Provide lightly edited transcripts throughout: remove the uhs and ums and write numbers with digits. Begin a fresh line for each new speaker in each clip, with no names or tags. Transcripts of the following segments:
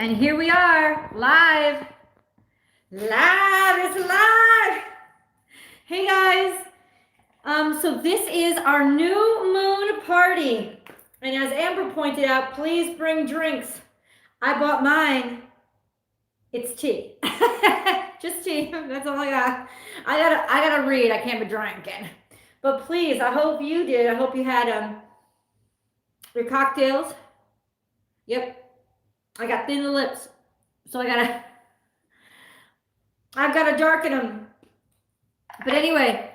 And here we are, live. It's live. Hey guys. So this is our new moon party. And as Amber pointed out, please bring drinks. I bought mine. It's tea. Just tea. That's all I got. I gotta read. I can't be drinking. But please, I hope you did. I hope you had your cocktails. Yep. I got thin lips, so I've gotta darken them. But anyway,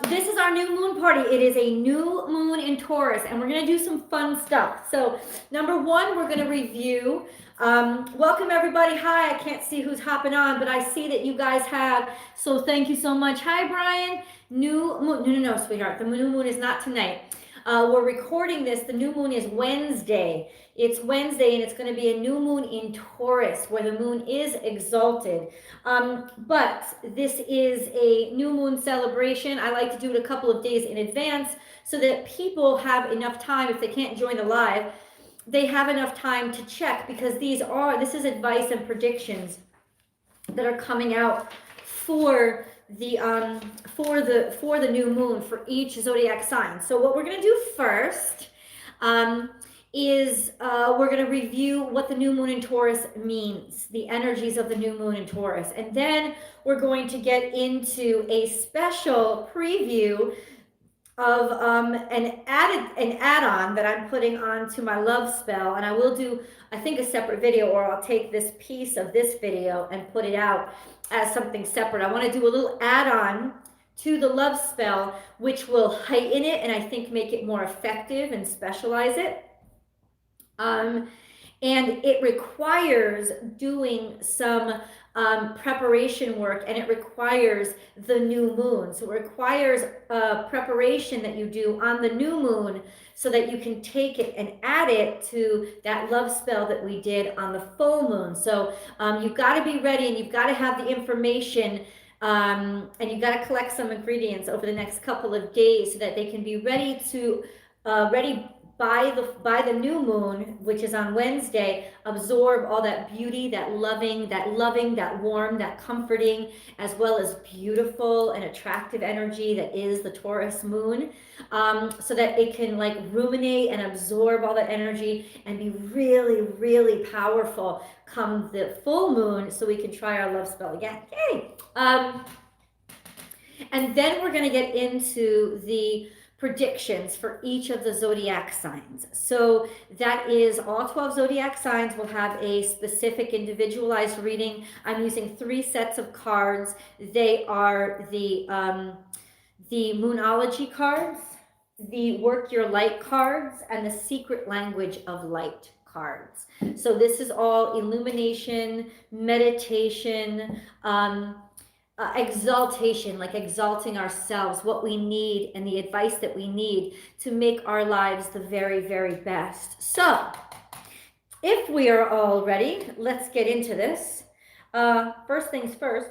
this is our new moon party. It is a new moon in Taurus, and we're gonna do some fun stuff. So number one, we're gonna review. Welcome everybody. Hi, I can't see who's hopping on, but I see that you guys have. So thank you so much. Hi, Brian. New moon. No, sweetheart. The new moon is not tonight. We're recording this. The new moon is Wednesday. It's Wednesday, and it's going to be a new moon in Taurus, where the moon is exalted. But this is a new moon celebration. I like to do it a couple of days in advance so that people have enough time, if they can't join the live, they have enough time to check, because this is advice and predictions that are coming out for the new moon for each zodiac sign. So what we're going to do first is we're going to review what the new moon in Taurus means, the energies of the new moon in Taurus, and then we're going to get into a special preview of an add-on that I'm putting onto my love spell, and I will do, I think, a separate video, or I'll take this piece of this video and put it out as something separate. I want to do a little add-on to the love spell, which will heighten it and I think make it more effective and specialize it. And it requires doing some preparation work, and it requires the new moon. So it requires preparation that you do on the new moon so that you can take it and add it to that love spell that we did on the full moon. So you've got to be ready, and you've got to have the information, and you've got to collect some ingredients over the next couple of days so that they can be ready to by the new moon, which is on Wednesday, absorb all that beauty, that loving, that warm, that comforting, as well as beautiful and attractive energy that is the Taurus moon, so that it can like ruminate and absorb all that energy and be really, really powerful come the full moon, so we can try our love spell again. Yay! And then we're going to get into the predictions for each of the zodiac signs. So that is all 12 zodiac signs will have a specific individualized reading. I'm using 3 sets of cards. They are the Moonology cards, the Work Your Light cards, and the Secret Language of Light cards. So this is all illumination, meditation, exaltation, like exalting ourselves, what we need, and the advice that we need to make our lives the very, very best. So if we are all ready, let's get into this. First things first,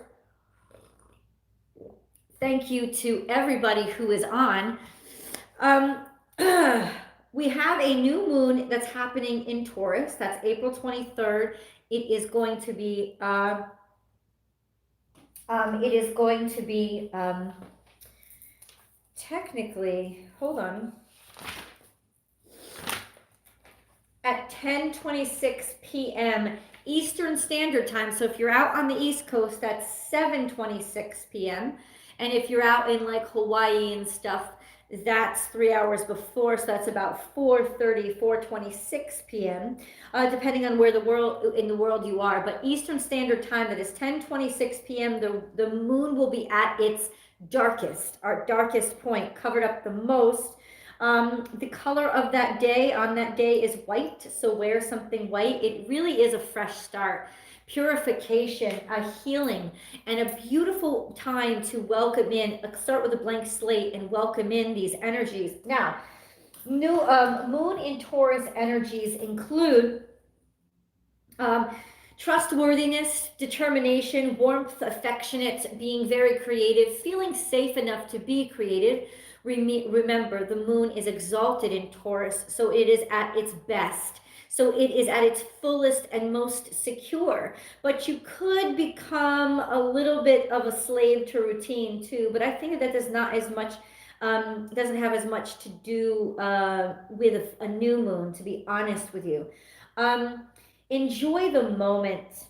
thank you to everybody who is on. We have a new moon that's happening in Taurus. That's April 23rd. It is going to be technically, hold on, at 10:26 p.m. Eastern Standard Time. So if you're out on the East Coast, that's 7:26 p.m. And if you're out in like Hawaii and stuff, that's 3 hours before, so that's about 4:30, 4:26 p.m. Depending on where in the world you are. But Eastern Standard Time, that is 10:26 p.m. The moon will be at its darkest, our darkest point, covered up the most. The color of that day on that day is white, so wear something white. It really is a fresh start, purification, a healing, and a beautiful time to welcome in, start with a blank slate and welcome in these energies. Now, new moon in Taurus energies include trustworthiness, determination, warmth, affectionate, being very creative, feeling safe enough to be creative. Remember, the moon is exalted in Taurus, so it is at its best. So it is at its fullest and most secure. But you could become a little bit of a slave to routine too. But I think that does not as much, doesn't have as much to do with a new moon, to be honest with you. Um, Enjoy the moment.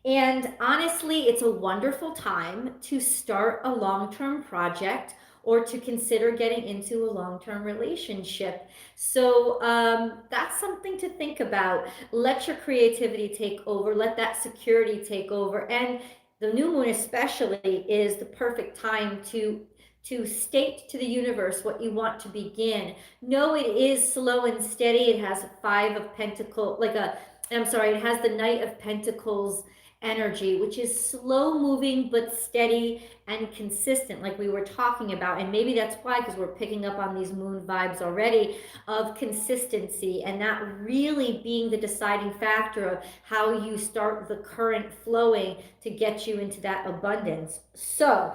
And honestly, it's a wonderful time to start a long-term project or to consider getting into a long-term relationship. So that's something to think about. Let your creativity take over, let that security take over. And the new moon especially is the perfect time to state to the universe what you want to begin. No, it is slow and steady. It has five of pentacles, it has the Knight of Pentacles energy, which is slow moving but steady and consistent, like we were talking about. And maybe that's why, because we're picking up on these moon vibes already of consistency, and that really being the deciding factor of how you start the current flowing to get you into that abundance. So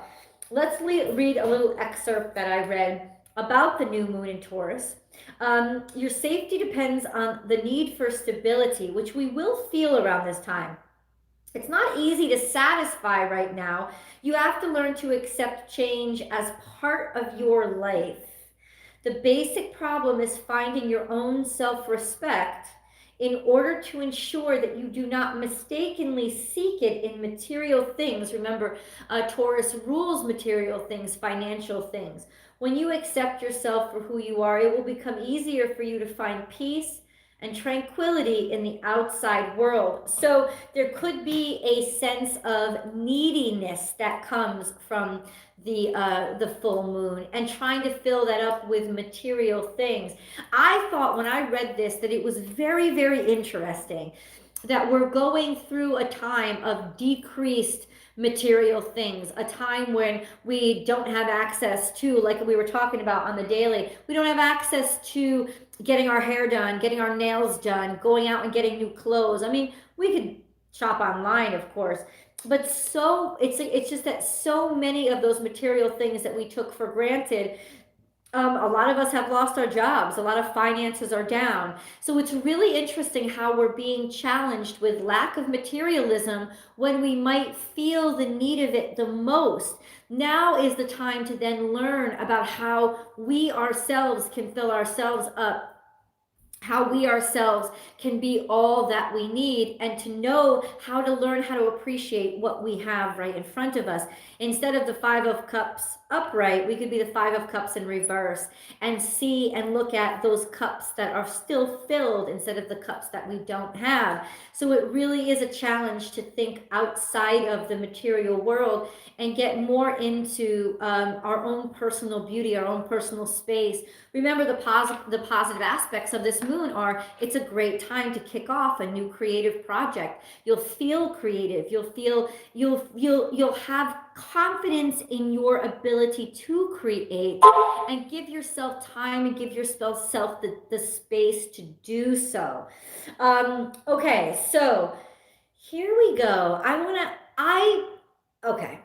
let's read a little excerpt that I read about the new moon in Taurus. Your safety depends on the need for stability, which we will feel around this time. It's not easy to satisfy right now. You have to learn to accept change as part of your life. The basic problem is finding your own self-respect in order to ensure that you do not mistakenly seek it in material things. Remember, Taurus rules material things, financial things. When you accept yourself for who you are, it will become easier for you to find peace and tranquility in the outside world. So there could be a sense of neediness that comes from the full moon, and trying to fill that up with material things. I thought when I read this that it was very, very interesting that we're going through a time of decreased material things, a time when we don't have access to, like we were talking about on the daily, we don't have access to getting our hair done, getting our nails done, going out and getting new clothes. I mean, we could shop online, of course, but so it's just that so many of those material things that we took for granted, a lot of us have lost our jobs. A lot of finances are down. So it's really interesting how we're being challenged with lack of materialism when we might feel the need of it the most. Now is the time to then learn about how we ourselves can fill ourselves up, how we ourselves can be all that we need, and to know how to learn how to appreciate what we have right in front of us. Instead of the Five of Cups upright, we could be the Five of Cups in reverse and see and look at those cups that are still filled instead of the cups that we don't have. So it really is a challenge to think outside of the material world and get more into our own personal beauty, our own personal space. Remember, the positive aspects of this moon are it's a great time to kick off a new creative project. You'll feel creative. You'll have confidence in your ability to create, and give yourself time and give yourself the space to do so. Okay, so here we go. Okay.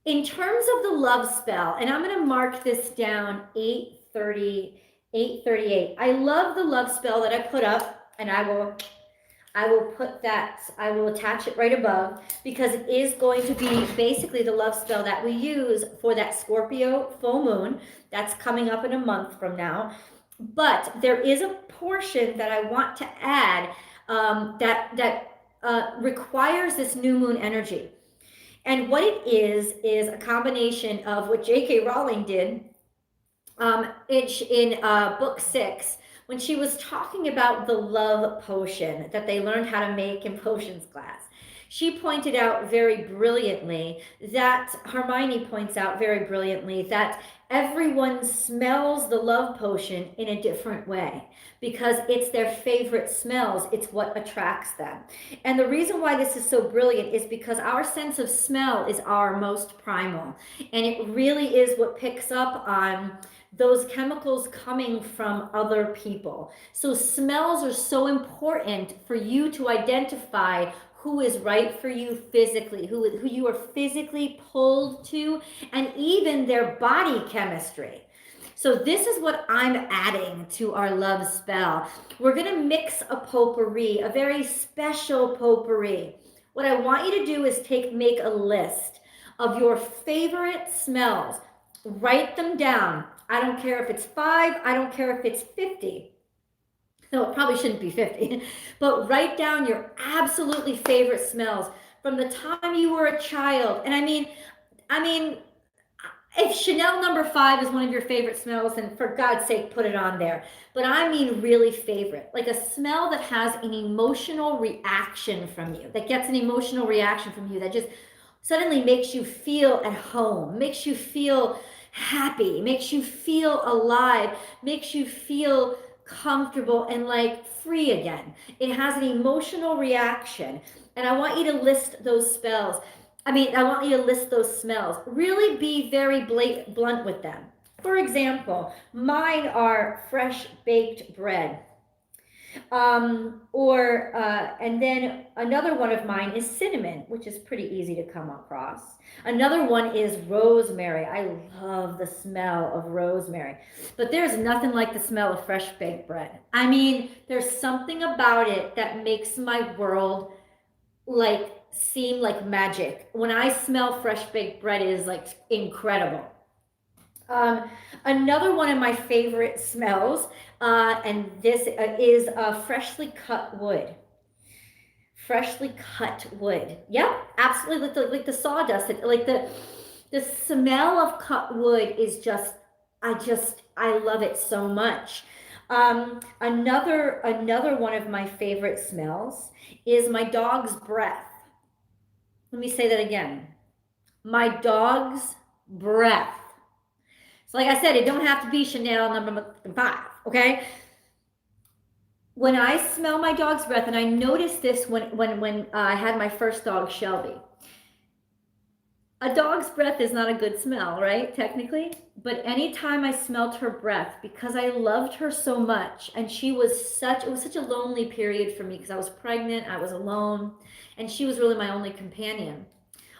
In terms of the love spell, and I'm going to mark this down 838. I love the love spell that I put up, and I will attach it right above, because it is going to be basically the love spell that we use for that Scorpio full moon that's coming up in a month from now. But there is a portion that I want to add that requires this new moon energy. And what it is a combination of what J.K. Rowling did in book 6, when she was talking about the love potion that they learned how to make in potions class. She pointed out very brilliantly that, Hermione points out very brilliantly, that everyone smells the love potion in a different way because it's their favorite smells. It's what attracts them. And the reason why this is so brilliant is because our sense of smell is our most primal. And it really is what picks up on those chemicals coming from other people. So smells are so important for you to identify who is right for you physically, who you are physically pulled to, and even their body chemistry. So this is what I'm adding to our love spell. We're going to mix a potpourri, a very special potpourri. What I want you to do is make a list of your favorite smells. Write them down. I don't care if it's 5, I don't care if it's 50. No, it probably shouldn't be 50, but write down your absolutely favorite smells from the time you were a child. And I mean, if Chanel number 5 is one of your favorite smells, then for God's sake, put it on there. But I mean really favorite, like a smell that has an emotional reaction from you, that gets an emotional reaction from you, that just suddenly makes you feel at home, makes you feel happy, makes you feel alive, makes you feel comfortable and like free again. It has an emotional reaction. And I want you to list those spells. I want you to list those smells. Really be very blunt with them. For example, mine are fresh baked bread. And then another one of mine is cinnamon, which is pretty easy to come across. Another one is rosemary. I love the smell of rosemary, but there's nothing like the smell of fresh baked bread. I mean, there's something about it that makes my world like seem like magic. When I smell fresh baked bread, it is like incredible. Another one of my favorite smells, and this is freshly cut wood. Freshly cut wood. Yep, absolutely, like the sawdust. Like the smell of cut wood is just, I love it so much. Another one of my favorite smells is my dog's breath. Let me say that again. My dog's breath. So like I said, it don't have to be Chanel number 5, okay? When I smell my dog's breath, and I noticed this when I had my first dog, Shelby. A dog's breath is not a good smell, right? Technically. But anytime I smelled her breath, because I loved her so much, and it was such a lonely period for me because I was pregnant, I was alone, and she was really my only companion,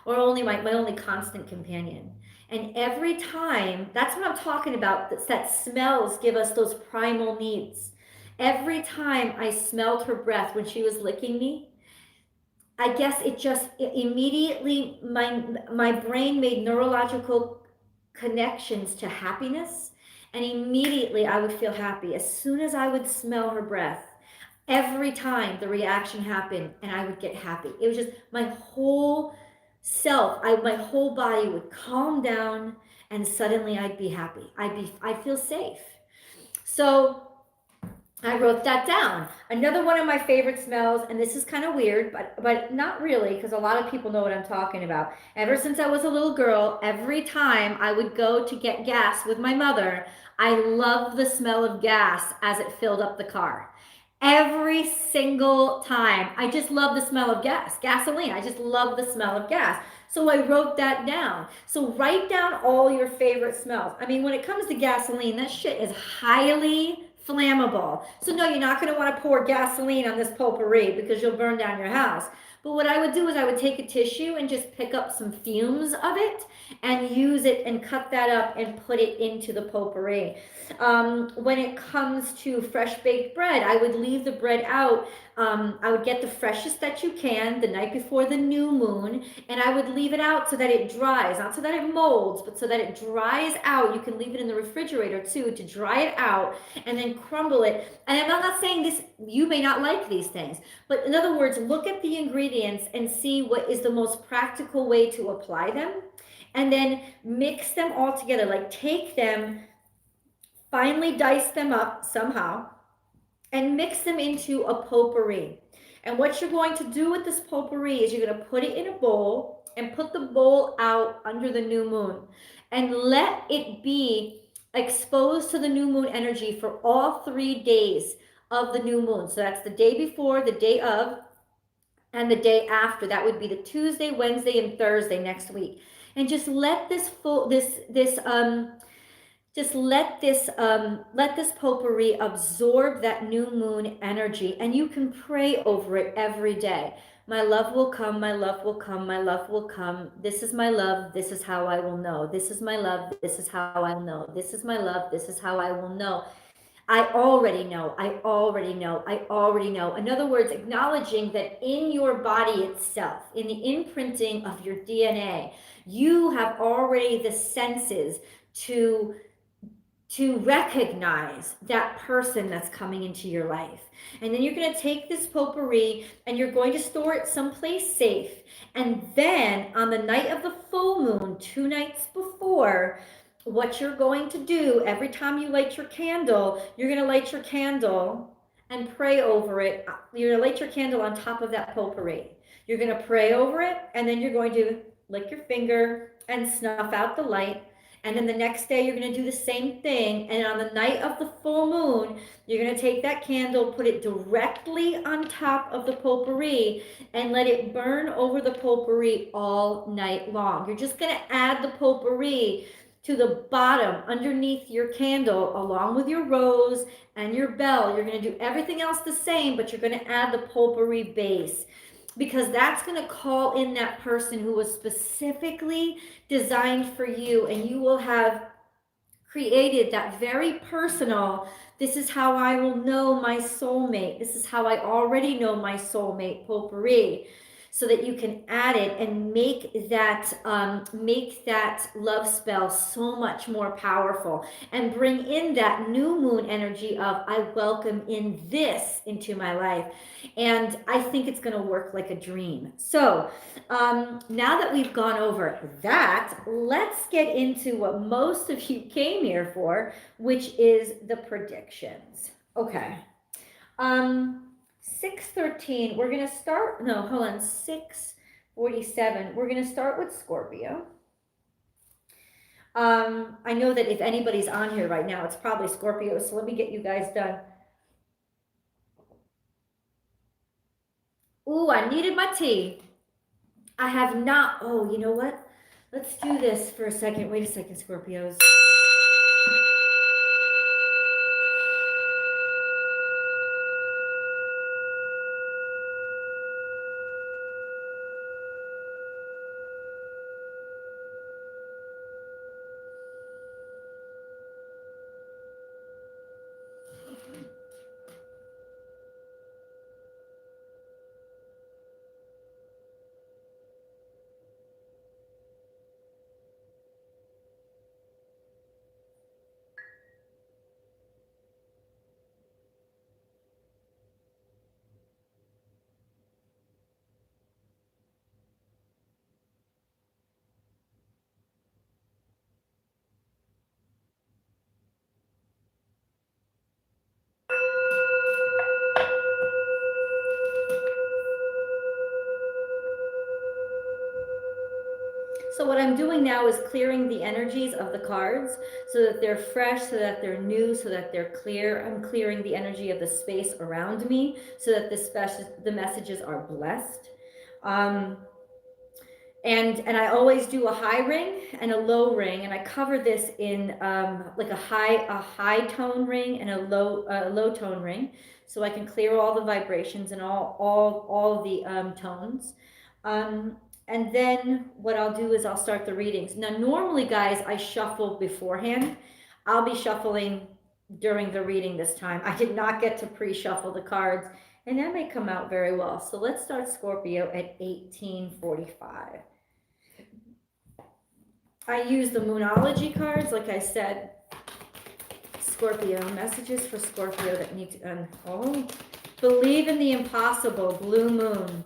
or only my only constant companion. And every time, that's what I'm talking about, that smells give us those primal needs. Every time I smelled her breath when she was licking me, I guess it immediately, my brain made neurological connections to happiness, and immediately I would feel happy. As soon as I would smell her breath, every time the reaction happened and I would get happy. It was just my whole self, my whole body would calm down, and suddenly I'd be happy. I'd feel safe. So I wrote that down. Another one of my favorite smells, and this is kind of weird, but not really, because a lot of people know what I'm talking about. Ever since I was a little girl, every time I would go to get gas with my mother, I loved the smell of gas as it filled up the car. Every single time. I just love the smell of gasoline. I just love the smell of gas. So I wrote that down. So write down all your favorite smells. I mean, when it comes to gasoline, that shit is highly flammable. So no, you're not going to want to pour gasoline on this potpourri because you'll burn down your house. But what I would do is I would take a tissue and just pick up some fumes of it and use it and cut that up and put it into the potpourri. When it comes to fresh baked bread, I would leave the bread out. I would get the freshest that you can the night before the new moon, and I would leave it out so that it dries, not so that it molds, but so that it dries out. You can leave it in the refrigerator too to dry it out, and then crumble it. And I'm not saying this, you may not like these things, but in other words, look at the ingredients and see what is the most practical way to apply them, and then mix them all together. Like take them, finely dice them up somehow, and mix them into a potpourri. And what you're going to do with this potpourri is you're going to put it in a bowl and put the bowl out under the new moon and let it be exposed to the new moon energy for all 3 days of the new moon. So that's the day before, the day of, and the day after. That would be the Tuesday, Wednesday, and Thursday next week. And just let this just let this potpourri absorb that new moon energy, and you can pray over it every day. My love will come, my love will come, my love will come. This is my love, this is how I will know. This is my love, this is how I will know. This is my love, this is how I will know. I already know, I already know, I already know. In other words, acknowledging that in your body itself, in the imprinting of your DNA, you have already the senses to recognize that person that's coming into your life. And then you're going to take this potpourri and you're going to store it someplace safe. And then on the night of the full moon, 2 nights before, what you're going to do, every time you light your candle, you're going to light your candle and pray over it. You're going to light your candle on top of that potpourri. You're going to pray over it, and then you're going to lick your finger and snuff out the light. And then the next day, you're going to do the same thing. And on the night of the full moon, you're going to take that candle, put it directly on top of the potpourri, and let it burn over the potpourri all night long. You're just going to add the potpourri to the bottom underneath your candle, along with your rose and your bell. You're going to do everything else the same, but you're going to add the potpourri base, because that's going to call in that person who was specifically designed for you, and you will have created that very personal, this is how I will know my soulmate, this is how I already know my soulmate potpourri, so that you can add it and make that love spell so much more powerful, and bring in that new moon energy of, I welcome in this into my life. And I think it's going to work like a dream. So now that we've gone over that, let's get into what most of you came here for, which is the predictions. Okay. 6:13, we're going to start, no, hold on, 6:47, we're going to start with Scorpio. I know that if anybody's on here right now, it's probably Scorpio, so let me get you guys done. Ooh, I needed my tea. I have not, oh, you know what? Let's do this for a second. Wait a second, Scorpios. So what I'm doing now is clearing the energies of the cards so that they're fresh, so that they're new, so that they're clear. I'm clearing the energy of the space around me so that the messages are blessed. And I always do a high ring and a low ring, and I cover this in like a high tone ring and a low tone ring, so I can clear all the vibrations and all the tones. And then what I'll do is I'll start the readings. Now, normally, guys, I shuffle beforehand. I'll be shuffling during the reading this time. I did not get to pre-shuffle the cards, and that may come out very well. So let's start Scorpio at 1845. I use the Moonology cards, like I said. Scorpio, messages for Scorpio that need to, believe in the impossible, blue moon.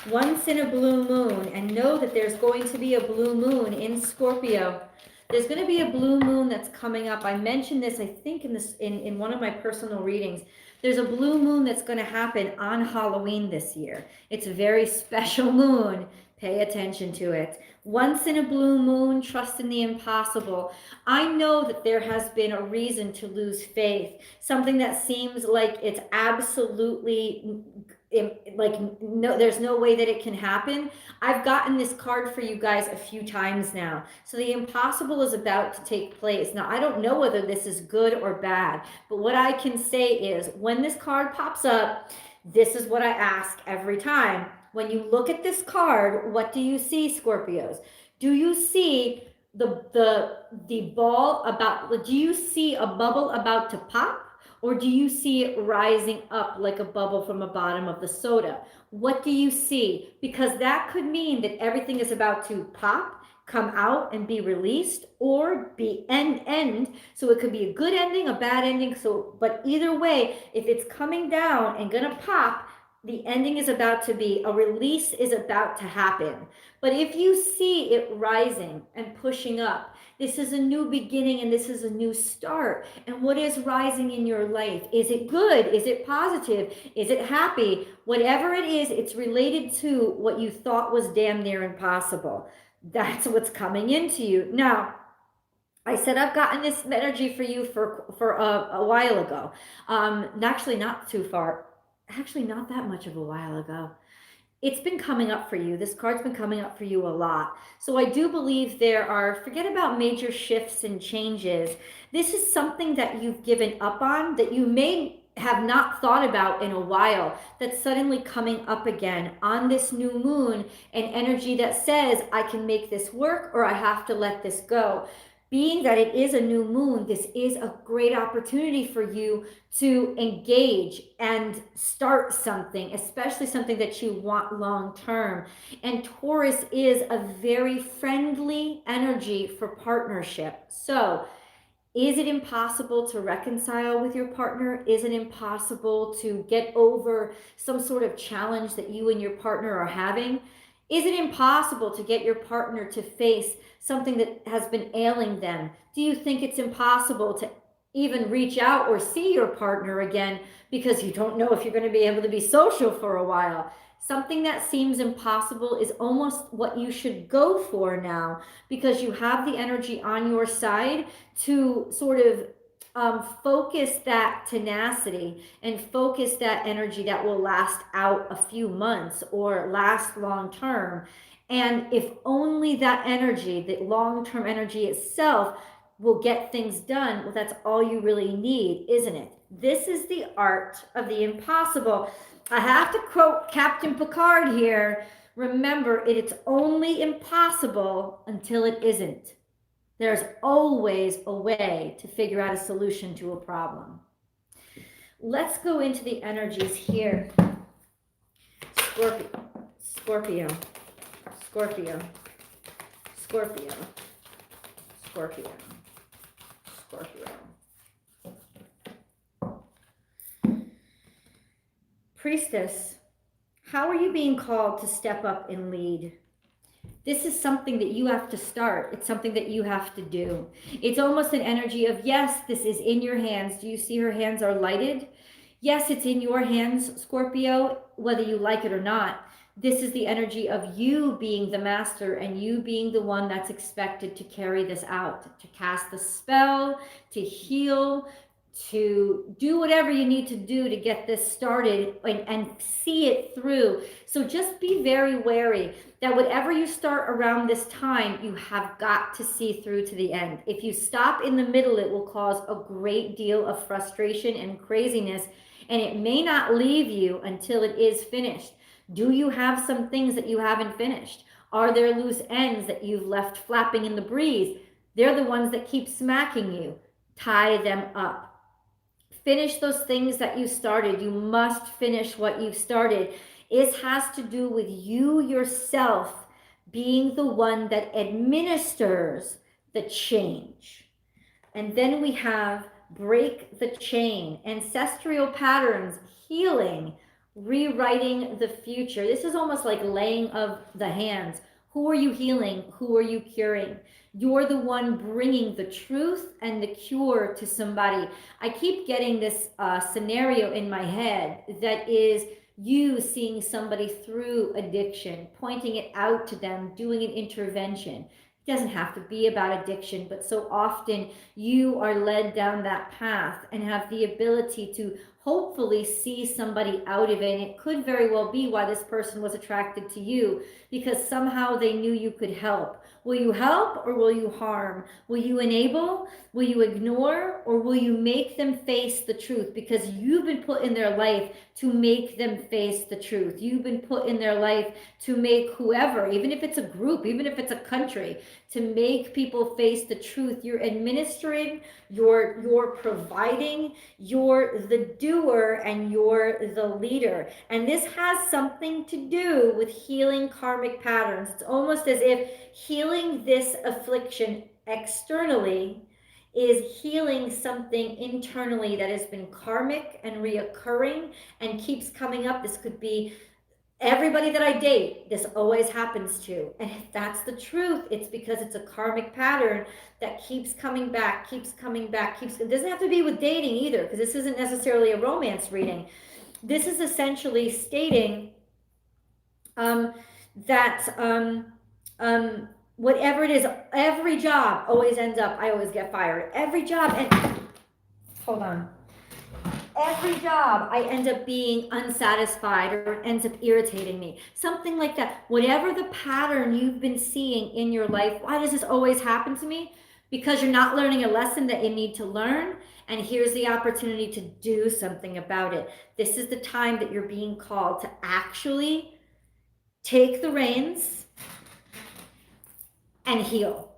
Once in a blue moon, and know that there's going to be a blue moon in Scorpio. There's going to be a blue moon that's coming up. I mentioned this, I think, in one of my personal readings. There's a blue moon that's going to happen on Halloween this year. It's a very special moon. Pay attention to it. Once in a blue moon, trust in the impossible. I know that there has been a reason to lose faith. Something that seems like it's absolutely like, no, there's no way that it can happen. I've gotten this card for you guys a few times now. So the impossible is about to take place. Now, I don't know whether this is good or bad, but what I can say is when this card pops up, this is what I ask every time. When you look at this card, what do you see, Scorpios? Do you see the ball about, do you see a bubble about to pop? Or do you see it rising up like a bubble from the bottom of the soda? What do you see? Because that could mean that everything is about to pop, come out and be released, or be end. So it could be a good ending, a bad ending. So, but either way, if it's coming down and gonna pop, the ending is about to be, a release is about to happen. But if you see it rising and pushing up, this is a new beginning and this is a new start. And what is rising in your life? Is it good? Is it positive? Is it happy? Whatever it is, it's related to what you thought was damn near impossible. That's what's coming into you. Now, I said I've gotten this energy for you for a while ago. Actually, not too far. Actually, not that much of a while ago. It's been coming up for you. This card's been coming up for you a lot. So I do believe there are, forget about major shifts and changes. This is something that you've given up on, that you may have not thought about in a while, that's suddenly coming up again on this new moon, an energy that says, I can make this work or I have to let this go. Being that it is a new moon, this is a great opportunity for you to engage and start something, especially something that you want long term. And Taurus is a very friendly energy for partnership. So, is it impossible to reconcile with your partner? Is it impossible to get over some sort of challenge that you and your partner are having? Is it impossible to get your partner to face something that has been ailing them? Do you think it's impossible to even reach out or see your partner again because you don't know if you're going to be able to be social for a while? Something that seems impossible is almost what you should go for now, because you have the energy on your side to sort of focus that tenacity and focus that energy that will last out a few months or last long term. And if only that energy, the long-term energy itself, will get things done, well, that's all you really need, isn't it? This is the art of the impossible. I have to quote Captain Picard here. Remember, it's only impossible until it isn't. There's always a way to figure out a solution to a problem. Let's go into the energies here. Scorpio, Scorpio, Scorpio, Scorpio, Scorpio, Scorpio. Priestess, how are you being called to step up and lead? This is something that you have to start. It's something that you have to do. It's almost an energy of, yes, this is in your hands. Do you see her hands are lighted? Yes, it's in your hands, Scorpio, whether you like it or not. This is the energy of you being the master and you being the one that's expected to carry this out, to cast the spell, to heal, to do whatever you need to do to get this started and see it through. So just be very wary that whatever you start around this time, you have got to see through to the end. If you stop in the middle, it will cause a great deal of frustration and craziness, and it may not leave you until it is finished. Do you have some things that you haven't finished? Are there loose ends that you've left flapping in the breeze? They're the ones that keep smacking you. Tie them up. Finish those things that you started. You must finish what you've started. It has to do with you yourself being the one that administers the change. And then we have break the chain, ancestral patterns, healing, rewriting the future. This is almost like laying of the hands. Who are you healing? Who are you curing? You're the one bringing the truth and the cure to somebody. I keep getting this scenario in my head that is you seeing somebody through addiction, pointing it out to them, doing an intervention. It doesn't have to be about addiction, but so often you are led down that path and have the ability to hopefully see somebody out of it. And it could very well be why this person was attracted to you, because somehow they knew you could help. Will you help or will you harm? Will you enable? Will you ignore? Or will you make them face the truth? Because you've been put in their life to make them face the truth. You've been put in their life to make whoever, even if it's a group, even if it's a country, to make people face the truth. You're administering, you're providing, you're the doer, and you're the leader. And this has something to do with healing karmic patterns. It's almost as if healing this affliction externally is healing something internally that has been karmic and reoccurring and keeps coming up. This could be everybody that I date, this always happens to. And if that's the truth, it's because it's a karmic pattern that keeps coming back, keeps coming back, it doesn't have to be with dating either, because this isn't necessarily a romance reading. This is essentially stating that whatever it is, every job always ends up, I always get fired. Every job, and hold on. Every job I end up being unsatisfied, or it ends up irritating me. Something like that. Whatever the pattern you've been seeing in your life, why does this always happen to me? Because you're not learning a lesson that you need to learn. And here's the opportunity to do something about it. This is the time that you're being called to actually take the reins and heal.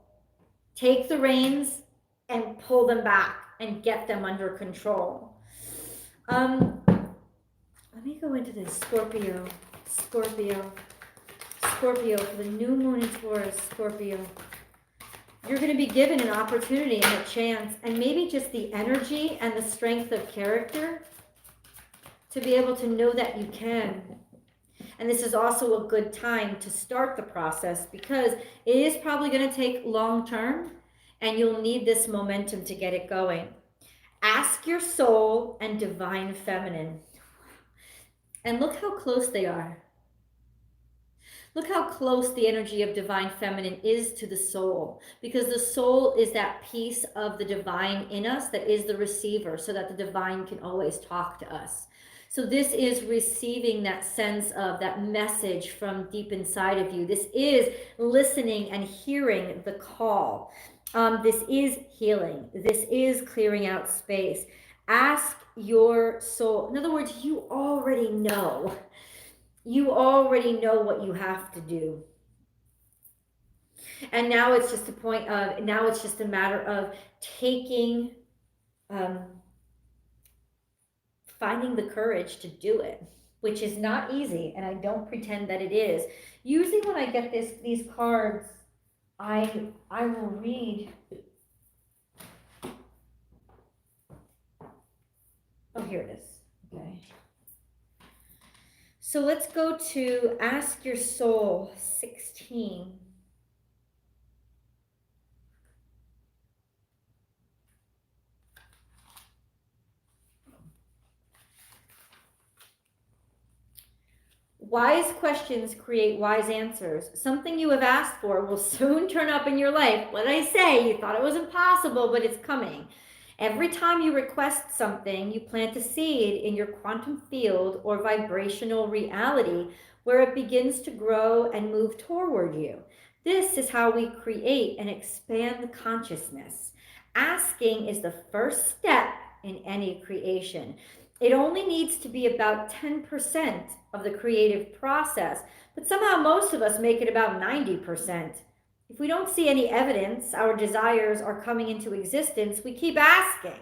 Take the reins and pull them back and get them under control. Let me go into this. Scorpio for the new moon in Taurus. Scorpio, you're going to be given an opportunity and a chance, and maybe just the energy and the strength of character to be able to know that you can. And this is also a good time to start the process, because it is probably going to take long term, and you'll need this momentum to get it going. Ask your soul and divine feminine. And look how close they are. Look how close the energy of divine feminine is to the soul, because the soul is that piece of the divine in us that is the receiver, so that the divine can always talk to us. So this is receiving that sense of that message from deep inside of you. This is listening and hearing the call. This is healing. This is clearing out space. Ask your soul. In other words, you already know. You already know what you have to do. And now it's just a matter of taking, finding the courage to do it, which is not easy. And I don't pretend that it is. Usually when I get these cards, I will read. Oh, here it is. Okay. So let's go to Ask Your Soul 16. Wise questions create wise answers. Something you have asked for will soon turn up in your life. What did I say? You thought it was impossible, but it's coming. Every time you request something, you plant a seed in your quantum field or vibrational reality where it begins to grow and move toward you. This is how we create and expand the consciousness. Asking is the first step in any creation. It only needs to be about 10% of the creative process, but somehow most of us make it about 90%. If we don't see any evidence our desires are coming into existence, we keep asking.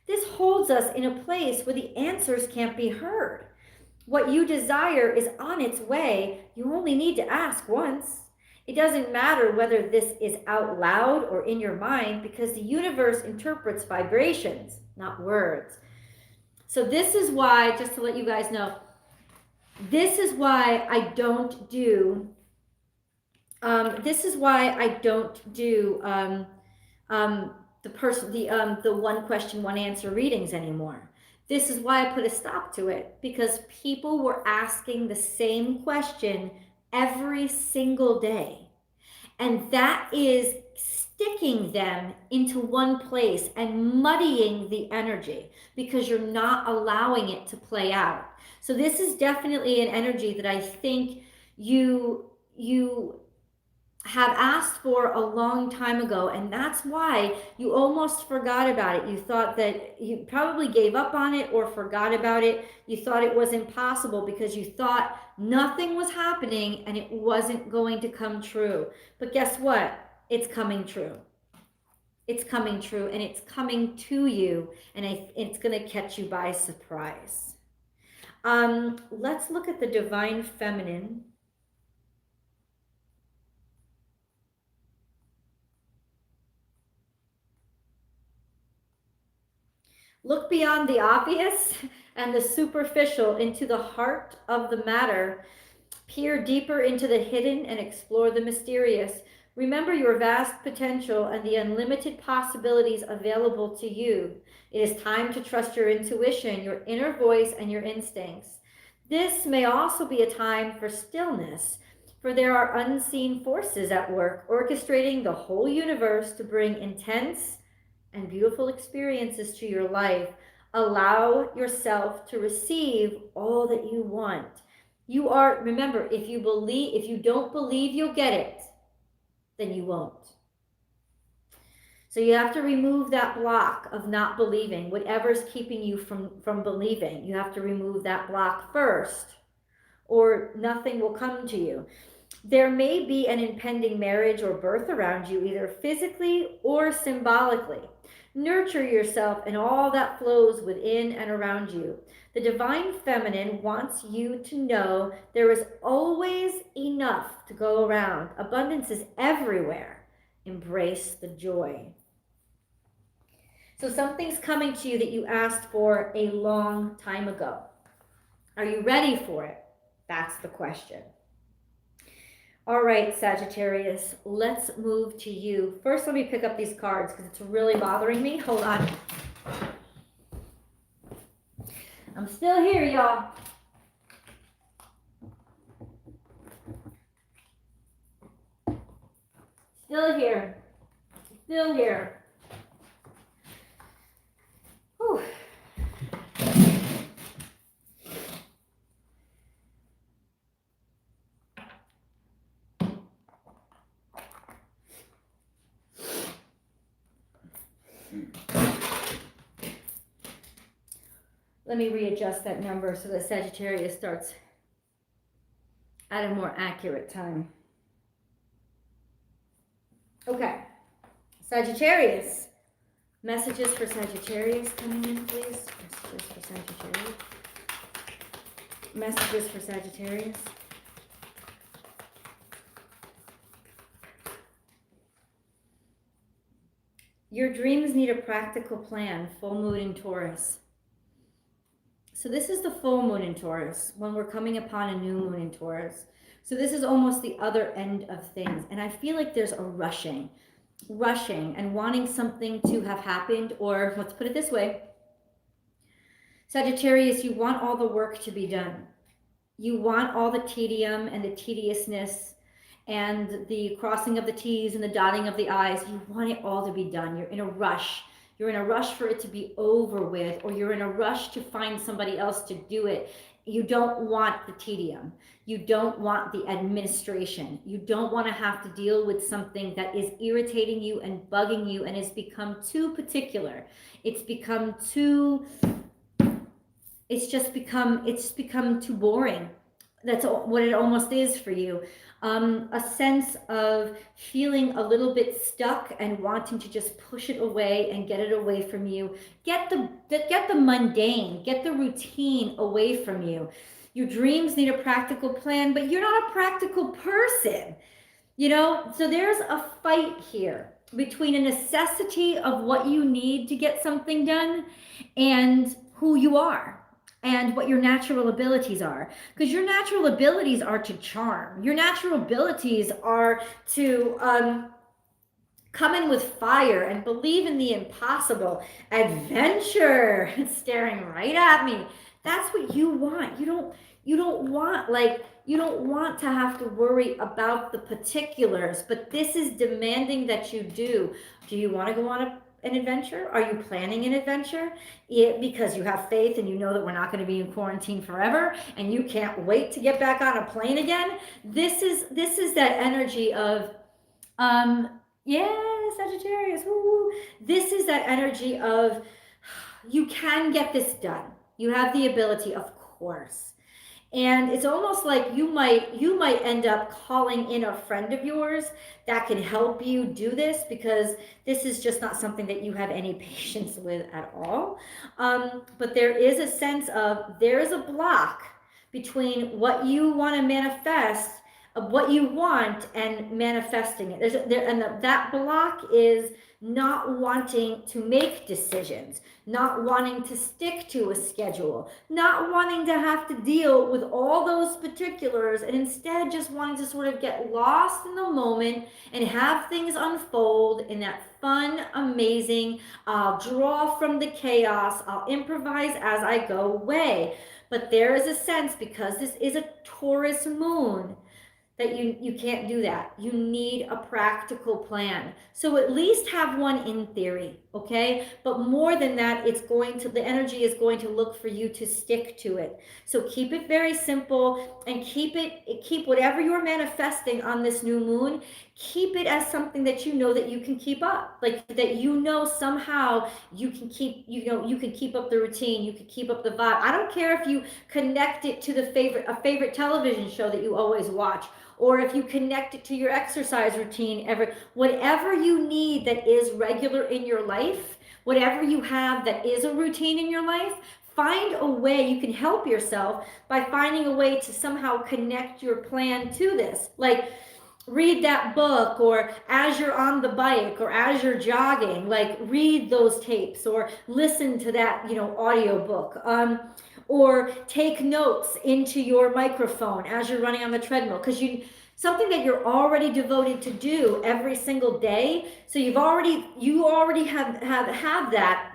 This holds us in a place where the answers can't be heard. What you desire is on its way. You only need to ask once. It doesn't matter whether this is out loud or in your mind, because the universe interprets vibrations, not words. So this is why, just to let you guys know, this is why I don't do the one question, one answer readings anymore. This is why I put a stop to it, because people were asking the same question every single day. And that is sticking them into one place and muddying the energy because you're not allowing it to play out. So this is definitely an energy that I think you have asked for a long time ago, and that's why you almost forgot about it. You thought that you probably gave up on it or forgot about it. You thought it was impossible because you thought nothing was happening and it wasn't going to come true. But guess what? It's coming true. It's coming true, and it's coming to you, and it's going to catch you by surprise. Let's look at the divine feminine. Look beyond the obvious and the superficial into the heart of the matter. Peer deeper into the hidden and explore the mysterious. Remember your vast potential and the unlimited possibilities available to you. It is time to trust your intuition, your inner voice, and your instincts. This may also be a time for stillness, for there are unseen forces at work, orchestrating the whole universe to bring intense and beautiful experiences to your life. Allow yourself to receive all that you want. You are, remember, if you don't believe you'll get it, then you won't. So you have to remove that block of not believing, whatever's keeping you from believing. You have to remove that block first, or nothing will come to you. There may be an impending marriage or birth around you, either physically or symbolically. Nurture yourself and all that flows within and around you. The divine feminine wants you to know there is always enough to go around. Abundance is everywhere. Embrace the joy. So something's coming to you that you asked for a long time ago. Are you ready for it? That's the question. All right, Sagittarius, let's move to you. First, let me pick up these cards because it's really bothering me. Hold on. I'm still here, y'all. Still here. Still here. Whew. Let me readjust that number so that Sagittarius starts at a more accurate time. Okay, Sagittarius. Messages for Sagittarius coming in, please. Messages for Sagittarius. Messages for Sagittarius. Your dreams need a practical plan. Full moon in Taurus. So this is the full moon in Taurus when we're coming upon a new moon in Taurus. So this is almost the other end of things. And I feel like there's a rushing and wanting something to have happened, or let's put it this way. Sagittarius, you want all the work to be done. You want all the tedium and the tediousness and the crossing of the T's and the dotting of the I's. You want it all to be done. You're in a rush. You're in a rush for it to be over with, or you're in a rush to find somebody else to do it. You don't want the tedium. You don't want the administration. You don't want to have to deal with something that is irritating you and bugging you and has become too particular. It's become too too boring. That's what it almost is for you. A sense of feeling a little bit stuck and wanting to just push it away and get it away from you. Get the mundane, get the routine away from you. Your dreams need a practical plan, but you're not a practical person. You know, so there's a fight here between a necessity of what you need to get something done and who you are and what your natural abilities are. Because your natural abilities are to charm. Your natural abilities are to come in with fire and believe in the impossible. Adventure, it's staring right at me. That's what you want. You don't want, like, you don't want to have to worry about the particulars, but this is demanding that you do. Do you want to go on an adventure? Are you planning an adventure? Because you have faith and you know that we're not going to be in quarantine forever and you can't wait to get back on a plane again. This is that energy of yeah, Sagittarius. Woo. This is that energy of you can get this done. You have the ability, of course. And it's almost like you might end up calling in a friend of yours that can help you do this, because this is just not something that you have any patience with at all. But there is a sense of, there is a block between what you want to manifest, of what you want, and manifesting it. That block is not wanting to make decisions, not wanting to stick to a schedule, not wanting to have to deal with all those particulars, and instead just wanting to sort of get lost in the moment and have things unfold in that fun, amazing, I'll draw from the chaos, I'll improvise as I go way. But there is a sense, because this is a Taurus moon, that you can't do that. You need a practical plan. So at least have one in theory, okay? But more than that, the energy is going to look for you to stick to it. So keep it very simple, and keep whatever you're manifesting on this new moon, keep it as something that you know that you can keep up. Like, that you know somehow you can keep, you can keep up the routine, you can keep up the vibe. I don't care if you connect it to a favorite television show that you always watch, or if you connect it to your exercise routine, whatever you need that is regular in your life, whatever you have that is a routine in your life, find a way. You can help yourself by finding a way to somehow connect your plan to this. Like, read that book, or as you're on the bike, or as you're jogging, like, read those tapes, or listen to that, audio book. Or take notes into your microphone as you're running on the treadmill, because something that you're already devoted to do every single day. So you already have that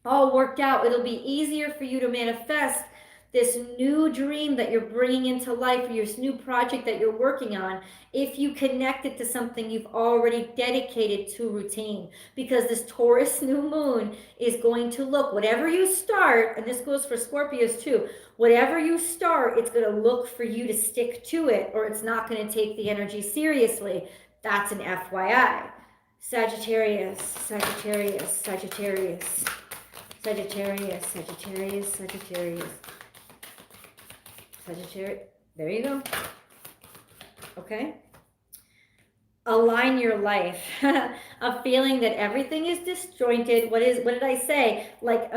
all worked out. It'll be easier for you to manifest this new dream that you're bringing into life, or your new project that you're working on, if you connect it to something you've already dedicated to routine. Because this Taurus new moon is going to look, whatever you start, and this goes for Scorpios too, whatever you start, it's going to look for you to stick to it, or it's not going to take the energy seriously. That's an FYI. Sagittarius, Sagittarius, Sagittarius, Sagittarius, Sagittarius, Sagittarius. Sagittarius, there you go. Okay. Align your life. A feeling that everything is disjointed. What did I say? Like,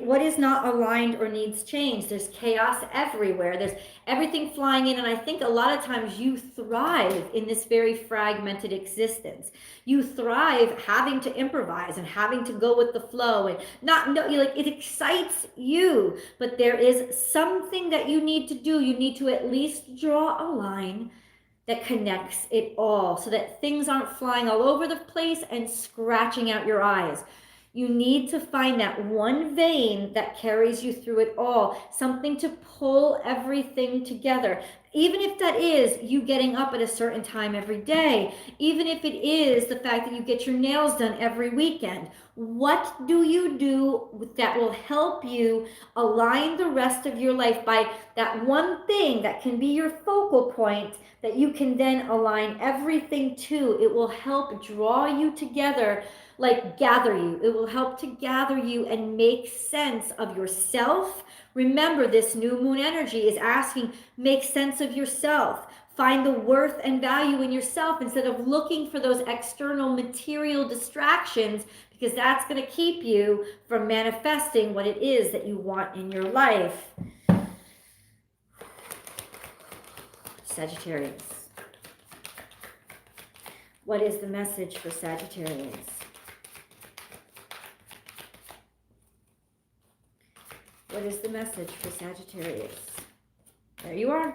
what is not aligned or needs change? There's chaos everywhere. There's everything flying in. And I think a lot of times you thrive in this very fragmented existence. You thrive having to improvise and having to go with the flow, and it excites you, but there is something that you need to do. You need to at least draw a line that connects it all, so that things aren't flying all over the place and scratching out your eyes. You need to find that one vein that carries you through it all, something to pull everything together. Even if that is you getting up at a certain time every day, even if it is the fact that you get your nails done every weekend, what do you do that will help you align the rest of your life by that one thing that can be your focal point that you can then align everything to? It will help draw you together, like gather you. It will help to gather you and make sense of yourself. Remember, this new moon energy is asking, make sense of yourself. Find the worth and value in yourself instead of looking for those external material distractions, because that's going to keep you from manifesting what it is that you want in your life. Sagittarius. What is the message for Sagittarius? What is the message for Sagittarius? There you are.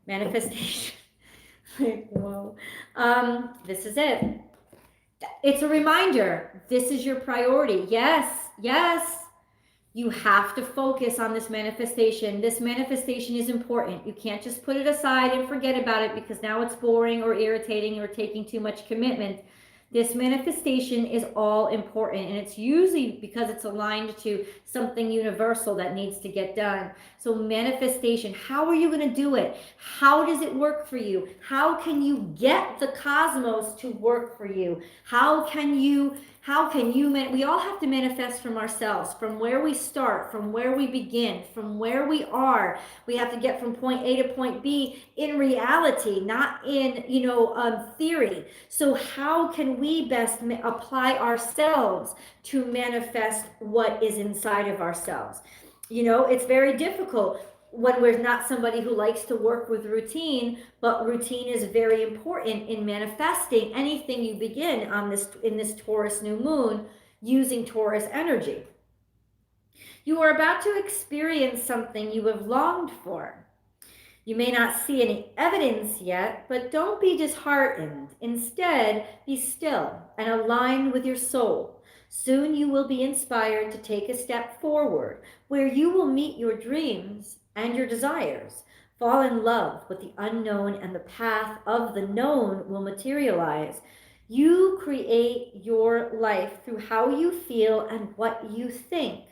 Manifestation. Whoa. This is it. It's a reminder. This is your priority. Yes, yes. You have to focus on this manifestation. This manifestation is important. You can't just put it aside and forget about it because now it's boring or irritating or taking too much commitment. This manifestation is all important, and it's usually because it's aligned to something universal that needs to get done. So manifestation, how are you going to do it? How does it work for you? How can you get the cosmos to work for you? How can you we all have to manifest from ourselves, from where we start, from where we begin, from where we are. We have to get from point A to point B in reality, not in, theory. So how can we best apply ourselves to manifest what is inside of ourselves? It's very difficult when we're not somebody who likes to work with routine, but routine is very important in manifesting anything you begin in this Taurus new moon using Taurus energy. You are about to experience something you have longed for. You may not see any evidence yet, but don't be disheartened. Instead, be still and align with your soul. Soon you will be inspired to take a step forward where you will meet your dreams and your desires. Fall in love with the unknown, and the path of the known will materialize. You create your life through how you feel and what you think.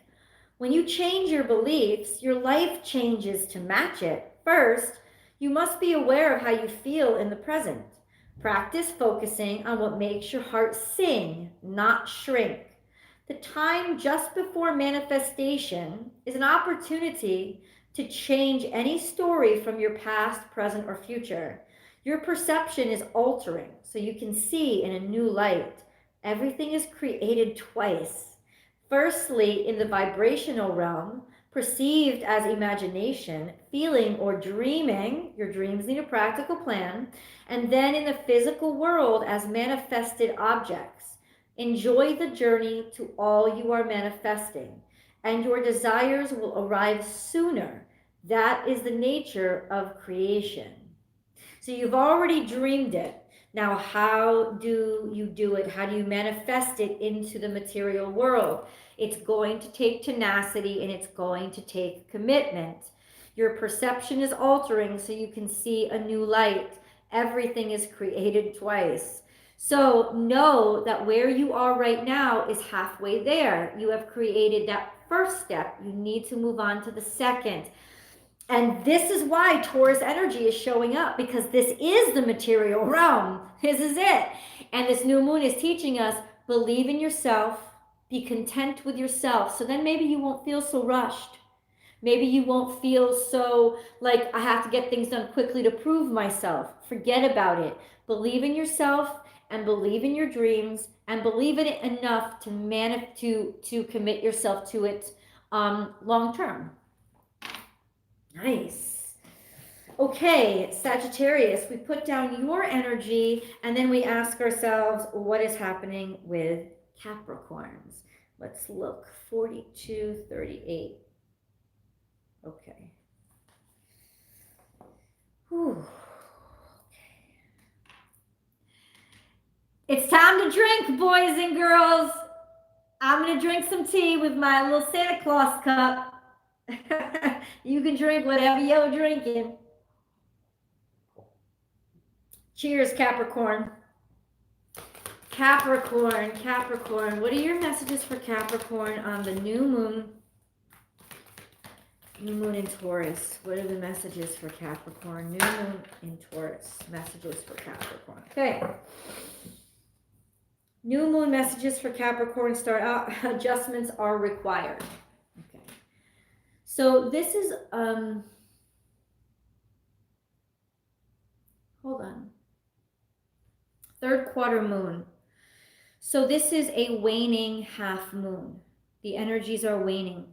When you change your beliefs, your life changes to match it. First, you must be aware of how you feel in the present. Practice focusing on what makes your heart sing, not shrink. The time just before manifestation is an opportunity to change any story from your past, present, or future. Your perception is altering so you can see in a new light. Everything is created twice. Firstly, in the vibrational realm, perceived as imagination, feeling, or dreaming. Your dreams need a practical plan. And then in the physical world as manifested objects. Enjoy the journey to all you are manifesting, and your desires will arrive sooner. That is the nature of creation. So you've already dreamed it. Now, how do you do it? How do you manifest it into the material world? It's going to take tenacity, and it's going to take commitment. Your perception is altering so you can see a new light. Everything is created twice. So know that where you are right now is halfway there. You have created that first step. You need to move on to the second. And this is why Taurus energy is showing up, because this is the material realm. This is it. And this new moon is teaching us, believe in yourself, be content with yourself. So then maybe you won't feel so rushed. Maybe you won't feel so like I have to get things done quickly to prove myself. Forget about it. Believe in yourself and believe in your dreams and believe in it enough to commit yourself to it long term. Nice. Okay, Sagittarius, we put down your energy and then we ask ourselves what is happening with Capricorns. Let's look. 4238. Okay. Whew. It's time to drink, boys and girls. I'm going to drink some tea with my little Santa Claus cup. You can drink whatever you're drinking. Cheers, Capricorn. Capricorn. What are your messages for Capricorn on the new moon? New moon in Taurus. What are the messages for Capricorn? New moon in Taurus. Messages for Capricorn. Okay. New moon messages for Capricorn start out. Adjustments are required. Okay. So this is, hold on. Third quarter moon. So this is a waning half moon. The energies are waning.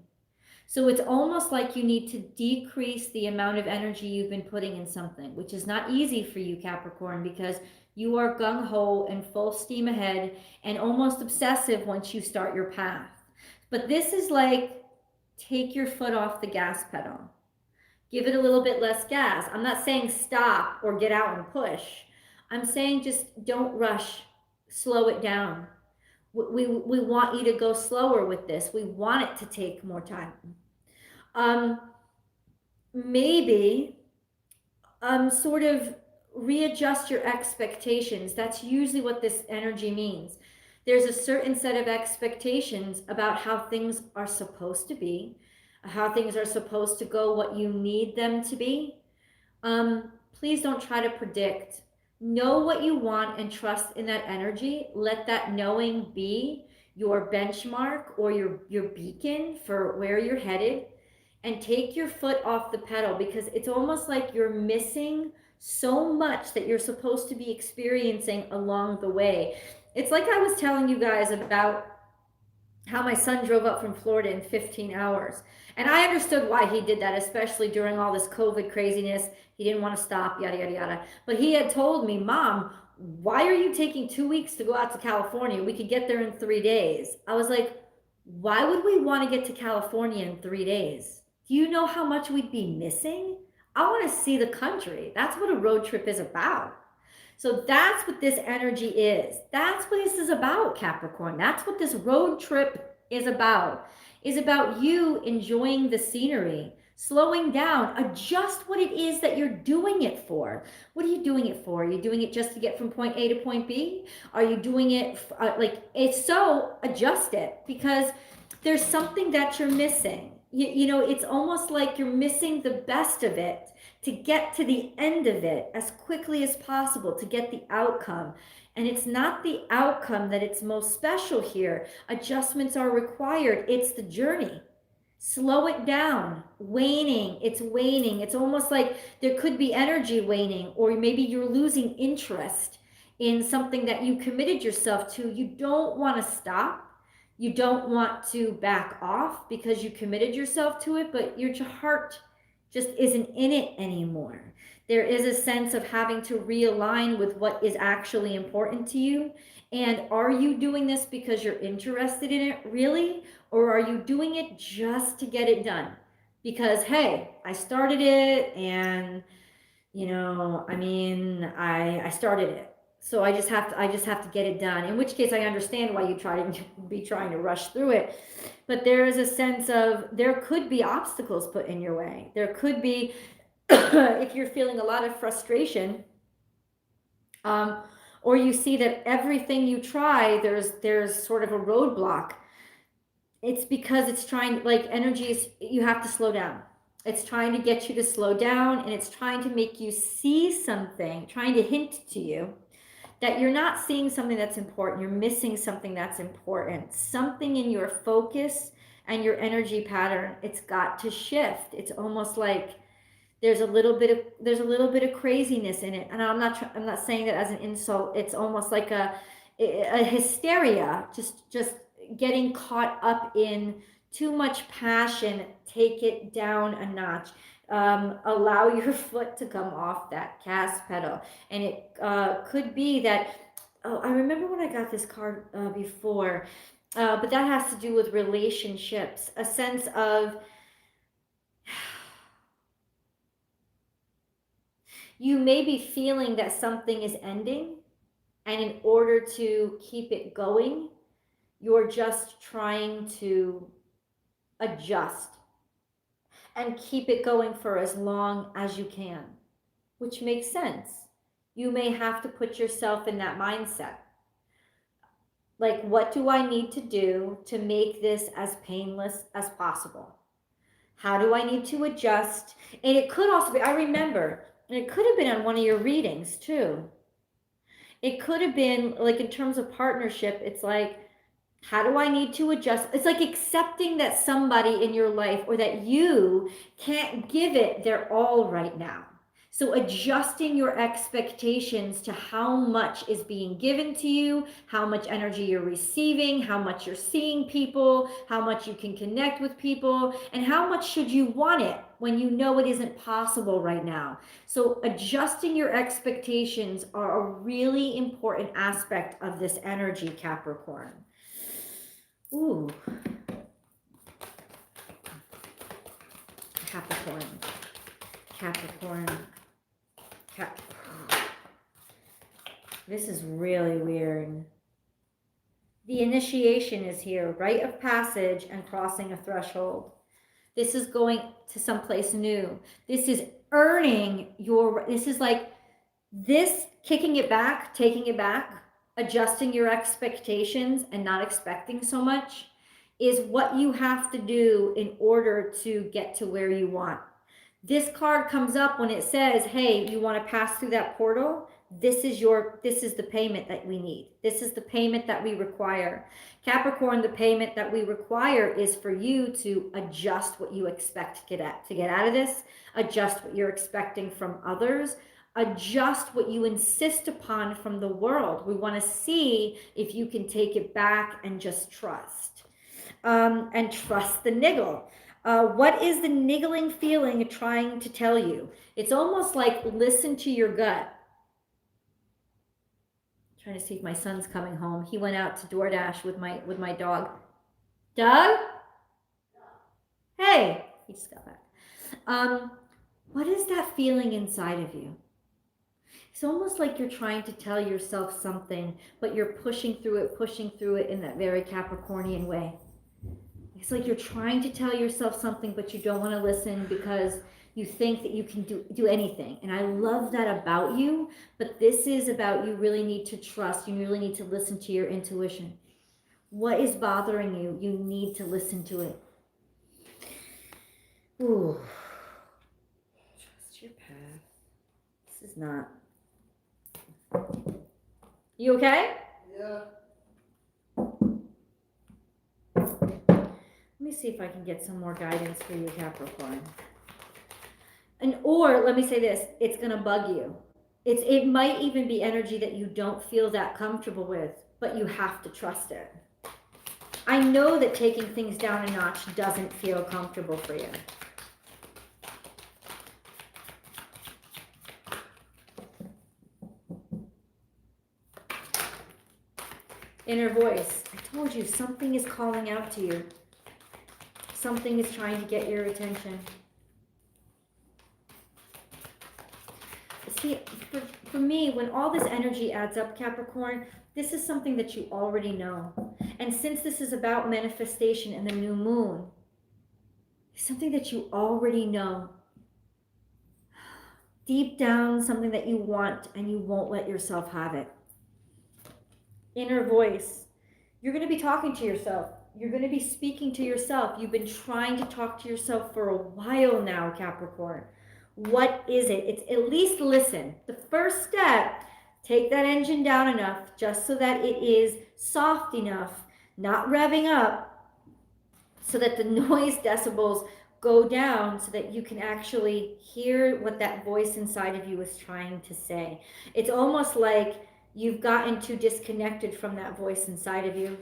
So it's almost like you need to decrease the amount of energy you've been putting in something, which is not easy for you, Capricorn, because you are gung-ho and full steam ahead and almost obsessive once you start your path. But this is like, take your foot off the gas pedal. Give it a little bit less gas. I'm not saying stop or get out and push. I'm saying just don't rush. Slow it down. We want you to go slower with this. We want it to take more time. Maybe sort of readjust your expectations. That's usually what this energy means. There's a certain set of expectations about how things are supposed to be, how things are supposed to go, what you need them to be. Please don't try to predict. Know what you want and trust in that energy. Let that knowing be your benchmark or your beacon for where you're headed, and take your foot off the pedal, because it's almost like you're missing so much that you're supposed to be experiencing along the way. It's like I was telling you guys about how my son drove up from Florida in 15 hours. And I understood why he did that, especially during all this COVID craziness. He didn't want to stop, yada, yada, yada. But he had told me, Mom, why are you taking 2 weeks to go out to California? We could get there in 3 days. I was like, why would we want to get to California in 3 days? Do you know how much we'd be missing? I want to see the country. That's what a road trip is about. So that's what this energy is. That's what this is about, Capricorn. That's what this road trip is about you enjoying the scenery, slowing down, adjust what it is that you're doing it for. What are you doing it for? Are you doing it just to get from point A to point B? Are you doing it, if so, adjust it, because there's something that you're missing. You know, it's almost like you're missing the best of it to get to the end of it as quickly as possible, to get the outcome. And it's not the outcome that it's most special here. Adjustments are required. It's the journey. Slow it down. Waning. It's waning. It's almost like there could be energy waning, or maybe you're losing interest in something that you committed yourself to. You don't want to stop. You don't want to back off because you committed yourself to it, but your heart just isn't in it anymore. There is a sense of having to realign with what is actually important to you. And are you doing this because you're interested in it, really? Or are you doing it just to get it done? Because, hey, I started it and, you know, I mean, I started it. So I just have to get it done. In which case I understand why you try to be trying to rush through it. But there is a sense of, there could be obstacles put in your way. There could be, if you're feeling a lot of frustration, or you see that everything you try, there's sort of a roadblock. It's because it's trying, like energies, you have to slow down. It's trying to get you to slow down, and it's trying to make you see something, trying to hint to you that you're not seeing something that's important. You're missing something that's important. Something in your focus and your energy pattern, it's got to shift. It's almost like there's a little bit of craziness in it. And I'm not saying that as an insult. It's almost like a hysteria, just getting caught up in too much passion. Take it down a notch. Allow your foot to come off that gas pedal. And it could be that, I remember when I got this card before, but that has to do with relationships, a sense of you may be feeling that something is ending, and in order to keep it going, you're just trying to adjust and keep it going for as long as you can, which makes sense. You may have to put yourself in that mindset. Like, what do I need to do to make this as painless as possible? How do I need to adjust? And it could also be, I remember, and it could have been on one of your readings too. It could have been like in terms of partnership, it's like, how do I need to adjust? It's like accepting that somebody in your life, or that you can't give it their all right now. So adjusting your expectations to how much is being given to you, how much energy you're receiving, how much you're seeing people, how much you can connect with people, and how much should you want it when you know it isn't possible right now. So adjusting your expectations are a really important aspect of this energy, Capricorn. Ooh. Capricorn. This is really weird. The initiation is here, rite of passage and crossing a threshold. This is going to someplace new. This is earning your, this is like this, kicking it back, taking it back, adjusting your expectations and not expecting so much is what you have to do in order to get to where you want. This card comes up when it says, hey, you want to pass through that portal? This is the payment that we need. This is the payment that we require. Capricorn, the payment that we require is for you to adjust what you expect to get out of this, adjust what you're expecting from others, adjust what you insist upon from the world. We want to see if you can take it back and just trust. And trust the niggle. What is the niggling feeling trying to tell you? It's almost like listen to your gut. I'm trying to see if my son's coming home. He went out to DoorDash with my dog. Doug? Hey, he just got back. What is that feeling inside of you? It's almost like you're trying to tell yourself something, but you're pushing through it in that very Capricornian way. It's like you're trying to tell yourself something, but you don't want to listen because you think that you can do anything. And I love that about you, but this is about you really need to trust. You really need to listen to your intuition. What is bothering you? You need to listen to it. Ooh. Trust your path. This is not. You okay?
Yeah.
Let me see if I can get some more guidance for you, Capricorn. Or let me say this, it's going to bug you. It might even be energy that you don't feel that comfortable with, but you have to trust it. I know that taking things down a notch doesn't feel comfortable for you. Inner voice. I told you, something is calling out to you. Something is trying to get your attention. See, for me, when all this energy adds up, Capricorn, this is something that you already know. And since this is about manifestation and the new moon, it's something that you already know. Deep down, something that you want and you won't let yourself have it. Inner voice. You're going to be talking to yourself. You're going to be speaking to yourself. You've been trying to talk to yourself for a while now, Capricorn. What is it? It's at least listen. The first step, take that engine down enough just so that it is soft enough, not revving up, so that the noise decibels go down so that you can actually hear what that voice inside of you is trying to say. It's almost like you've gotten too disconnected from that voice inside of you.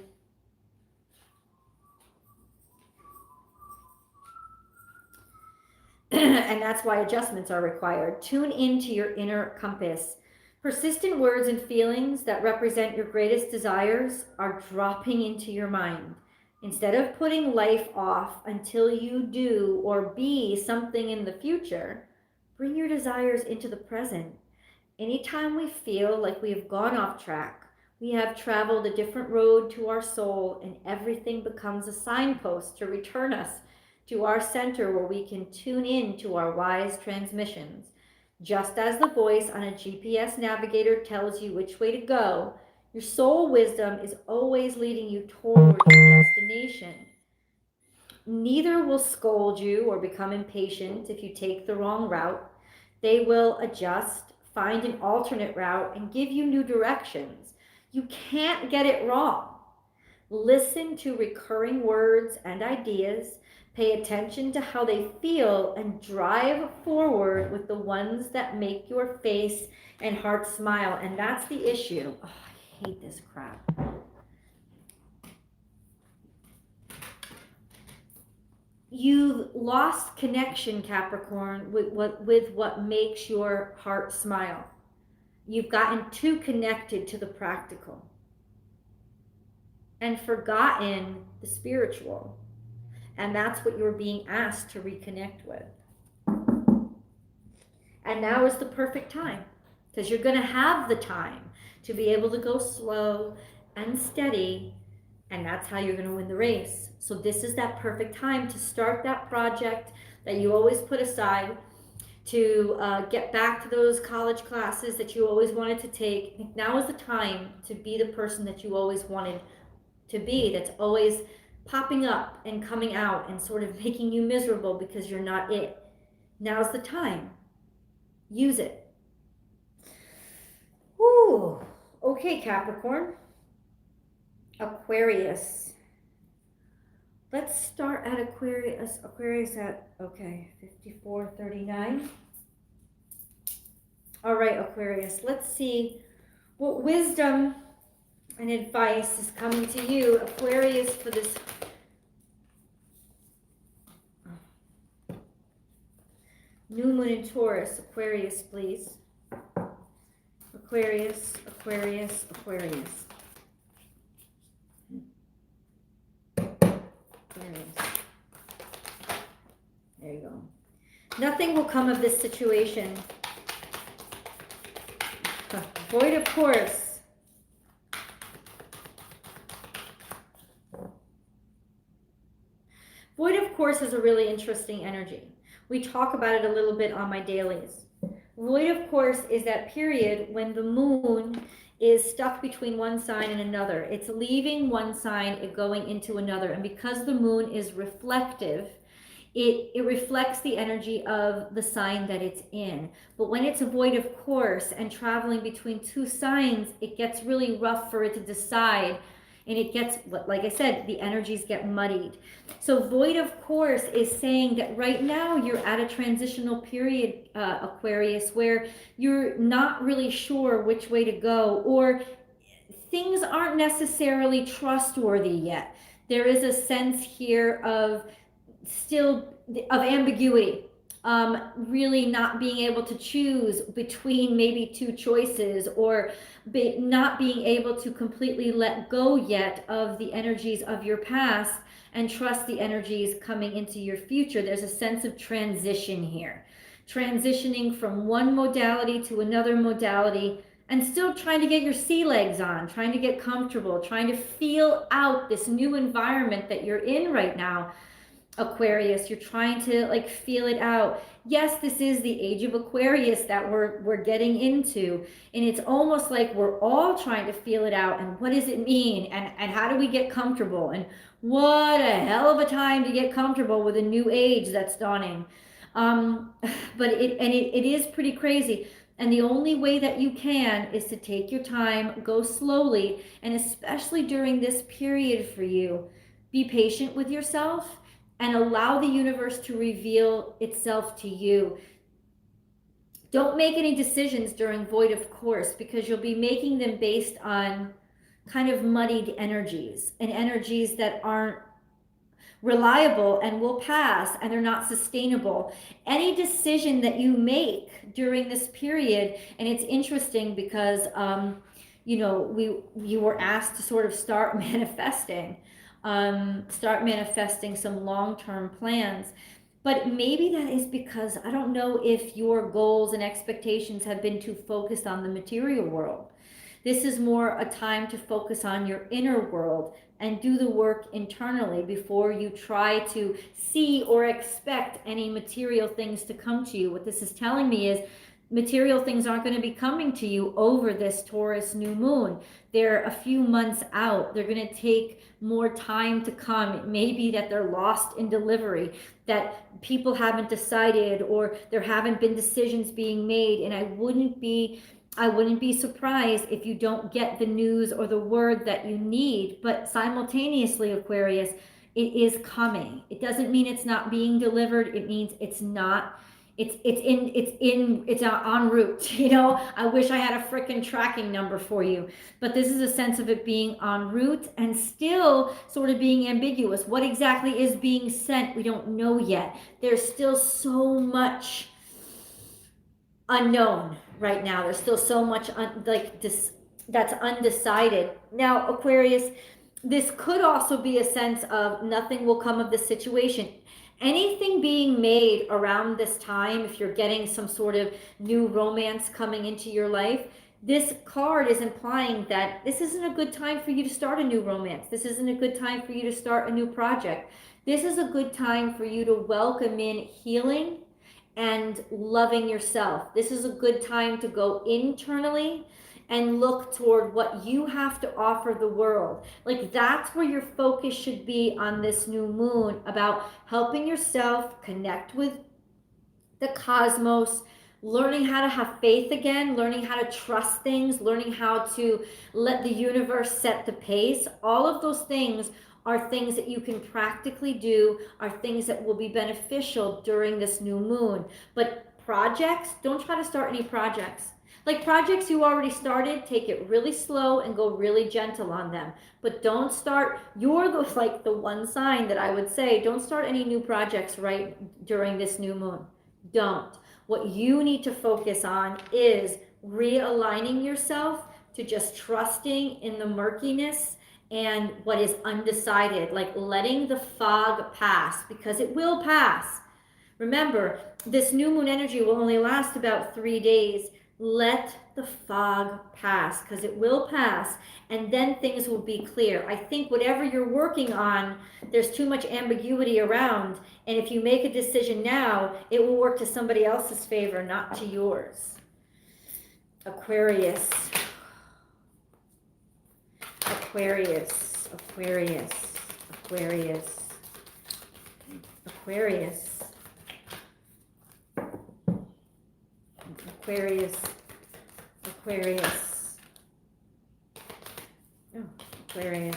And that's why adjustments are required. Tune into your inner compass. Persistent words and feelings that represent your greatest desires are dropping into your mind. Instead of putting life off until you do or be something in the future, bring your desires into the present. Anytime we feel like we have gone off track, we have traveled a different road to our soul, and everything becomes a signpost to return us to our center where we can tune in to our wise transmissions. Just as the voice on a GPS navigator tells you which way to go, your soul wisdom is always leading you toward your destination. Neither will scold you or become impatient if you take the wrong route. They will adjust, find an alternate route, and give you new directions. You can't get it wrong. Listen to recurring words and ideas. Pay attention to how they feel and drive forward with the ones that make your face and heart smile. And that's the issue. Oh, I hate this crap. You've lost connection, Capricorn, with what makes your heart smile. You've gotten too connected to the practical and forgotten the spiritual. And that's what you're being asked to reconnect with. And now is the perfect time, because you're going to have the time to be able to go slow and steady And that's how you're going to win the race. So this is that perfect time to start that project that you always put aside, to get back to those college classes that you always wanted to take. Now is the time to be the person that you always wanted to be, that's always popping up and coming out and sort of making you miserable because you're not it. Now's the time. Use it. Woo. Okay, Capricorn. Aquarius. Let's start at Aquarius. Aquarius at, okay, 54:39. All right, Aquarius. Let's see what wisdom and advice is coming to you, Aquarius, for this new moon in Taurus. Aquarius, please. Aquarius, Aquarius, Aquarius. There you go. Nothing will come of this situation. Void of course. Void of course is a really interesting energy. We talk about it a little bit on my dailies. Void of course is that period when the moon is stuck between one sign and another. It's leaving one sign and going into another. And because the moon is reflective, it reflects the energy of the sign that it's in. But when it's a void of course and traveling between two signs, it gets really rough for it to decide. And it gets, like I said, the energies get muddied. So void of course is saying that right now you're at a transitional period, Aquarius, where you're not really sure which way to go, or things aren't necessarily trustworthy yet. There is a sense here of ambiguity. Really not being able to choose between maybe two choices, or not being able to completely let go yet of the energies of your past and trust the energies coming into your future. There's a sense of transition here, transitioning from one modality to another modality, and still trying to get your sea legs on, trying to get comfortable, trying to feel out this new environment that you're in right now. Aquarius, you're trying to like feel it out. Yes, this is the age of Aquarius that we're getting into, and it's almost like we're all trying to feel it out. And what does it mean? And how do we get comfortable? And what a hell of a time to get comfortable with a new age that's dawning. But it is pretty crazy. And the only way that you can is to take your time, go slowly, and especially during this period for you, be patient with yourself and allow the universe to reveal itself to you. Don't make any decisions during void of course, because you'll be making them based on kind of muddied energies, and energies that aren't reliable and will pass, and they're not sustainable. Any decision that you make during this period, and it's interesting because you were asked to sort of start manifesting some long-term plans. But maybe that is because, I don't know if your goals and expectations have been too focused on the material world. This is more a time to focus on your inner world and do the work internally before you try to see or expect any material things to come to you. What this is telling me is material things aren't going to be coming to you over this Taurus new moon. They're a few months out. They're going to take more time to come. It may be that they're lost in delivery, that people haven't decided, or there haven't been decisions being made. And I wouldn't be surprised if you don't get the news or the word that you need. But simultaneously, Aquarius, it is coming. It doesn't mean it's not being delivered. It means it's not. It's en route. I wish I had a freaking tracking number for you, but this is a sense of it being en route and still sort of being ambiguous. What exactly is being sent? We don't know yet. There's still so much unknown right now. There's still so much that's undecided. Now, Aquarius, this could also be a sense of nothing will come of this situation. Anything being made around this time, if you're getting some sort of new romance coming into your life, this card is implying that this isn't a good time for you to start a new romance. This isn't a good time for you to start a new project. This is a good time for you to welcome in healing and loving yourself. This is a good time to go internally and look toward what you have to offer the world. Like, that's where your focus should be on this new moon, about helping yourself connect with the cosmos, learning how to have faith again, learning how to trust things, learning how to let the universe set the pace. All of those things are things that you can practically do, are things that will be beneficial during this new moon. But projects, don't try to start any projects. Like, projects you already started, take it really slow and go really gentle on them. But don't start, you're the one sign that I would say, don't start any new projects right during this new moon. Don't. What you need to focus on is realigning yourself to just trusting in the murkiness and what is undecided, like letting the fog pass, because it will pass. Remember, this new moon energy will only last about 3 days. Let the fog pass, because it will pass, and then things will be clear. I think whatever you're working on, there's too much ambiguity around, and if you make a decision now, it will work to somebody else's favor, not to yours. Aquarius. Aquarius. Aquarius. Aquarius. Aquarius. Aquarius, Aquarius, oh, Aquarius.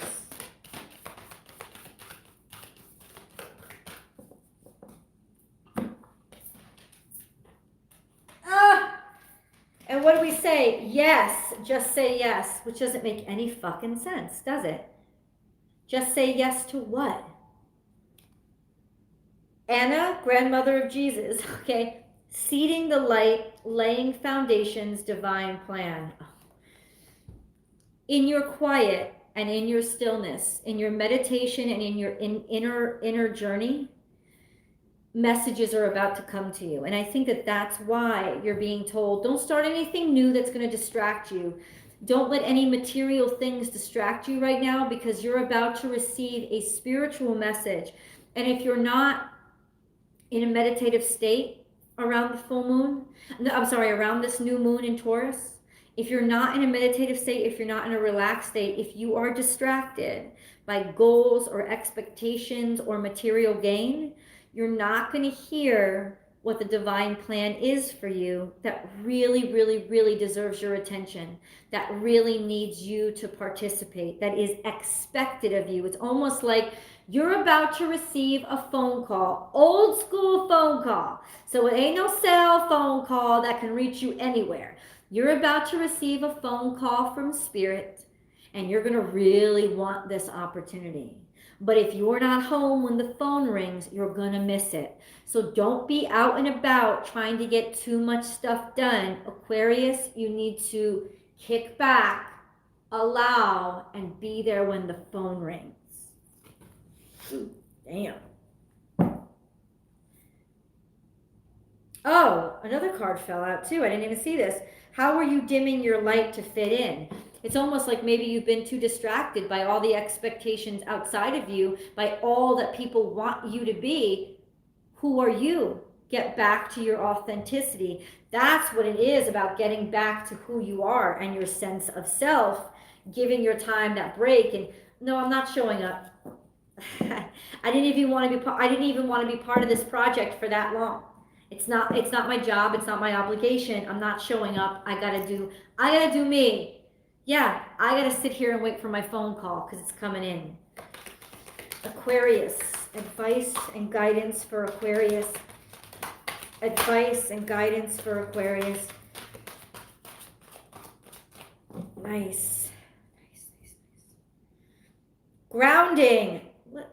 And what do we say? Yes, just say yes, which doesn't make any fucking sense, does it? Just say yes to what? Anna, grandmother of Jesus, okay? Seeding the light, laying foundations, divine plan. In your quiet and in your stillness, in your meditation and in your inner journey, messages are about to come to you. And I think that that's why you're being told, don't start anything new that's going to distract you. Don't let any material things distract you right now, because you're about to receive a spiritual message. And if you're not in a meditative state around the full moon, around this new moon in Taurus, if you're not in a meditative state, if you're not in a relaxed state, if you are distracted by goals or expectations or material gain, you're not going to hear what the divine plan is for you that really, really, really deserves your attention, that really needs you to participate, that is expected of you. It's almost like you're about to receive a phone call, old school phone call. So it ain't no cell phone call that can reach you anywhere. You're about to receive a phone call from Spirit, and you're going to really want this opportunity. But if you're not home when the phone rings, you're going to miss it. So don't be out and about trying to get too much stuff done. Aquarius, you need to kick back, allow, and be there when the phone rings. Ooh, damn. Oh, another card fell out too. I didn't even see this. How are you dimming your light to fit in? It's almost like maybe you've been too distracted by all the expectations outside of you, by all that people want you to be. Who are you? Get back to your authenticity. That's what it is about, getting back to who you are and your sense of self, giving your time that break. And no, I'm not showing up. I didn't even want to be part of this project for that long. It's not my job. It's not my obligation. I'm not showing up. I gotta do me. Yeah, I gotta sit here and wait for my phone call because it's coming in. Aquarius, advice and guidance for Aquarius. Advice and guidance for Aquarius. Nice. Grounding.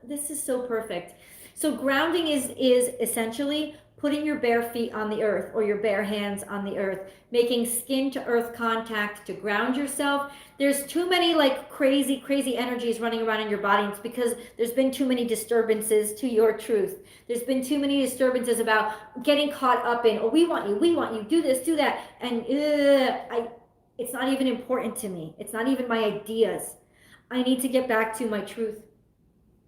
This is so perfect. So grounding is essentially putting your bare feet on the earth, or your bare hands on the earth, making skin to earth contact to ground yourself. There's too many crazy energies running around in your body. It's because there's been too many disturbances to your truth. There's been too many disturbances about getting caught up in, oh, we want you, do this, do that. And It's not even important to me. It's not even my ideas. I need to get back to my truth.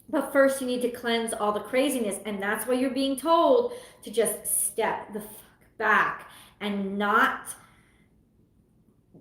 But first, you need to cleanse all the craziness. And that's why you're being told to just step the fuck back and not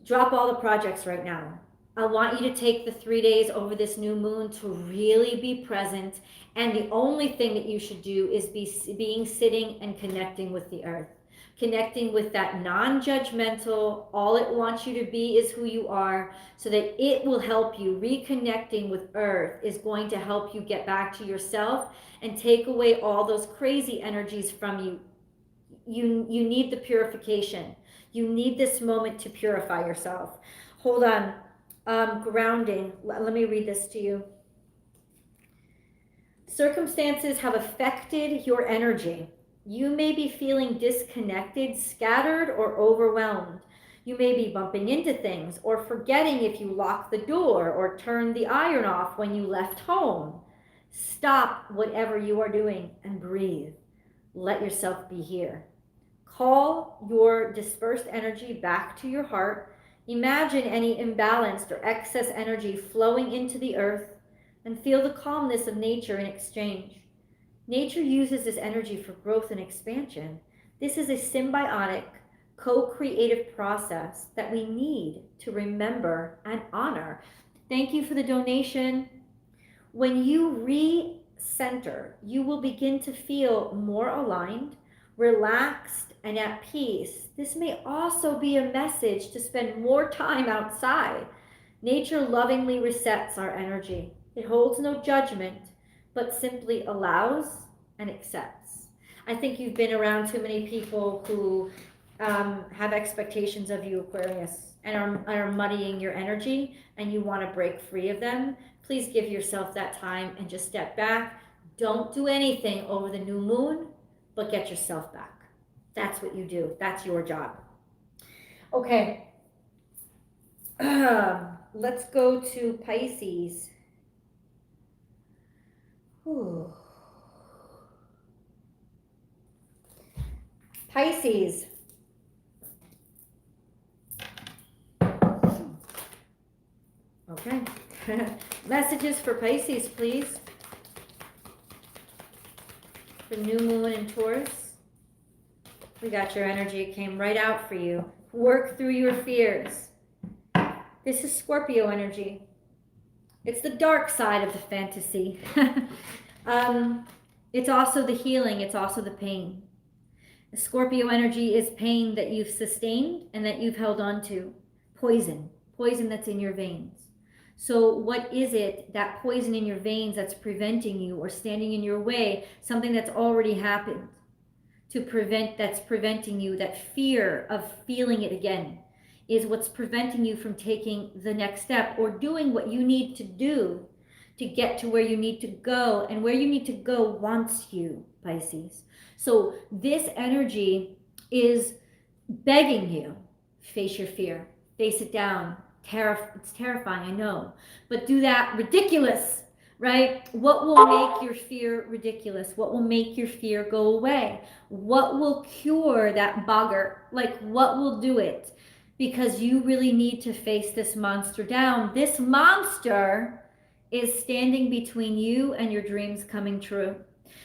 drop all the projects right now. I want you to take the 3 days over this new moon to really be present. And the only thing that you should do is being sitting and connecting with the earth, connecting with that non-judgmental, all it wants you to be is who you are, so that it will help you. Reconnecting with earth is going to help you get back to yourself and take away all those crazy energies from you. You need the purification. You need this moment to purify yourself. Hold on. Grounding. Let me read this to you. Circumstances have affected your energy. You may be feeling disconnected, scattered, or overwhelmed. You may be bumping into things or forgetting if you locked the door or turned the iron off when you left home. Stop whatever you are doing and breathe. Let yourself be here. Call your dispersed energy back to your heart. Imagine any imbalanced or excess energy flowing into the earth and feel the calmness of nature in exchange. Nature uses this energy for growth and expansion. This is a symbiotic, co-creative process that we need to remember and honor. Thank you for the donation. When you re-center, you will begin to feel more aligned, relaxed, and at peace. This may also be a message to spend more time outside. Nature lovingly resets our energy. It holds no judgment, but simply allows and accepts. I think you've been around too many people who have expectations of you, Aquarius, and are muddying your energy, and you want to break free of them. Please give yourself that time and just step back. Don't do anything over the new moon, but get yourself back. That's what you do. That's your job. Okay. Let's go to Pisces. Ooh. Pisces. Okay. Messages for Pisces, please. For new moon in Taurus. We got your energy. It came right out for you. Work through your fears. This is Scorpio energy. It's the dark side of the fantasy. It's also the healing. It's also the pain. The Scorpio energy is pain that you've sustained and that you've held on to. Poison that's in your veins. So what is it, that poison in your veins, that's preventing you or standing in your way? Something that's already happened that's preventing you. That fear of feeling it again is what's preventing you from taking the next step or doing what you need to do to get to where you need to go. And where you need to go wants you, Pisces. So this energy is begging you, face your fear, face it down. It's terrifying, I know, but do that ridiculous, right? What will make your fear ridiculous? What will make your fear go away? What will cure that bugger? Like, what will do it? Because you really need to face this monster down. This monster is standing between you and your dreams coming true.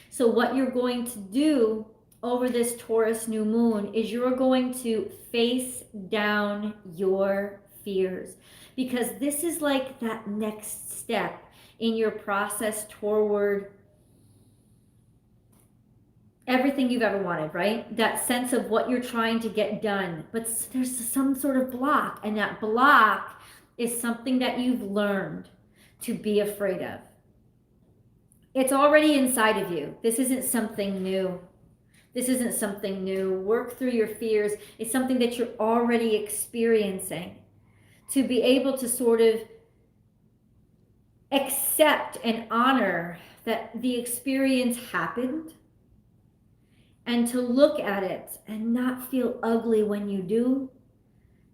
So what you're going to do over this Taurus new moon is you're going to face down your fears, because this is like that next step in your process toward everything you've ever wanted, right? That sense of what you're trying to get done, but there's some sort of block, and that block is something that you've learned to be afraid of. It's already inside of you. This isn't something new. Work through your fears. It's something that you're already experiencing. To be able to sort of accept and honor that the experience happened, and to look at it and not feel ugly when you do,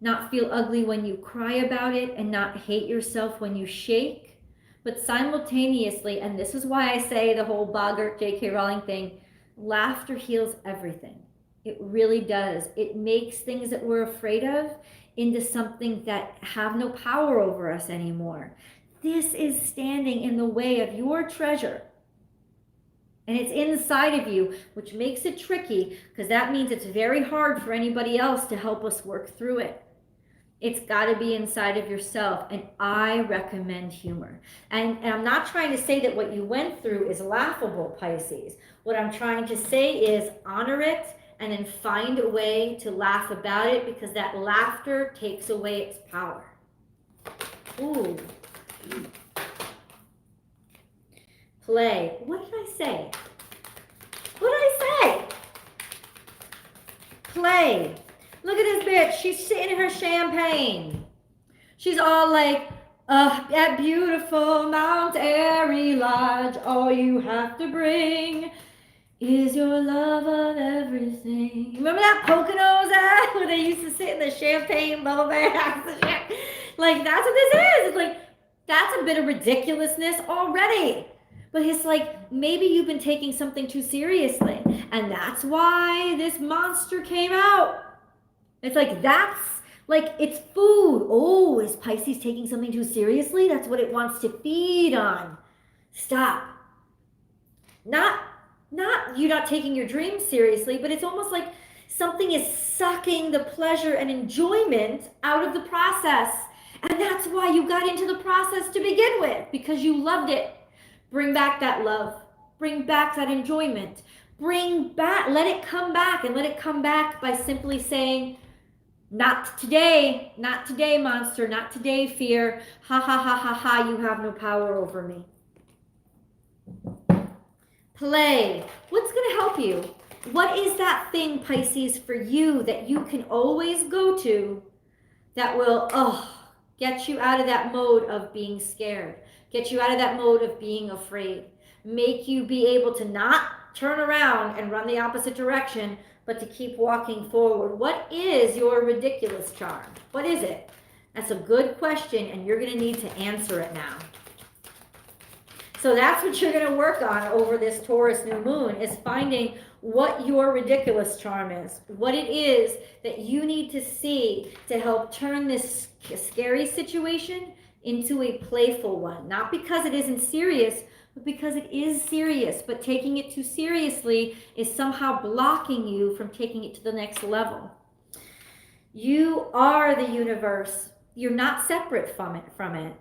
not feel ugly when you cry about it, and not hate yourself when you shake, but simultaneously, and this is why I say the whole Boggart, J.K. Rowling thing, laughter heals everything. It really does. It makes things that we're afraid of, into something that have no power over us anymore. This is standing in the way of your treasure. And it's inside of you, which makes it tricky, because that means it's very hard for anybody else to help us work through it. It's got to be inside of yourself. And I recommend humor. And I'm not trying to say that what you went through is laughable, Pisces. What I'm trying to say is honor it and then find a way to laugh about it, because that laughter takes away its power. Ooh. Play. What did I say? What did I say? Play. Look at this bitch. She's sitting in her champagne. She's all like, at beautiful Mount Airy Lodge, all you have to bring is your love of everything. Remember that Poconos ad where they used to sit in the champagne bubble baths? Like, that's what this is. It's like, that's a bit of ridiculousness already. But it's like, maybe you've been taking something too seriously, and that's why this monster came out. It's like, that's like, it's food. Oh, is Pisces taking something too seriously? That's what it wants to feed on. Stop. Not you not taking your dreams seriously, but it's almost like something is sucking the pleasure and enjoyment out of the process. And that's why you got into the process to begin with, because you loved it. Bring back that love. Bring back that enjoyment. Bring back, let it come back, and let it come back by simply saying, not today, monster, not today, fear. Ha ha ha ha ha, you have no power over me. Play. What's going to help you? What is that thing, Pisces, for you that you can always go to that will, get you out of that mode of being scared, get you out of that mode of being afraid, make you be able to not turn around and run the opposite direction, but to keep walking forward? What is your ridiculous charm? What is it? That's a good question, and you're going to need to answer it now. So that's what you're going to work on over this Taurus new moon, is finding what your ridiculous charm is, what it is that you need to see to help turn this scary situation into a playful one. Not because it isn't serious, but because it is serious. But taking it too seriously is somehow blocking you from taking it to the next level. You are the universe. You're not separate from it.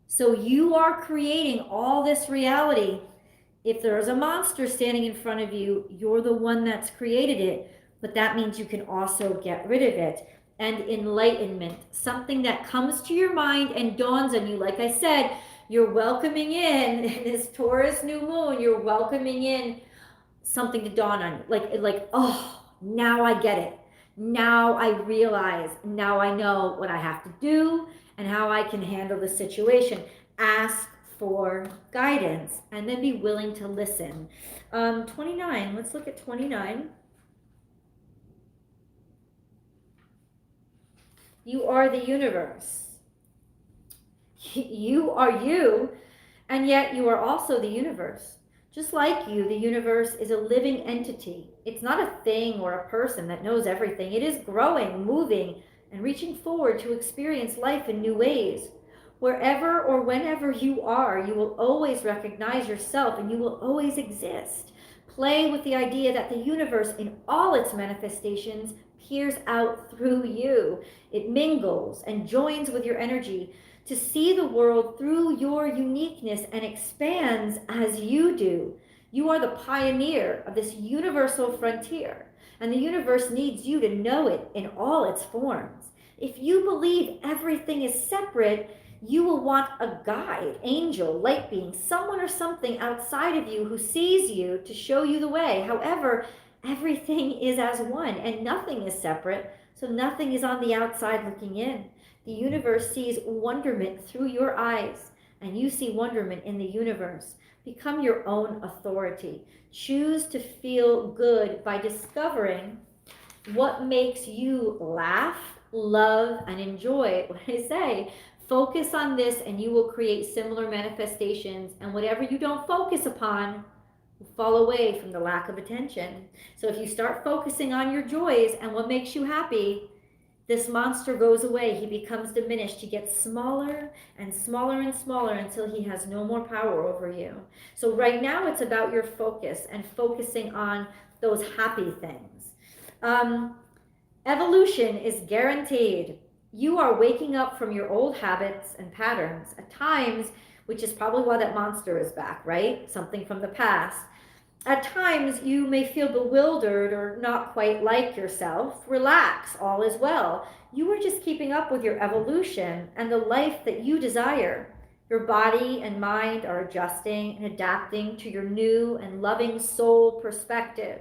So you are creating all this reality. If there's a monster standing in front of you, you're the one that's created it, but that means you can also get rid of it. And enlightenment, something that comes to your mind and dawns on you. Like I said, you're welcoming in this Taurus new moon, you're welcoming in something to dawn on you. Like, oh, now I get it. Now I realize, now I know what I have to do and how I can handle the situation. Ask for guidance and then be willing to listen. 29, let's look at 29. You are the universe. You are you, and yet you are also the universe. Just like you, the universe is a living entity. It's not a thing or a person that knows everything. It is growing, moving, and reaching forward to experience life in new ways. Wherever or whenever you are, you will always recognize yourself, and you will always exist. Play with the idea that the universe in all its manifestations peers out through you. It mingles and joins with your energy to see the world through your uniqueness and expands as you do. You are the pioneer of this universal frontier, and the universe needs you to know it in all its forms. If you believe everything is separate, you will want a guide, angel, light being, someone or something outside of you who sees you to show you the way. However, everything is as one, and nothing is separate, so nothing is on the outside looking in. The universe sees wonderment through your eyes, and you see wonderment in the universe. Become your own authority. Choose to feel good by discovering what makes you laugh, love, and enjoy. What I say, focus on this and you will create similar manifestations, and whatever you don't focus upon will fall away from the lack of attention. So if you start focusing on your joys and what makes you happy, This monster goes away. He becomes diminished. He gets smaller and smaller and smaller until he has no more power over you. So right now it's about your focus and focusing on those happy things. Evolution is guaranteed. You are waking up from your old habits and patterns at times, which is probably why that monster is back, right? Something from the past. At times, you may feel bewildered or not quite like yourself. Relax, all is well. You are just keeping up with your evolution and the life that you desire. Your body and mind are adjusting and adapting to your new and loving soul perspective.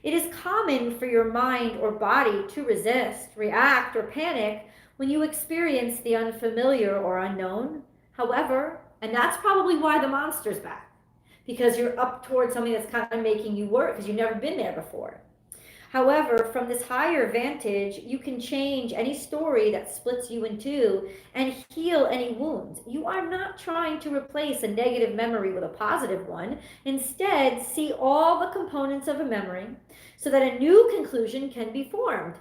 It is common for your mind or body to resist, react, or panic when you experience the unfamiliar or unknown. However, and that's probably why the monster's back, because you're up towards something that's kind of making you work because you've never been there before. However, from this higher vantage, you can change any story that splits you in two and heal any wounds. You are not trying to replace a negative memory with a positive one. Instead, see all the components of a memory so that a new conclusion can be formed.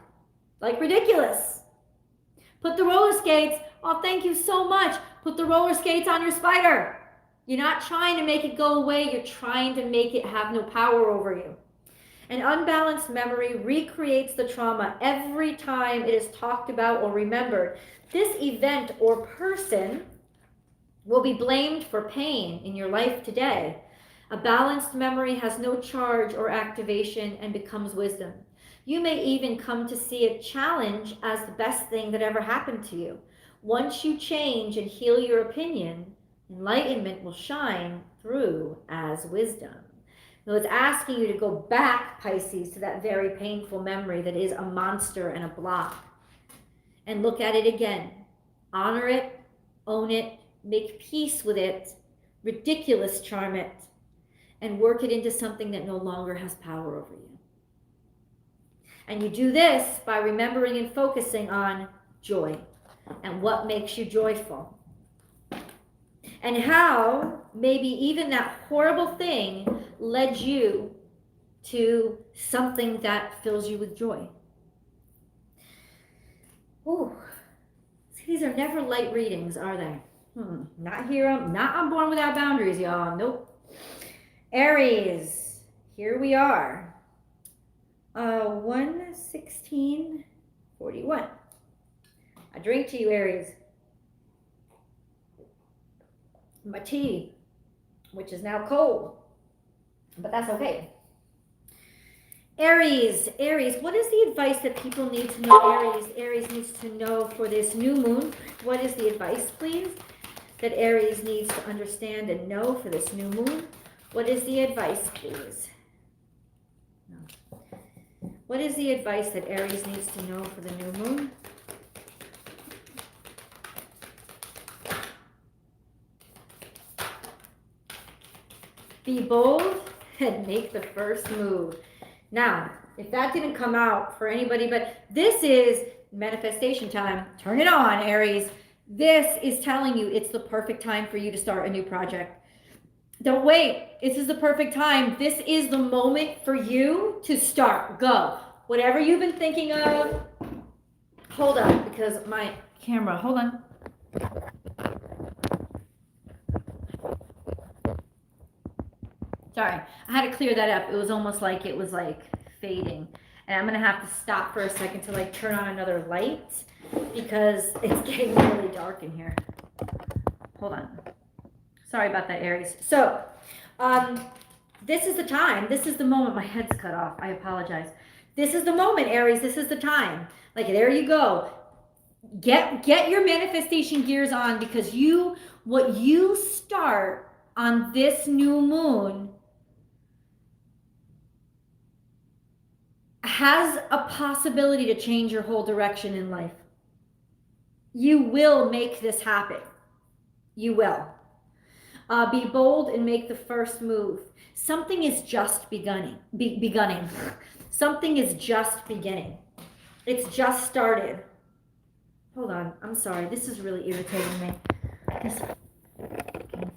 Like ridiculous. Put the roller skates, oh, thank you so much. Put the roller skates on your spider. You're not trying to make it go away. You're trying to make it have no power over you. An unbalanced memory recreates the trauma every time it is talked about or remembered. This event or person will be blamed for pain in your life today. A balanced memory has no charge or activation and becomes wisdom. You may even come to see a challenge as the best thing that ever happened to you. Once you change and heal your opinion, enlightenment will shine through as wisdom. So it's asking you to go back, Pisces, to that very painful memory that is a monster and a block. And look at it again. Honor it, own it, make peace with it, ridiculous charm it, and work it into something that no longer has power over you. And you do this by remembering and focusing on joy and what makes you joyful. And how maybe even that horrible thing led you to something that fills you with joy. Ooh, these are never light readings, are they? Not here, not on Born Without Boundaries, y'all. Nope. Aries, here we are. 1:16:41. I drink to you, Aries. My tea, which is now cold, but that's okay. Aries, what is the advice that people need to know? Aries needs to know for this new moon. What is the advice, please, that Aries needs to understand and know for this new moon? What is the advice, please? No. What is the advice that Aries needs to know for the new moon? Be bold and make the first move. Now, if that didn't come out for anybody, but this is manifestation time. Turn it on, Aries. This is telling you it's the perfect time for you to start a new project. Don't wait. This is the perfect time. This is the moment for you to start. Go. Whatever you've been thinking of. Hold on, because my camera, hold on. Sorry, I had to clear that up. It was almost like it was like fading. And I'm gonna have to stop for a second to like turn on another light because it's getting really dark in here. Hold on. Sorry about that, Aries. So, this is the time. This is the moment. My head's cut off. I apologize. This is the moment, Aries. This is the time. Like, there you go. Get your manifestation gears on, because what you start on this new moon has a possibility to change your whole direction in life. You will make this happen. You will. Be bold and make the first move. Something is just beginning. Something is just beginning. It's just started. Hold on. I'm sorry. This is really irritating me. This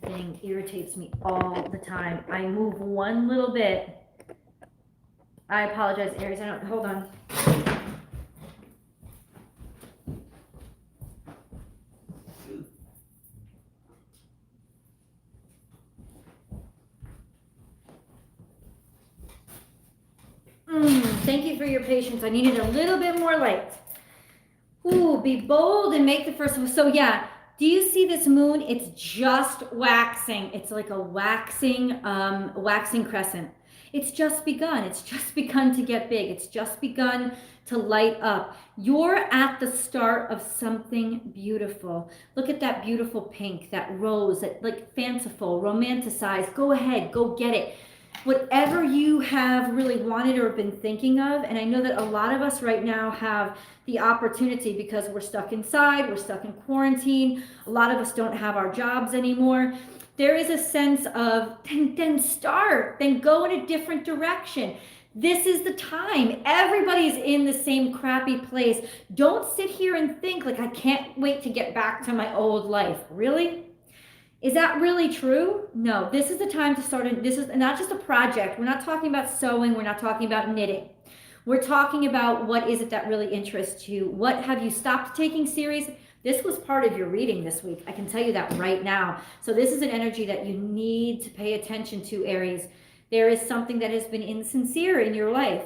thing irritates me all the time. I move one little bit. I apologize, Aries. Hold on. Thank you for your patience. I needed a little bit more light. Ooh, be bold and make the first move. So yeah, do you see this moon? It's just waxing. It's like a waxing crescent. It's just begun. It's just begun to get big. It's just begun to light up. You're at the start of something beautiful. Look at that beautiful pink, that rose, that like fanciful, romanticized. Go ahead, go get it. Whatever you have really wanted or been thinking of, and I know that a lot of us right now have the opportunity because we're stuck inside, we're stuck in quarantine. A lot of us don't have our jobs anymore. There is a sense of, then start, then go in a different direction. This is the time. Everybody's in the same crappy place. Don't sit here and think like, I can't wait to get back to my old life. Really? Is that really true? No, this is the time to start. This is not just a project. We're not talking about sewing. We're not talking about knitting. We're talking about what is it that really interests you? What have you stopped taking serious? This was part of your reading this week. I can tell you that right now. So this is an energy that you need to pay attention to, Aries. There is something that has been insincere in your life.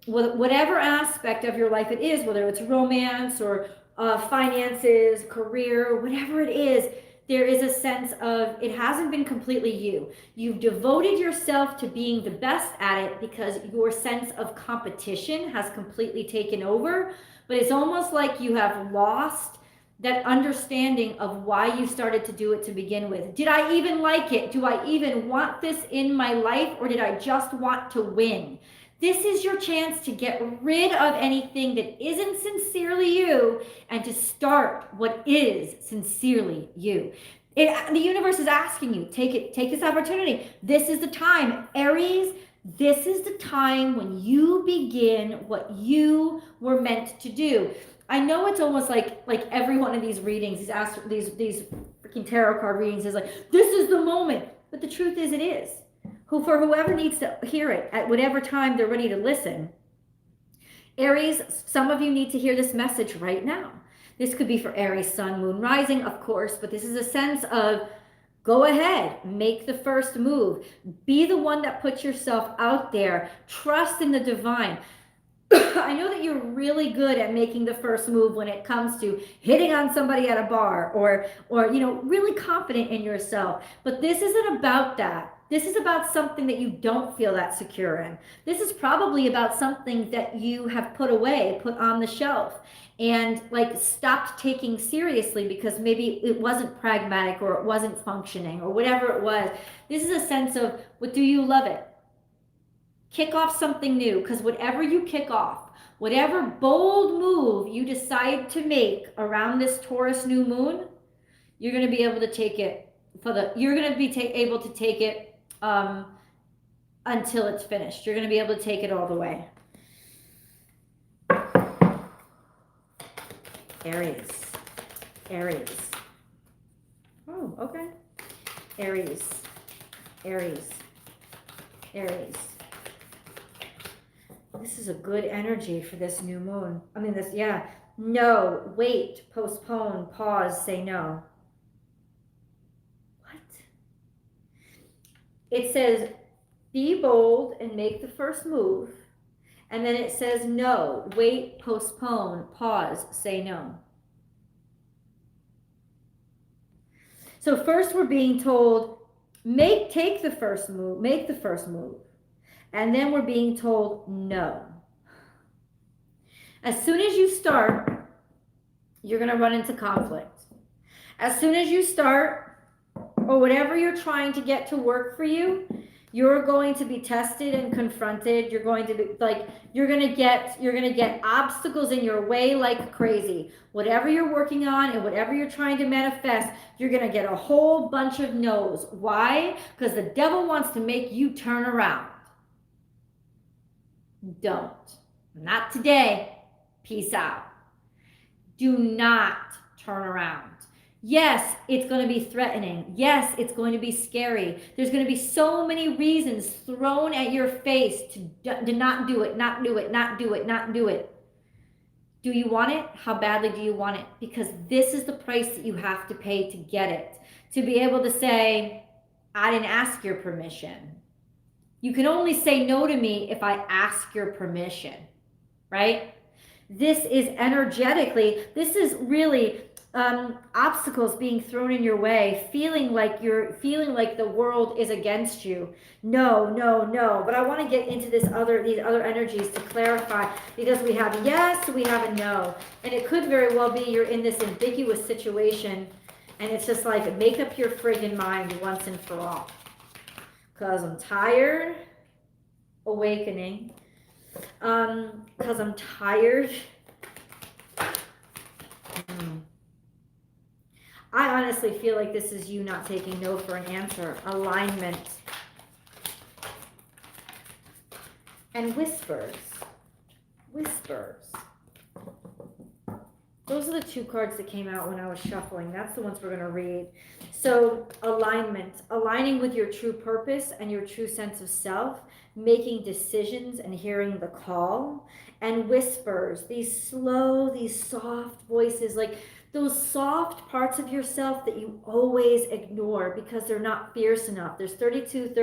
Whatever aspect of your life it is, whether it's romance or finances, career, whatever it is, there is a sense of it hasn't been completely you. You've devoted yourself to being the best at it because your sense of competition has completely taken over. But it's almost like you have lost that understanding of why you started to do it to begin with. Did I even like it? Do I even want this in my life? Or did I just want to win? This is your chance to get rid of anything that isn't sincerely you and to start what is sincerely you. The universe is asking you, take this opportunity. This is the time. Aries, this is the time when you begin what you were meant to do. I know it's almost like every one of these readings, these freaking tarot card readings is like, this is the moment. But the truth is it is. For whoever needs to hear it at whatever time they're ready to listen. Aries, some of you need to hear this message right now. This could be for Aries, sun, moon, rising, of course, but this is a sense of go ahead, make the first move. Be the one that puts yourself out there. Trust in the divine. I know that you're really good at making the first move when it comes to hitting on somebody at a bar or really confident in yourself. But this isn't about that. This is about something that you don't feel that secure in. This is probably about something that you have put away, put on the shelf, and stopped taking seriously because maybe it wasn't pragmatic or it wasn't functioning or whatever it was. This is a sense of, what do you love it? Kick off something new, because whatever you kick off, whatever bold move you decide to make around this Taurus new moon, you're going to be able to take it able to take it until it's finished. You're going to be able to take it all the way. Aries. Oh, okay. Aries. This is a good energy for this new moon. No, wait, postpone, pause, say no. What? It says, be bold and make the first move. And then it says no, wait, postpone, pause, say no. So first we're being told, make the first move. And then we're being told no. As soon as you start, you're going to run into conflict. As soon as you start, or whatever you're trying to get to work for you, you're going to be tested and confronted. You're going to be you're going to get obstacles in your way like crazy. Whatever you're working on and whatever you're trying to manifest, you're going to get a whole bunch of no's. Why? Because the devil wants to make you turn around. Don't. Not today. Peace out. Do not turn around. Yes, it's going to be threatening. Yes, it's going to be scary. There's going to be so many reasons thrown at your face to not do it, not do it, not do it, not do it. Do you want it? How badly do you want it? Because this is the price that you have to pay to get it. To be able to say, I didn't ask your permission. You can only say no to me if I ask your permission, right? This is energetically, this is really obstacles being thrown in your way, feeling like the world is against you. No, no, no. But I want to get into these other energies to clarify, because we have yes, we have a no. And it could very well be you're in this ambiguous situation and it's just like, make up your friggin' mind once and for all. Because I'm tired, awakening. Because I'm tired. I honestly feel like this is you not taking no for an answer. Alignment. And whispers. Whispers. Those are the two cards that came out when I was shuffling. That's the ones we're going to read. So alignment. Aligning with your true purpose and your true sense of self. Making decisions and hearing the call. And whispers. These slow, these soft voices. Like those soft parts of yourself that you always ignore because they're not fierce enough. There's 32.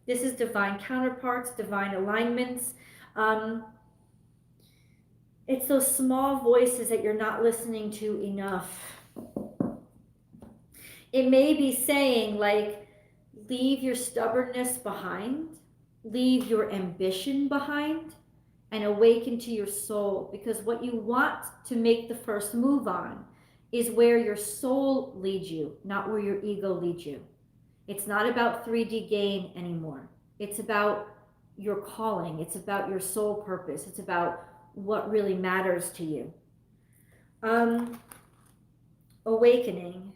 This is divine counterparts, divine alignments. It's those small voices that you're not listening to enough. It may be saying like, leave your stubbornness behind, leave your ambition behind, and awaken to your soul, because what you want to make the first move on is where your soul leads you, not where your ego leads you. It's not about 3D gain anymore. It's about your calling. It's about your soul purpose. It's about what really matters to you. Awakening.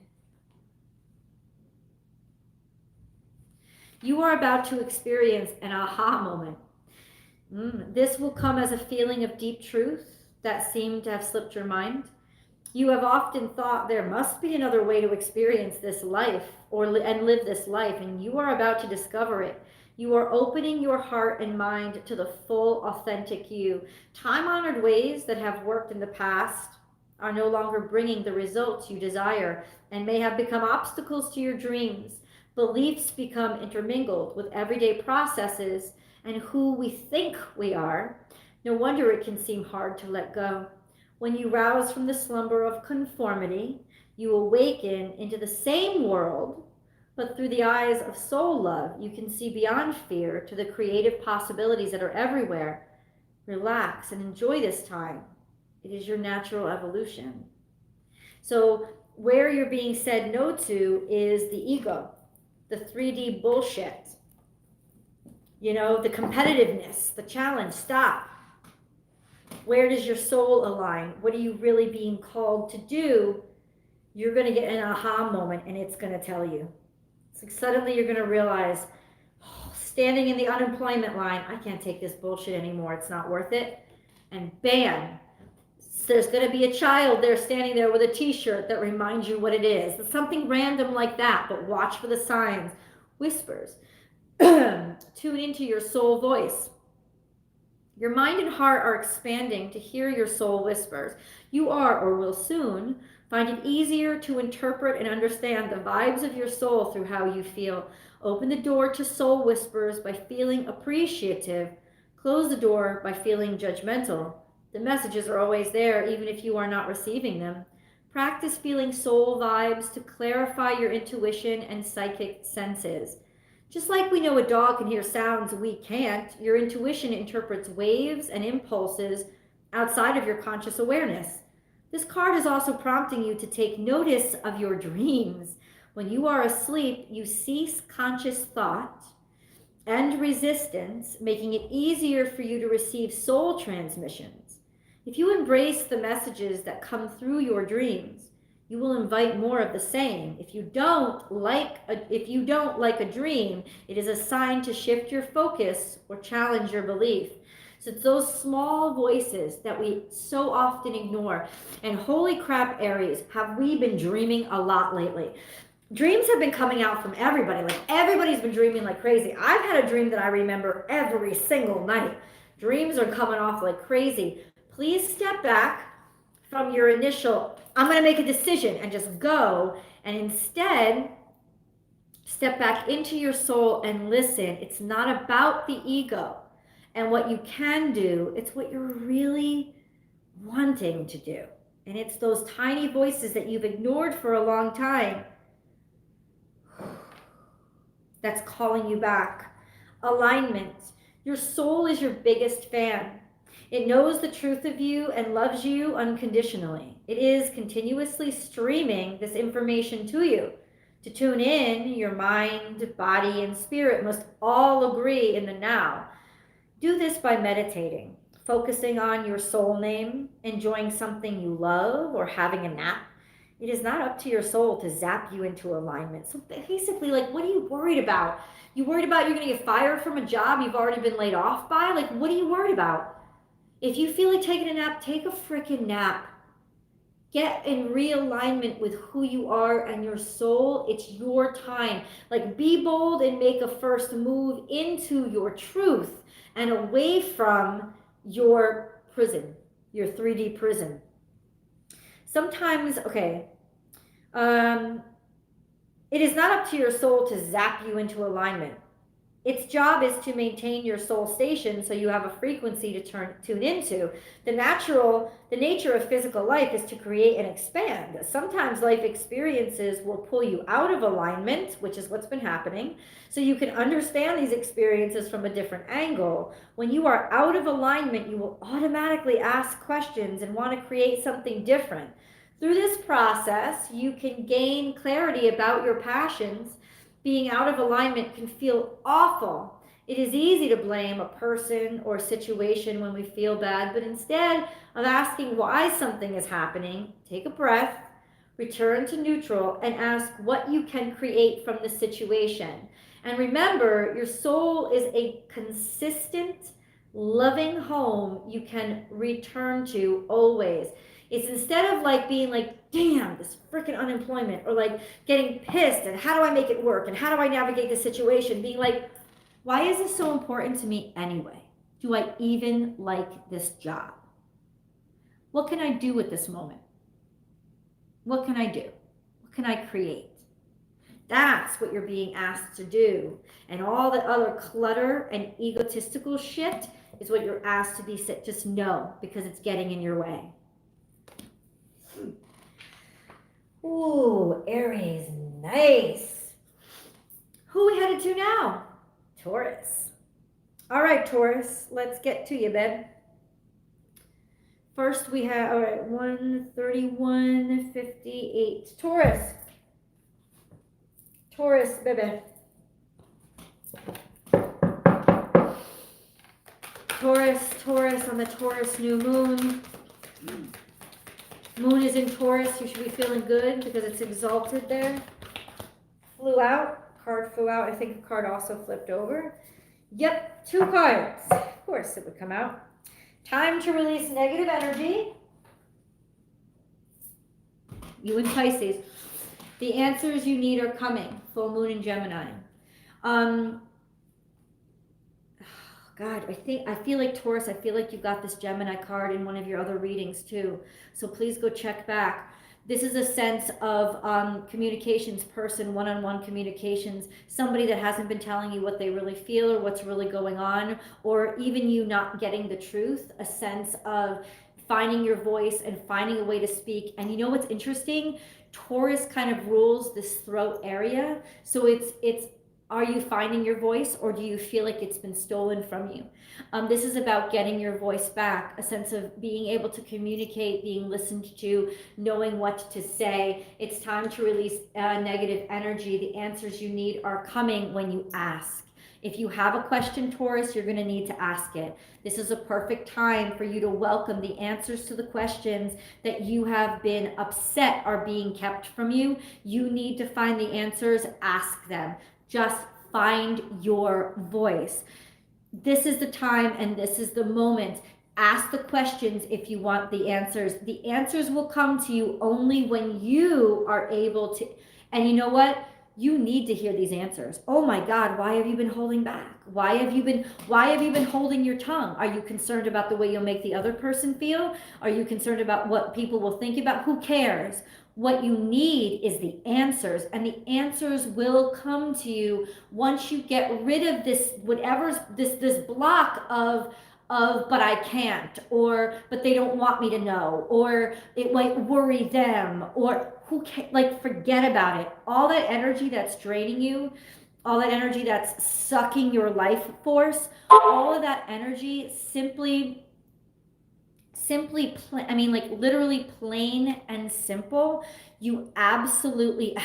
You are about to experience an aha moment. This will come as a feeling of deep truth that seemed to have slipped your mind. You have often thought there must be another way to experience this life and live this life, and you are about to discover it. You are opening your heart and mind to the full, authentic you. Time-honored ways that have worked in the past are no longer bringing the results you desire and may have become obstacles to your dreams. Beliefs become intermingled with everyday processes and who we think we are. No wonder it can seem hard to let go. When you rouse from the slumber of conformity, you awaken into the same world, but through the eyes of soul love, you can see beyond fear to the creative possibilities that are everywhere. Relax and enjoy this time. It is your natural evolution. So where you're being said no to is the ego, the 3D bullshit. You know, the competitiveness, the challenge. Stop. Where does your soul align? What are you really being called to do? You're going to get an aha moment, and it's going to tell you. It's like suddenly you're going to realize, standing in the unemployment line, I can't take this bullshit anymore. It's not worth it. And bam, there's going to be a child there standing there with a t-shirt that reminds you what it is. It's something random like that, but watch for the signs. Whispers. Tune into your soul voice. Your mind and heart are expanding to hear your soul whispers. You are, or will soon, find it easier to interpret and understand the vibes of your soul through how you feel. Open the door to soul whispers by feeling appreciative. Close the door by feeling judgmental. The messages are always there, even if you are not receiving them. Practice feeling soul vibes to clarify your intuition and psychic senses. Just like we know a dog can hear sounds we can't, your intuition interprets waves and impulses outside of your conscious awareness. This card is also prompting you to take notice of your dreams. When you are asleep, you cease conscious thought and resistance, making it easier for you to receive soul transmissions. If you embrace the messages that come through your dreams, you will invite more of the same. If you don't like a dream, it is a sign to shift your focus or challenge your belief. So it's those small voices that we so often ignore. And holy crap, Aries, have we been dreaming a lot lately? Dreams have been coming out from everybody. Like everybody's been dreaming like crazy. I've had a dream that I remember every single night. Dreams are coming off like crazy. Please step back from your initial, I'm going to make a decision, and just go, and instead Step back into your soul and listen. It's not about the ego and what you can do. It's what you're really wanting to do. And it's those tiny voices that you've ignored for a long time that's calling you back. Alignment. Your soul is your biggest fan. It knows the truth of you and loves you unconditionally. It is continuously streaming this information to you. To tune in, your mind, body, and spirit must all agree in the now. Do this by meditating, focusing on your soul name, enjoying something you love, or having a nap. It is not up to your soul to zap you into alignment. So basically, like, what are you worried about? You worried about you're going to get fired from a job you've already been laid off by? Like, what are you worried about? If you feel like taking a nap, take a freaking nap. Get in realignment with who you are and your soul. It's your time. Like, be bold and make a first move into your truth and away from your prison, your 3D prison. Sometimes, it is not up to your soul to zap you into alignment. Its job is to maintain your soul station so you have a frequency to tune into. The nature of physical life is to create and expand. Sometimes life experiences will pull you out of alignment, which is what's been happening, so you can understand these experiences from a different angle. When you are out of alignment, you will automatically ask questions and want to create something different. Through this process, you can gain clarity about your passions. Being out of alignment can feel awful. It is easy to blame a person or situation when we feel bad, but instead of asking why something is happening, take a breath, return to neutral, and ask what you can create from the situation. And remember, your soul is a consistent, loving home you can return to always. It's instead of like being like, damn, this freaking unemployment, or like getting pissed and how do I make it work and how do I navigate this situation, being like, why is this so important to me anyway? Do I even like this job? What can I do with this moment? What can I do? What can I create? That's what you're being asked to do. And all the other clutter and egotistical shit is what you're asked to be. Just know, because it's getting in your way. Ooh, Aries, nice. Who are we headed to now? Taurus. All right, Taurus, let's get to you, babe. First we have, all right, 131.58. Taurus. Taurus, baby. Taurus on the Taurus new moon. Moon is in Taurus. You should be feeling good because it's exalted there. Flew out. Card flew out. I think a card also flipped over. Yep, 2 cards. Of course it would come out. Time to release negative energy. You and Pisces. The answers you need are coming. Full moon in Gemini. God, I feel like Taurus, I feel like you got this Gemini card in one of your other readings too. So please go check back. This is a sense of communications person, one-on-one communications, somebody that hasn't been telling you what they really feel or what's really going on, or even you not getting the truth, a sense of finding your voice and finding a way to speak. And you know what's interesting? Taurus kind of rules this throat area. So it's are you finding your voice, or do you feel like it's been stolen from you? This is about getting your voice back, a sense of being able to communicate, being listened to, knowing what to say. It's time to release negative energy. The answers you need are coming when you ask. If you have a question, Taurus, you're going to need to ask it. This is a perfect time for you to welcome the answers to the questions that you have been upset are being kept from you. You need to find the answers, ask them. Just find your voice. This is the time and this is the moment. Ask the questions if you want the answers. The answers will come to you only when you are able to. And you know what? You need to hear these answers. Oh my God, why have you been holding back? Why have you been holding your tongue? Are you concerned about the way you'll make the other person feel? Are you concerned about what people will think about? Who cares? What you need is the answers, and the answers will come to you once you get rid of this, whatever's this block of but I can't, or but they don't want me to know, or it might worry them, or who can, like, forget about it. All that energy that's draining you, all that energy that's sucking your life force, all of that energy simply I mean, like, literally plain and simple, you absolutely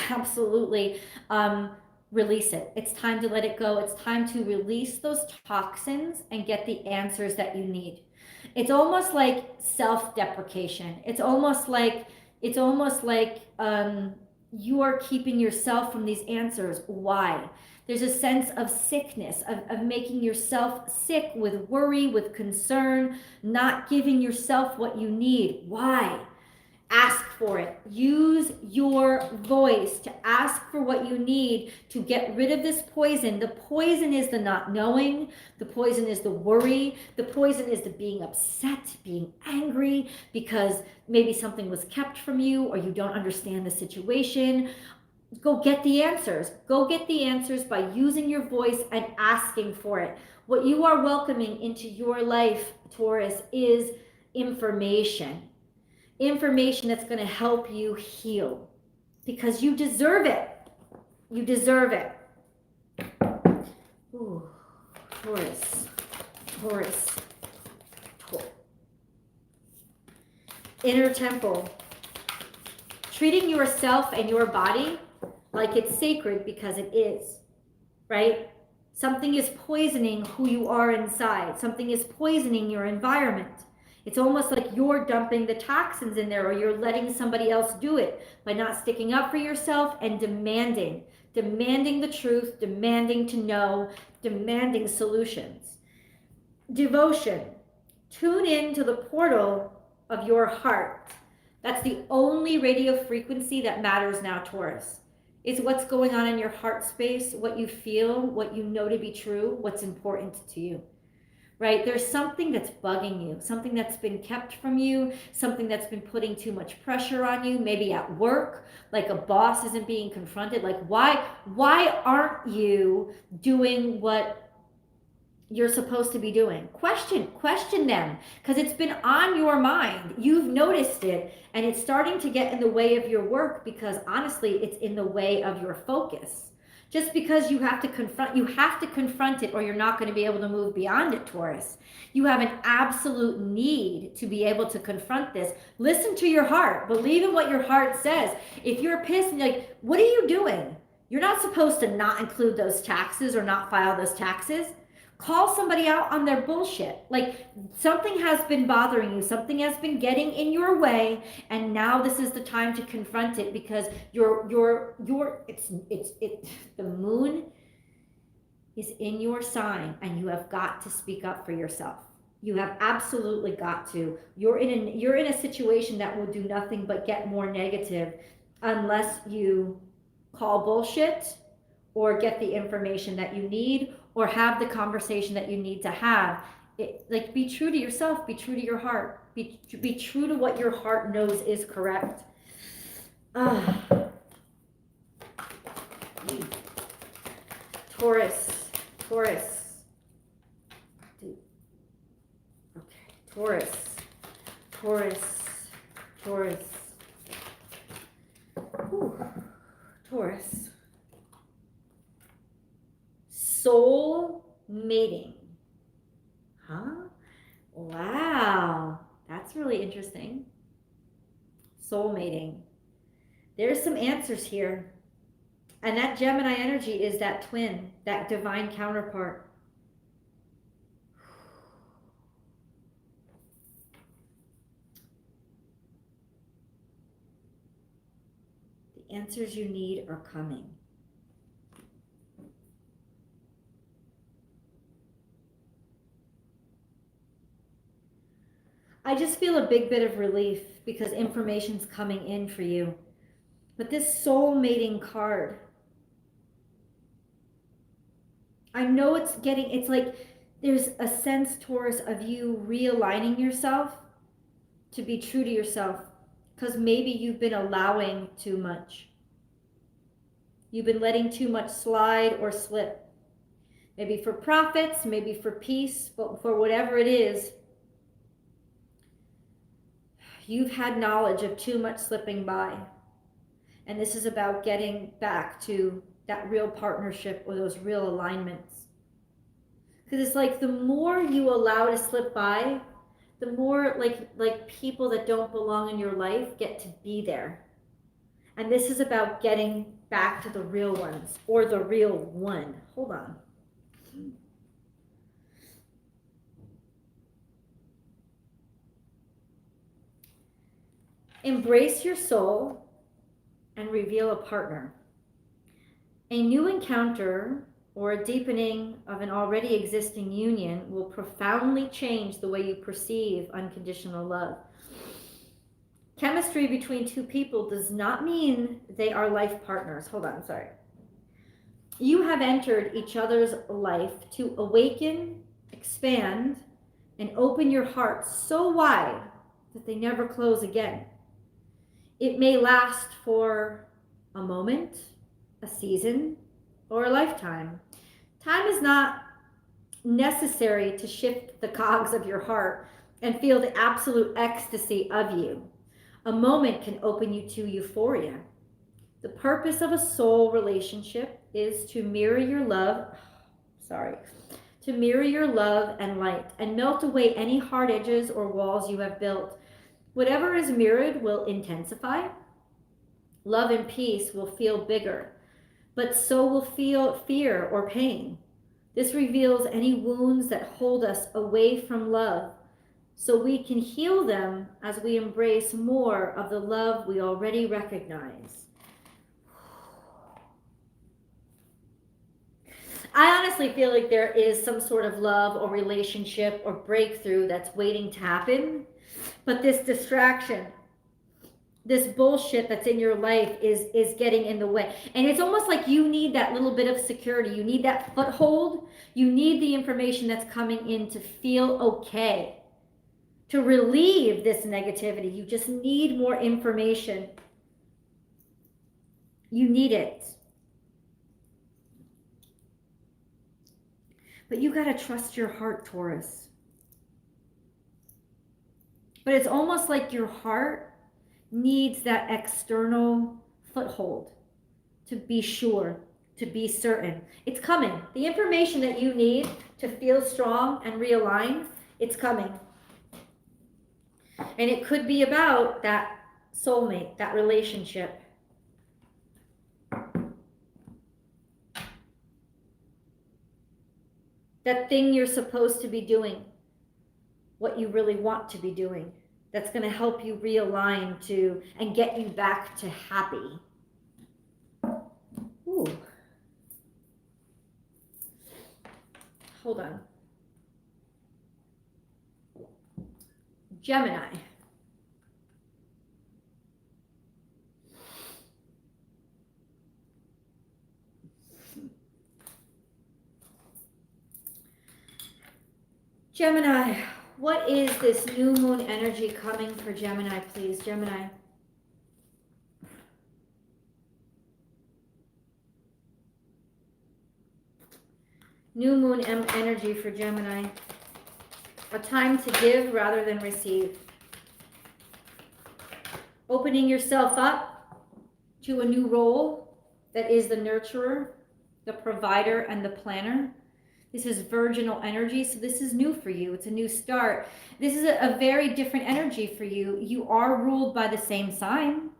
release it. It's time to let it go. It's time to release those toxins and get the answers that you need. It's almost like self-deprecation. It's almost like you are keeping yourself from these answers. Why? There's a sense of sickness, of making yourself sick with worry, with concern, not giving yourself what you need. Why? Ask for it. Use your voice to ask for what you need to get rid of this poison. The poison is the not knowing. The poison is the worry. The poison is the being upset, being angry because maybe something was kept from you or you don't understand the situation. Go get the answers. Go get the answers by using your voice and asking for it. What you are welcoming into your life, Taurus, is information. Information that's going to help you heal because you deserve it. You deserve it. Ooh, Taurus. Inner temple. Treating yourself and your body like it's sacred because it is, right? Something is poisoning who you are inside. Something is poisoning your environment. It's almost like you're dumping the toxins in there, or you're letting somebody else do it by not sticking up for yourself and demanding the truth, demanding to know, demanding solutions. Devotion. Tune in to the portal of your heart. That's the only radio frequency that matters now, Taurus. Is what's going on in your heart space, what you feel, what you know to be true, what's important to you, right? There's something that's bugging you, something that's been kept from you, something that's been putting too much pressure on you, maybe at work, like a boss isn't being confronted. Like, why aren't you doing what you're supposed to be doing? Question them, because it's been on your mind. You've noticed it, and it's starting to get in the way of your work because honestly, it's in the way of your focus. Just because you have to confront it, or you're not going to be able to move beyond it, Taurus. You have an absolute need to be able to confront this. Listen to your heart. Believe in what your heart says. If you're pissed and you're like, what are you doing? You're not supposed to not include those taxes or not file those taxes. Call somebody out on their bullshit. Like, something has been bothering you, something has been getting in your way, and now this is the time to confront it because the moon is in your sign, and you have got to speak up for yourself. You have absolutely got to. You're in a situation that will do nothing but get more negative unless you call bullshit or get the information that you need, or have the conversation that you need to have. Like, be true to yourself, be true to your heart, be true to what your heart knows is correct. Taurus. Dude. Okay, Taurus. Whew. Taurus. Soul mating. Huh? Wow. That's really interesting. Soul mating. There's some answers here. And that Gemini energy is that twin, that divine counterpart. The answers you need are coming. I just feel a big bit of relief because information's coming in for you. But this soul mating card, I know it's like there's a sense, Taurus, of you realigning yourself to be true to yourself, because maybe you've been allowing too much. You've been letting too much slide or slip. Maybe for profits, maybe for peace, but for whatever it is, you've had knowledge of too much slipping by. And this is about getting back to that real partnership or those real alignments. Because it's like the more you allow to slip by, the more like people that don't belong in your life get to be there. And this is about getting back to the real ones or the real one. Hold on. Embrace your soul and reveal a partner. A new encounter or a deepening of an already existing union will profoundly change the way you perceive unconditional love. Chemistry between two people does not mean they are life partners. Hold on, sorry. You have entered each other's life to awaken, expand, and open your heart so wide that they never close again. It may last for a moment, a season, or a lifetime. Time is not necessary to shift the cogs of your heart and feel the absolute ecstasy of you. A moment can open you to euphoria. The purpose of a soul relationship is to mirror your love, to mirror your love and light and melt away any hard edges or walls you have built. Whatever is mirrored will intensify. Love and peace will feel bigger, but so will feel fear or pain. This reveals any wounds that hold us away from love, so we can heal them as we embrace more of the love we already recognize. I honestly feel like there is some sort of love or relationship or breakthrough that's waiting to happen, but this distraction, this bullshit that's in your life is getting in the way. And it's almost like you need that little bit of security. You need that foothold. You need the information that's coming in to feel okay, to relieve this negativity. You just need more information. You need it. But you got to trust your heart, Taurus. But it's almost like your heart needs that external foothold to be sure, to be certain. It's coming. The information that you need to feel strong and realign, it's coming. And it could be about that soulmate, that relationship. That thing you're supposed to be doing, what you really want to be doing. That's going to help you realign to and get you back to happy. Ooh. Hold on. Gemini. Gemini, what is this new moon energy coming for Gemini, please? Gemini. New moon energy for Gemini. A time to give rather than receive. Opening yourself up to a new role that is the nurturer, the provider, and the planner. This is virginal energy, so this is new for you. It's a new start. This is a very different energy for you. You are ruled by the same sign.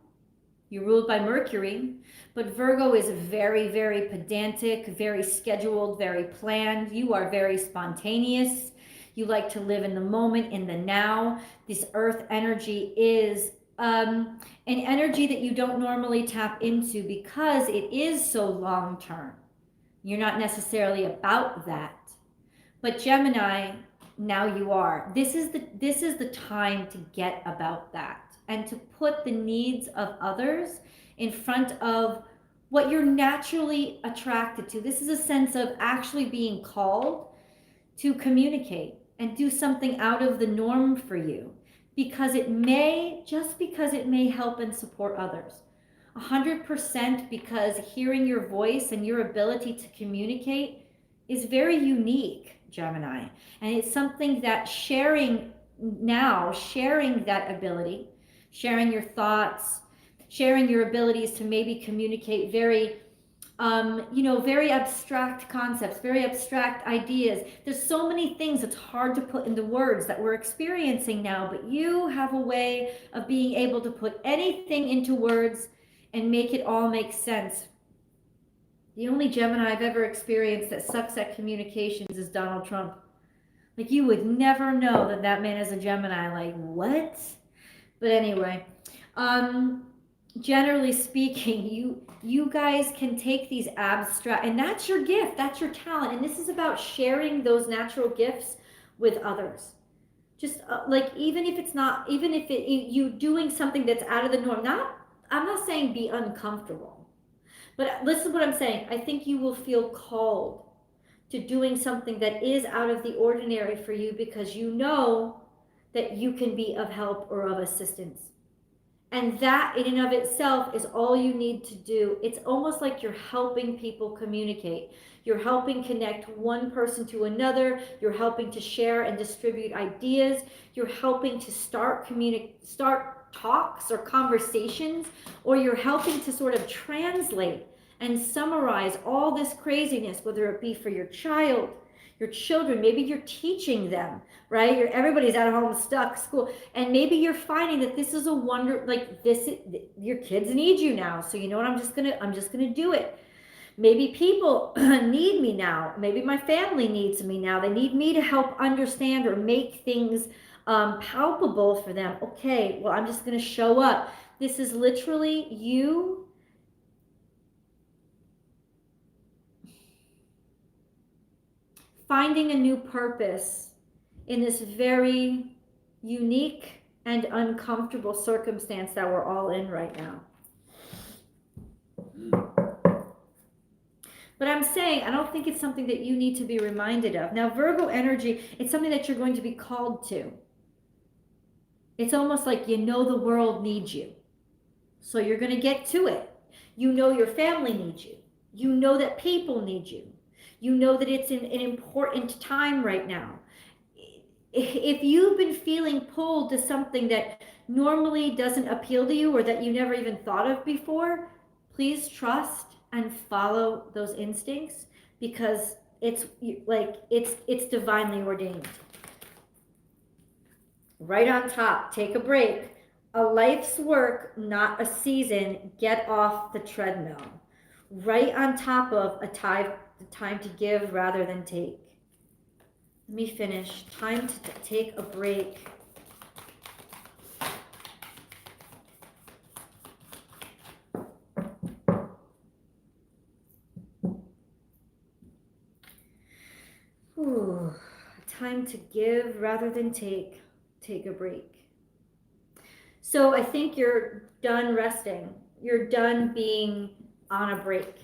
You're ruled by Mercury, but Virgo is very, very pedantic, very scheduled, very planned. You are very spontaneous. You like to live in the moment, in the now. This earth energy is an energy that you don't normally tap into because it is so long-term. You're not necessarily about that. But Gemini, now you are. This is the time to get about that and to put the needs of others in front of what you're naturally attracted to. This is a sense of actually being called to communicate and do something out of the norm for you. because just because it may help and support others. 100% because hearing your voice and your ability to communicate is very unique, Gemini. And it's something that sharing that ability, sharing your thoughts, sharing your abilities to maybe communicate very very abstract concepts, very abstract ideas. There's so many things it's hard to put into words that we're experiencing now, but you have a way of being able to put anything into words and make it all make sense. The only Gemini I've ever experienced that sucks at communications is Donald Trump. Like, you would never know that that man is a Gemini. Like, what? But anyway, generally speaking, you guys can take these abstract, and that's your gift, that's your talent, and this is about sharing those natural gifts with others. Just even if you doing something that's out of the norm. I'm not saying be uncomfortable, but listen to what I'm saying. I think you will feel called to doing something that is out of the ordinary for you, because you know that you can be of help or of assistance. And that in and of itself is all you need to do. It's almost like you're helping people communicate. You're helping connect one person to another. You're helping to share and distribute ideas. You're helping to start talks or conversations, or you're helping to sort of translate and summarize all this craziness, whether it be for your child, your children, maybe you're teaching them, right? Everybody's at home stuck, school, and maybe you're finding that this is a wonder, your kids need you now. So you know what, I'm just gonna do it. Maybe people need me now. Maybe my family needs me now. They need me to help understand or make things palpable for them. Okay, well, I'm just gonna show up. This is literally you finding a new purpose in this very unique and uncomfortable circumstance that we're all in right now. But I'm saying, I don't think it's something that you need to be reminded of. Now, Virgo energy, it's something that you're going to be called to. It's almost like the world needs you. So you're going to get to it. Your family needs you. You know that people need you. You know that it's an important time right now. If you've been feeling pulled to something that normally doesn't appeal to you or that you never even thought of before, please trust and follow those instincts, because it's divinely ordained. Right on top, take a break. A life's work, not a season. Get off the treadmill. Right on top of a time to give rather than take. Let me finish. Time to take a break. Time to give rather than take. Take a break. So I think you're done resting. You're done being on a break.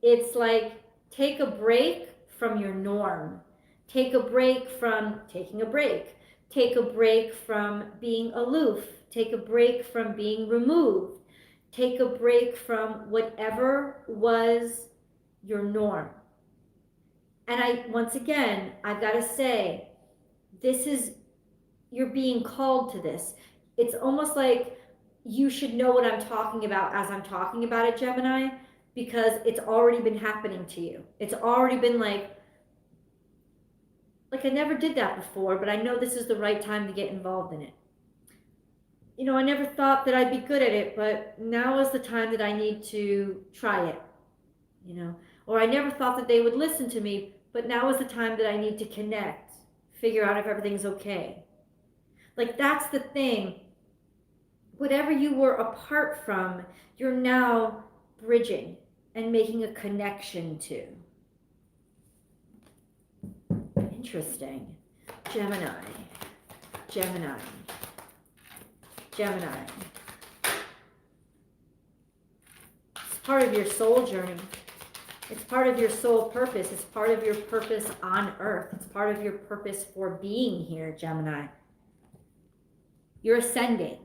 It's like, take a break from your norm. Take a break from taking a break. Take a break from being aloof. Take a break from being removed. Take a break from whatever was your norm. And once again, I've got to say, you're being called to this. It's almost like you should know what I'm talking about as I'm talking about it, Gemini, because it's already been happening to you. It's already been like I never did that before, but I know this is the right time to get involved in it. I never thought that I'd be good at it, but now is the time that I need to try it. Or I never thought that they would listen to me, but now is the time that I need to connect, figure out if everything's okay. That's the thing. Whatever you were apart from, you're now bridging and making a connection to. Interesting. Gemini. It's part of your soul journey. It's part of your soul purpose. It's part of your purpose on Earth. It's part of your purpose for being here, Gemini. You're ascending.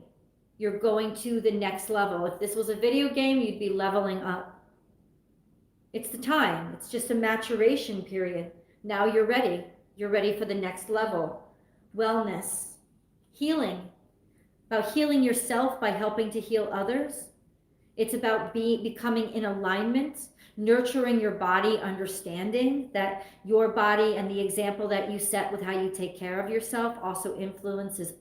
You're going to the next level. If this was a video game, you'd be leveling up. It's the time. It's just a maturation period. Now you're ready. You're ready for the next level. Wellness, healing, about healing yourself by helping to heal others. It's about becoming in alignment, nurturing your body, understanding that your body and the example that you set with how you take care of yourself also influences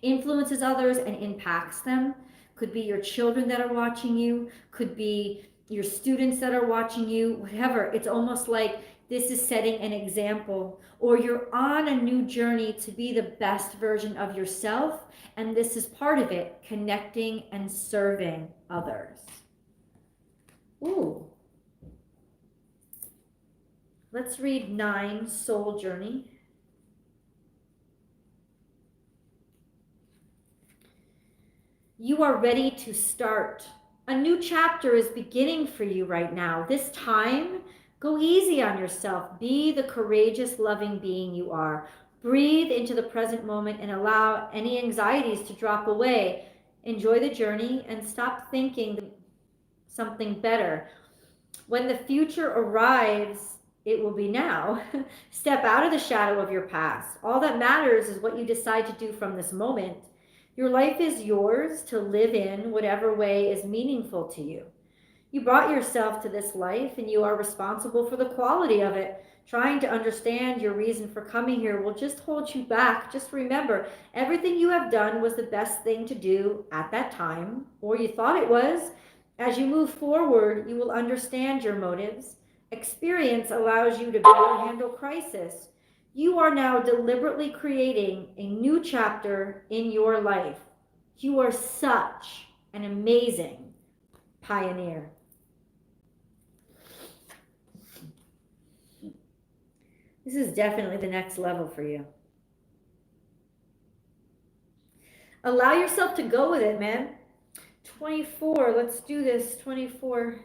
influences others and impacts them. Could be your children that are watching you, could be your students that are watching you, whatever. It's almost like this is setting an example, or you're on a new journey to be the best version of yourself, and this is part of it, connecting and serving others. Ooh. Let's read 9, Soul Journey. You are ready to start. A new chapter is beginning for you right now. This time, go easy on yourself. Be the courageous, loving being you are. Breathe into the present moment and allow any anxieties to drop away. Enjoy the journey and stop thinking something better. When the future arrives, it will be now. Step out of the shadow of your past. All that matters is what you decide to do from this moment. Your life is yours to live in whatever way is meaningful to you. You brought yourself to this life and you are responsible for the quality of it. Trying to understand your reason for coming here will just hold you back. Just remember, everything you have done was the best thing to do at that time, or you thought it was. As you move forward, you will understand your motives. Experience allows you to better handle crisis. You are now deliberately creating a new chapter in your life. You are such an amazing pioneer. This is definitely the next level for you. Allow yourself to go with it, man. 24, let's do this. 24.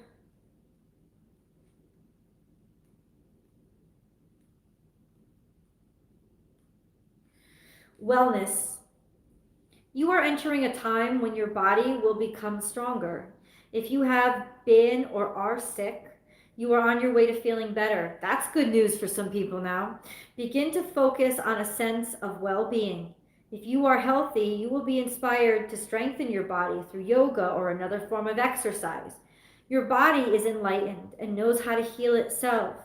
Wellness. You are entering a time when your body will become stronger. If you have been or are sick, you are on your way to feeling better. That's good news for some people now. Begin to focus on a sense of well-being. If you are healthy, you will be inspired to strengthen your body through yoga or another form of exercise. Your body is enlightened and knows how to heal itself.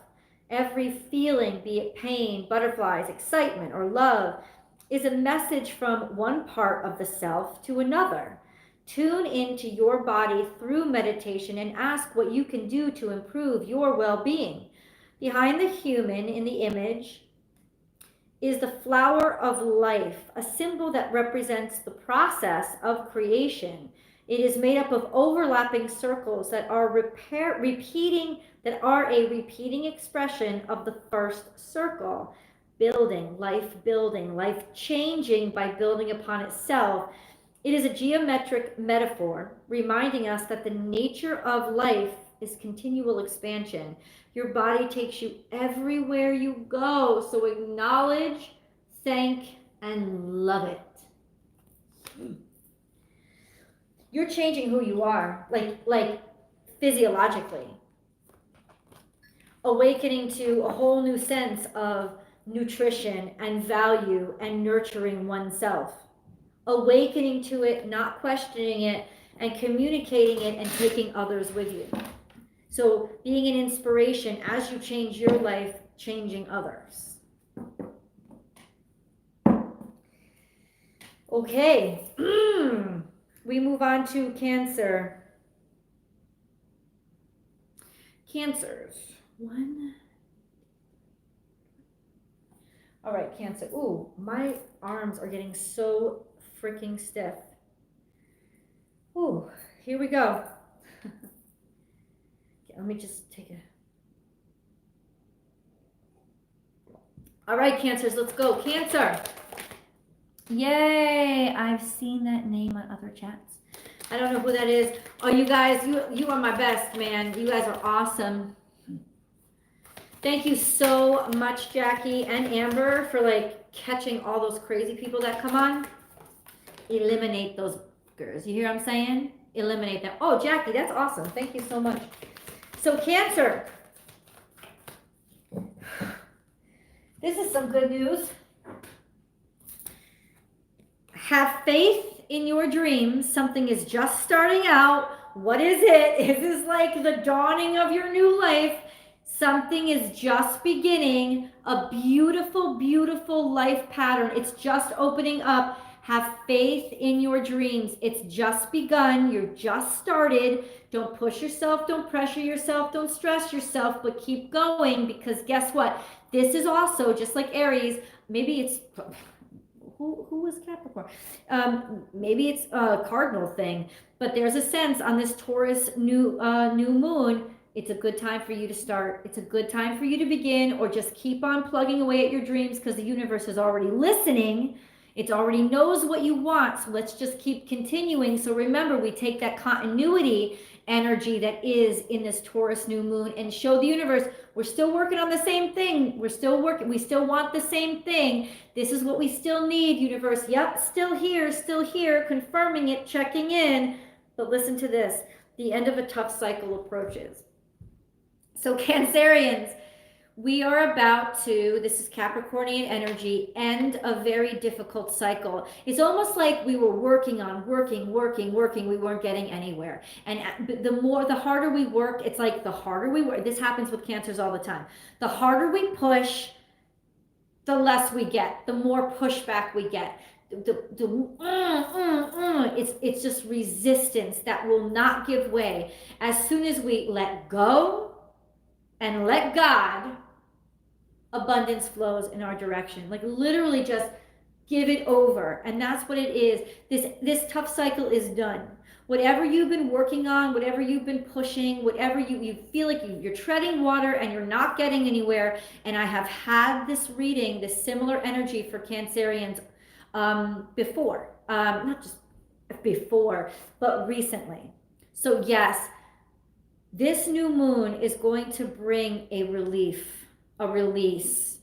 Every feeling, be it pain, butterflies, excitement, or love, is a message from one part of the self to another. Tune into your body through meditation and ask what you can do to improve your well-being. Behind the human in the image is the flower of life, a symbol that represents the process of creation. It is made up of overlapping circles that are a repeating expression of the first circle. Building, life changing by building upon itself. It is a geometric metaphor reminding us that the nature of life is continual expansion. Your body takes you everywhere you go, so acknowledge, thank, and love it. You're changing who you are, like physiologically. Awakening to a whole new sense of nutrition and value and nurturing oneself. Awakening to it, not questioning it, and communicating it and taking others with you. So being an inspiration as you change your life, changing others. Okay, we move on to Cancer. Cancers. One. All right, Cancer. Ooh, my arms are getting so freaking stiff. Ooh, here we go. Okay, let me just take a... All right, Cancers, let's go. Cancer. Yay, I've seen that name on other chats. I don't know who that is. Oh, you guys, you are my best, man. You guys are awesome. Thank you so much, Jackie and Amber, for like catching all those crazy people that come on. eliminate those blockers. You hear what I'm saying? Eliminate them. Oh, Jackie, that's awesome. Thank you so much. So Cancer, this is some good news. Have faith in your dreams. Something is just starting out. What is it? Is this like the dawning of your new life? Something is just beginning. A beautiful, beautiful life pattern. It's just opening up. Have faith in your dreams. It's just begun. You're just started. Don't push yourself. Don't pressure yourself. Don't stress yourself, but keep going, because guess what? This is also just like Aries. Maybe it's, who was Capricorn? Maybe it's a cardinal thing, but there's a sense on this Taurus new moon. It's a good time for you to start. It's a good time for you to begin, or just keep on plugging away at your dreams, because the universe is already listening. It already knows what you want. So let's just keep continuing. So remember, we take that continuity energy that is in this Taurus new moon and show the universe we're still working on the same thing. We're still working. We still want the same thing. This is what we still need, universe. Yep, still here, confirming it, checking in. But listen to this. The end of a tough cycle approaches. So Cancerians, we are about to, this is Capricornian energy, end a very difficult cycle. It's almost like we were working, we weren't getting anywhere. And the harder we work, it's like the harder we work, this happens with Cancers all the time. The harder we push, the less we get, the more pushback we get. It's just resistance that will not give way. As soon as we let go and let God, abundance flows in our direction. Like literally just give it over. And that's what it is. This tough cycle is done. Whatever you've been working on, whatever you've been pushing, whatever you feel like you're treading water and you're not getting anywhere. And I have had this reading, this similar energy for Cancerians before. Not just before, but recently. So yes, this new moon is going to bring a relief, a release,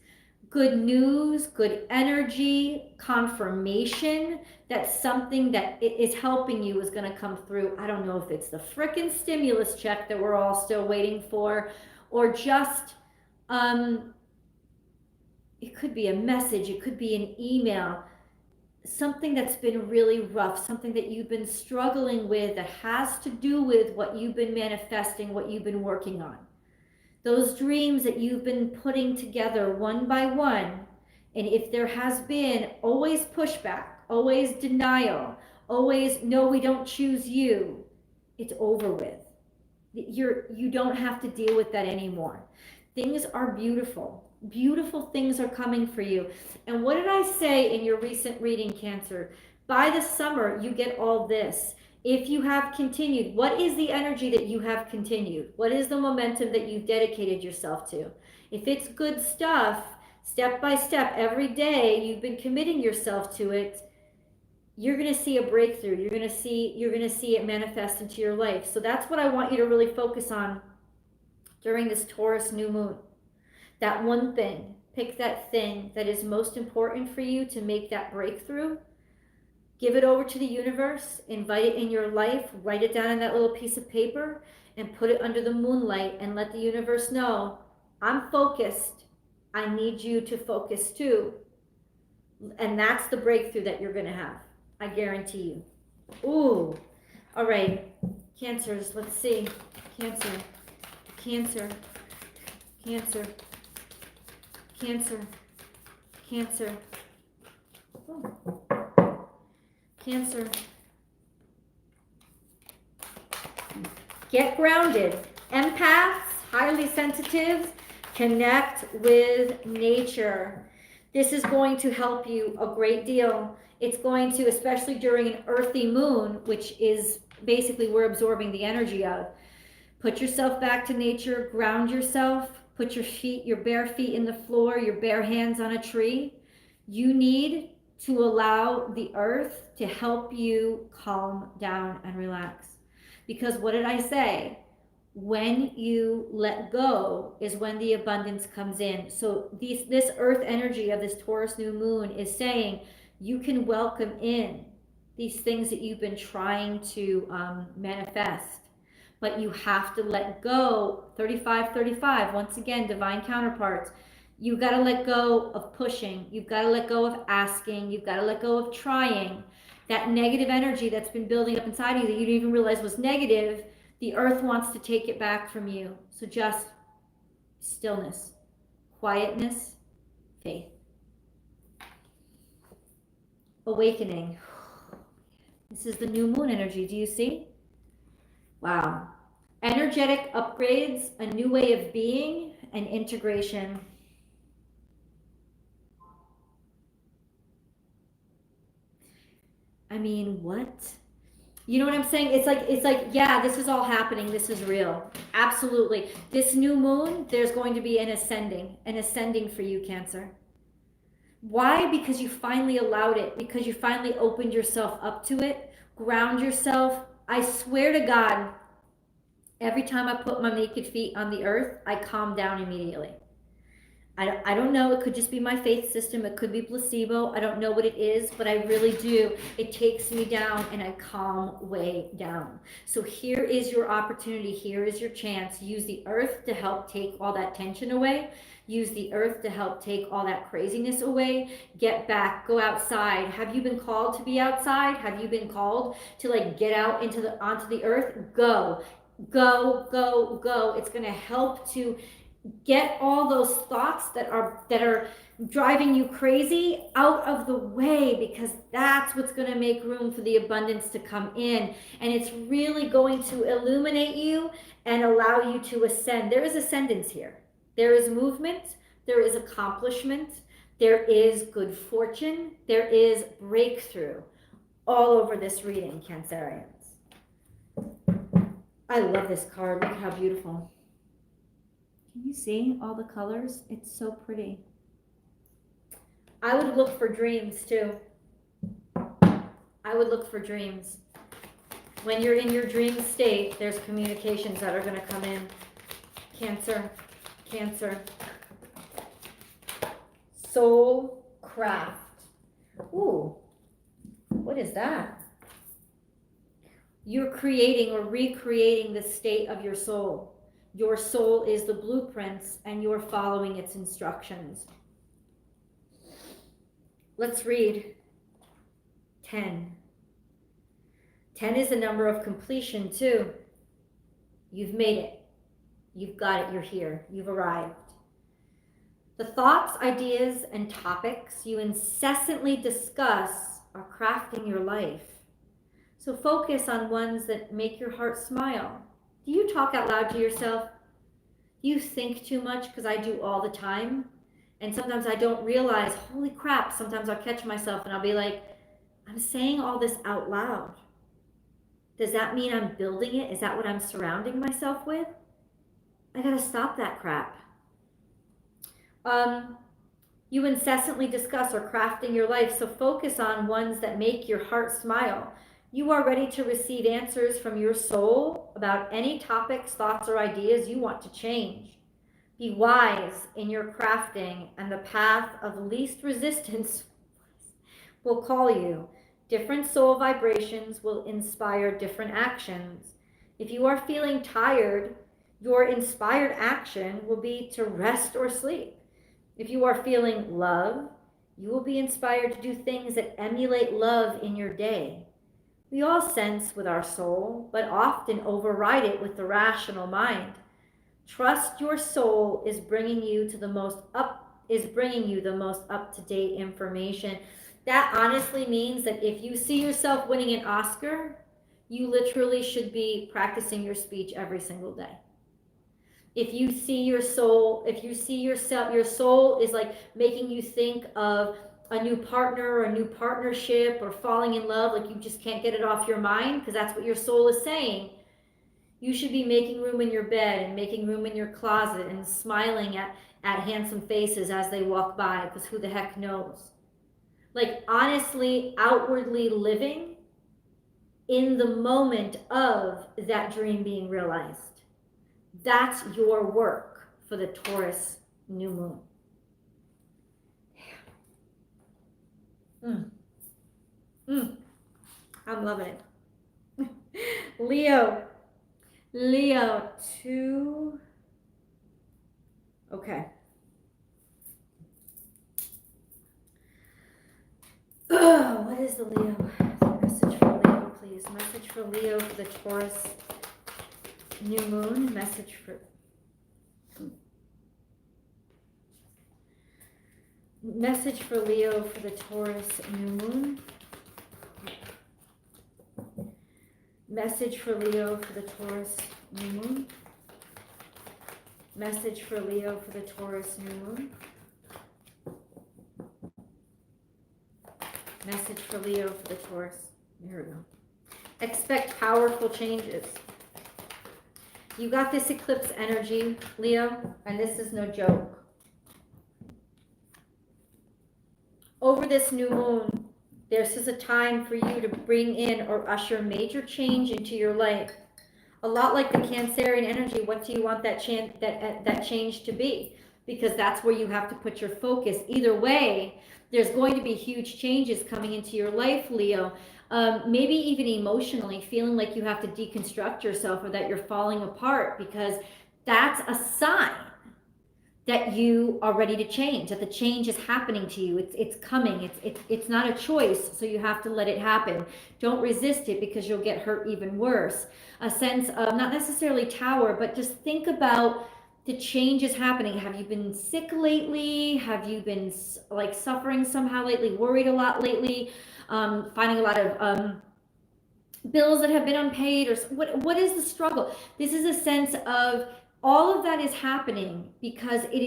good news, good energy, confirmation that something that is helping you is going to come through. I don't know if it's the frickin' stimulus check that we're all still waiting for, or just, it could be a message, it could be an email, something that's been really rough, something that you've been struggling with that has to do with what you've been manifesting, what you've been working on. Those dreams that you've been putting together one by one. And if there has been always pushback, always denial, always, no, we don't choose you, it's over with. You don't have to deal with that anymore. Things are beautiful. Beautiful things are coming for you. And what did I say in your recent reading, Cancer? By the summer, you get all this. If you have continued, what is the energy that you have continued? What is the momentum that you've dedicated yourself to? If it's good stuff, step by step, every day, you've been committing yourself to it, you're going to see a breakthrough. You're going to see it manifest into your life. So that's what I want you to really focus on during this Taurus new moon. That one thing, pick that thing that is most important for you to make that breakthrough. Give it over to the universe, invite it in your life, write it down on that little piece of paper, and put it under the moonlight and let the universe know, I'm focused. I need you to focus too. And that's the breakthrough that you're going to have. I guarantee you. Ooh. All right. Cancers, let's see. Cancer. Cancer. Cancer. Cancer. Cancer. Oh. Cancer. Get grounded. Empaths, highly sensitives, connect with nature. This is going to help you a great deal. It's going to, especially during an earthy moon, which is basically we're absorbing the energy of. Put yourself back to nature, ground yourself, put your feet, your bare feet in the floor, your bare hands on a tree. You need to allow the earth to help you calm down and relax. Because what did I say? When you let go is when the abundance comes in. So this earth energy of this Taurus new moon is saying you can welcome in these things that you've been trying to manifest. But you have to let go. 35, once again, divine counterparts. You've got to let go of pushing. You've got to let go of asking. You've got to let go of trying. That negative energy that's been building up inside of you that you didn't even realize was negative, the earth wants to take it back from you. So just stillness, quietness, faith. Awakening. This is the new moon energy. Do you see? Wow. Energetic upgrades, a new way of being, and integration. I mean, what? You know what I'm saying? It's like, yeah, this is all happening. This is real. Absolutely. This new moon, there's going to be an ascending for you, Cancer. Why? Because you finally allowed it, because you finally opened yourself up to it. Ground yourself. I swear to God, every time I put my naked feet on the earth, I calm down immediately. I don't know. It could just be my faith system. It could be placebo. I don't know what it is, but I really do. It takes me down and I calm way down. So here is your opportunity. Here is your chance. Use the earth to help take all that tension away. Use the earth to help take all that craziness away. Get back, go outside. Have you been called to be outside? Have you been called to like get out onto the earth? Go. It's going to help to get all those thoughts that are driving you crazy out of the way, because that's what's going to make room for the abundance to come in, and it's really going to illuminate you and allow you to ascend. There is ascendance here. There is movement. There is accomplishment. There is good fortune. There is breakthrough all over this reading, Cancerians. I love this card. Look how beautiful. Can you see all the colors? It's so pretty. I would look for dreams too. I would look for dreams. When you're in your dream state, there's communications that are going to come in. Cancer. Soul craft. Ooh, what is that? You're creating or recreating the state of your soul. Your soul is the blueprints and you're following its instructions. Let's read 10. 10 is the number of completion too. You've made it. You've got it. You're here. You've arrived. The thoughts, ideas, and topics you incessantly discuss are crafting your life. So focus on ones that make your heart smile. Do you talk out loud to yourself? Do you think too much? Because I do all the time. And sometimes I don't realize, holy crap, sometimes I'll catch myself and I'll be like, I'm saying all this out loud. Does that mean I'm building it? Is that what I'm surrounding myself with? I gotta stop that crap. You incessantly discuss or crafting your life, so focus on ones that make your heart smile. You are ready to receive answers from your soul about any topics, thoughts, or ideas you want to change. Be wise in your crafting, and the path of least resistance will call you. Different soul vibrations will inspire different actions. If you are feeling tired, your inspired action will be to rest or sleep. If you are feeling love, you will be inspired to do things that emulate love in your day. We all sense with our soul, but often override it with the rational mind. Trust your soul is bringing you the most up-to-date information. That honestly means that if you see yourself winning an Oscar, you literally should be practicing your speech every single day. If you see your soul, your soul is like making you think of a new partner or a new partnership or falling in love, like you just can't get it off your mind because that's what your soul is saying. You should be making room in your bed and making room in your closet and smiling at handsome faces as they walk by, because who the heck knows? Like honestly, outwardly living in the moment of that dream being realized. That's your work for the Taurus new moon. I'm loving it. Leo. Leo, 2. Okay. What is the Leo? Message for Leo, please. Message for Leo for the Taurus new moon. Message for Leo for the Taurus new moon. Message for Leo for the Taurus new moon. Message for Leo for the Taurus new moon. Message for Leo for the Taurus. There we go. Expect powerful changes. You got this eclipse energy, Leo, and this is no joke. Over this new moon, this is a time for you to bring in or usher major change into your life. A lot like the Cancerian energy, what do you want that change to be? Because that's where you have to put your focus. Either way, there's going to be huge changes coming into your life, Leo. Maybe even emotionally, feeling like you have to deconstruct yourself or that you're falling apart, because that's a sign that you are ready to change, that the change is happening to you. It's coming. It's not a choice, so you have to let it happen. Don't resist it, because you'll get hurt even worse. A sense of not necessarily tower, but just think about the change is happening. Have you been sick lately? Have you been like suffering somehow lately? Worried a lot lately? Finding a lot of bills that have been unpaid, or what is the struggle? This is a sense of all of that is happening because it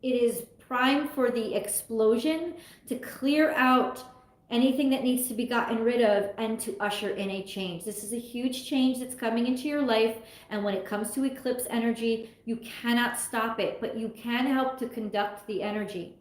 is prime for the explosion to clear out anything that needs to be gotten rid of and to usher in a change. This is a huge change that's coming into your life, and when it comes to eclipse energy, you cannot stop it, but you can help to conduct the energy.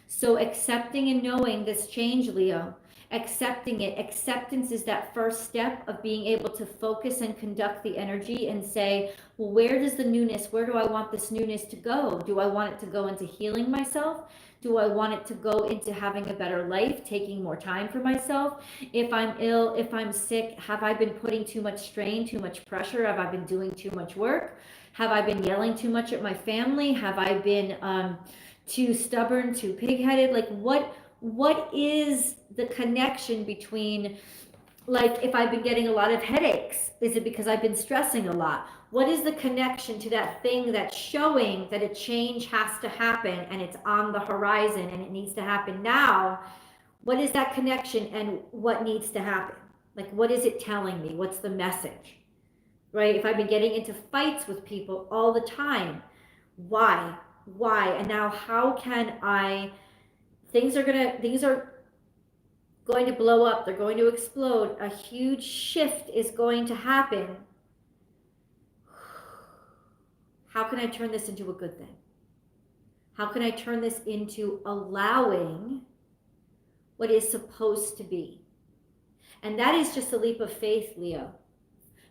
So accepting and knowing this change, Leo, accepting it. Acceptance is that first step of being able to focus and conduct the energy and say, well, where does the newness, where do I want this newness to go? Do I want it to go into healing myself? Do I want it to go into having a better life, taking more time for myself? If I'm ill, if I'm sick, have I been putting too much strain, too much pressure? Have I been doing too much work? Have I been yelling too much at my family? Have I been too stubborn, too pig-headed? Like what is the connection between, like, if I've been getting a lot of headaches, is it because I've been stressing a lot? What is the connection to that thing that's showing that a change has to happen and it's on the horizon and it needs to happen now? What is that connection and what needs to happen? Like, what is it telling me? What's the message? Right? If I've been getting into fights with people all the time, why? And now how can I, things are going to blow up, they're going to explode, a huge shift is going to happen. How can I turn this into a good thing? How can I turn this into allowing what is supposed to be? And that is just a leap of faith, Leo.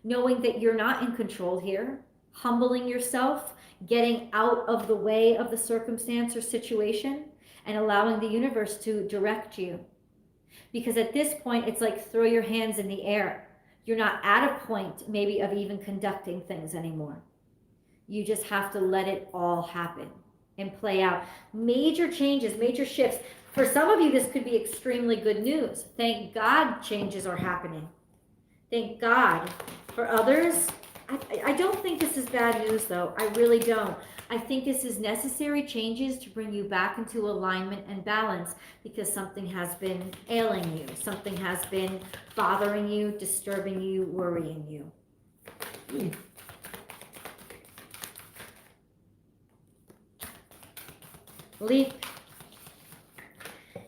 Knowing that you're not in control here, humbling yourself, getting out of the way of the circumstance or situation, and allowing the universe to direct you. Because at this point, it's like throw your hands in the air. You're not at a point maybe of even conducting things anymore. You just have to let it all happen and play out. Major changes, major shifts. For some of you, this could be extremely good news. Thank God changes are happening. Thank God. For others, I don't think this is bad news, though. I really don't. I think this is necessary changes to bring you back into alignment and balance, because something has been ailing you. Something has been bothering you, disturbing you, worrying you. Leap.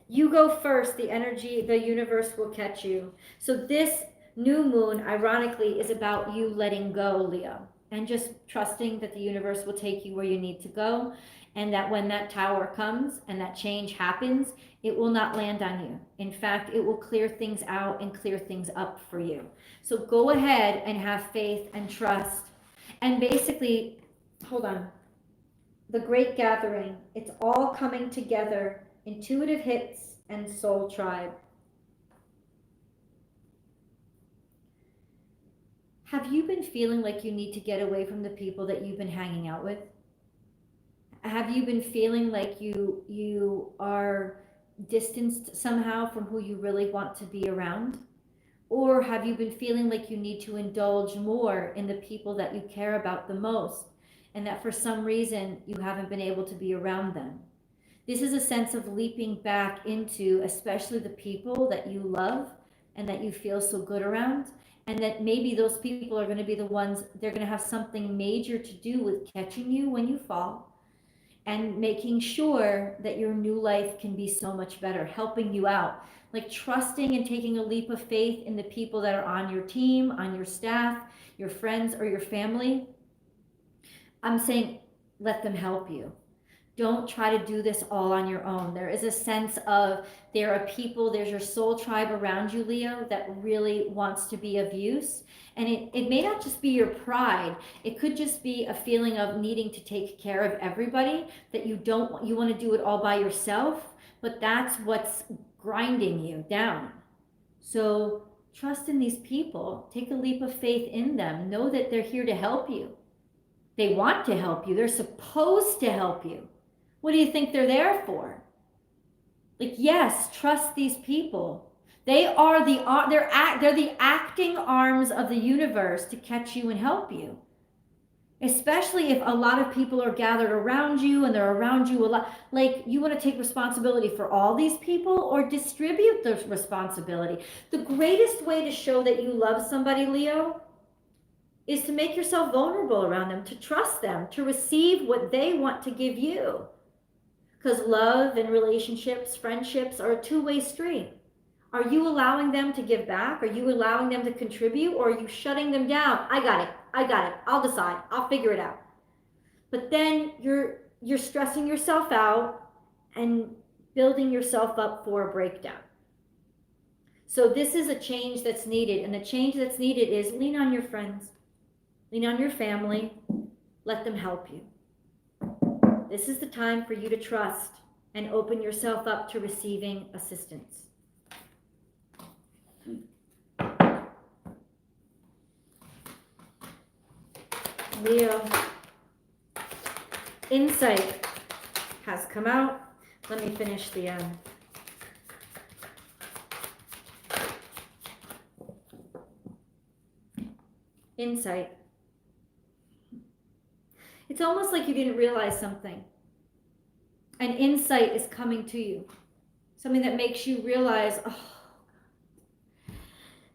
You go first. The energy, the universe will catch you. So this new moon, ironically, is about you letting go, Leo, and just trusting that the universe will take you where you need to go, and that when that tower comes and that change happens, it will not land on you. In fact, it will clear things out and clear things up for you. So go ahead and have faith and trust. And basically, hold on. The Great Gathering, it's all coming together. Intuitive hits and soul tribe. Have you been feeling like you need to get away from the people that you've been hanging out with? Have you been feeling like you are distanced somehow from who you really want to be around? Or have you been feeling like you need to indulge more in the people that you care about the most, and that for some reason you haven't been able to be around them? This is a sense of leaping back into, especially the people that you love and that you feel so good around, and that maybe those people are going to be the ones, they're going to have something major to do with catching you when you fall and making sure that your new life can be so much better, helping you out. Like trusting and taking a leap of faith in the people that are on your team, on your staff, your friends, or your family. I'm saying let them help you. Don't try to do this all on your own. There is a sense of there are people, there's your soul tribe around you, Leo, that really wants to be of use. And it may not just be your pride. It could just be a feeling of needing to take care of everybody, that you want to do it all by yourself, but that's what's grinding you down. So trust in these people. Take a leap of faith in them. Know that they're here to help you. They want to help you. They're supposed to help you. What do you think they're there for? Like, yes, trust these people. They are they're the acting arms of the universe to catch you and help you. Especially if a lot of people are gathered around you and they're around you a lot. Like, you want to take responsibility for all these people or distribute the responsibility. The greatest way to show that you love somebody, Leo, is to make yourself vulnerable around them, to trust them, to receive what they want to give you. Because love and relationships, friendships are a two-way street. Are you allowing them to give back? Are you allowing them to contribute? Or are you shutting them down? I got it. I'll decide. I'll figure it out. But then you're stressing yourself out and building yourself up for a breakdown. So this is a change that's needed. And the change that's needed is lean on your friends. Lean on your family. Let them help you. This is the time for you to trust and open yourself up to receiving assistance. Leo, insight has come out. Let me finish the insight. It's almost like you didn't realize something. An insight is coming to you. Something that makes you realize, oh,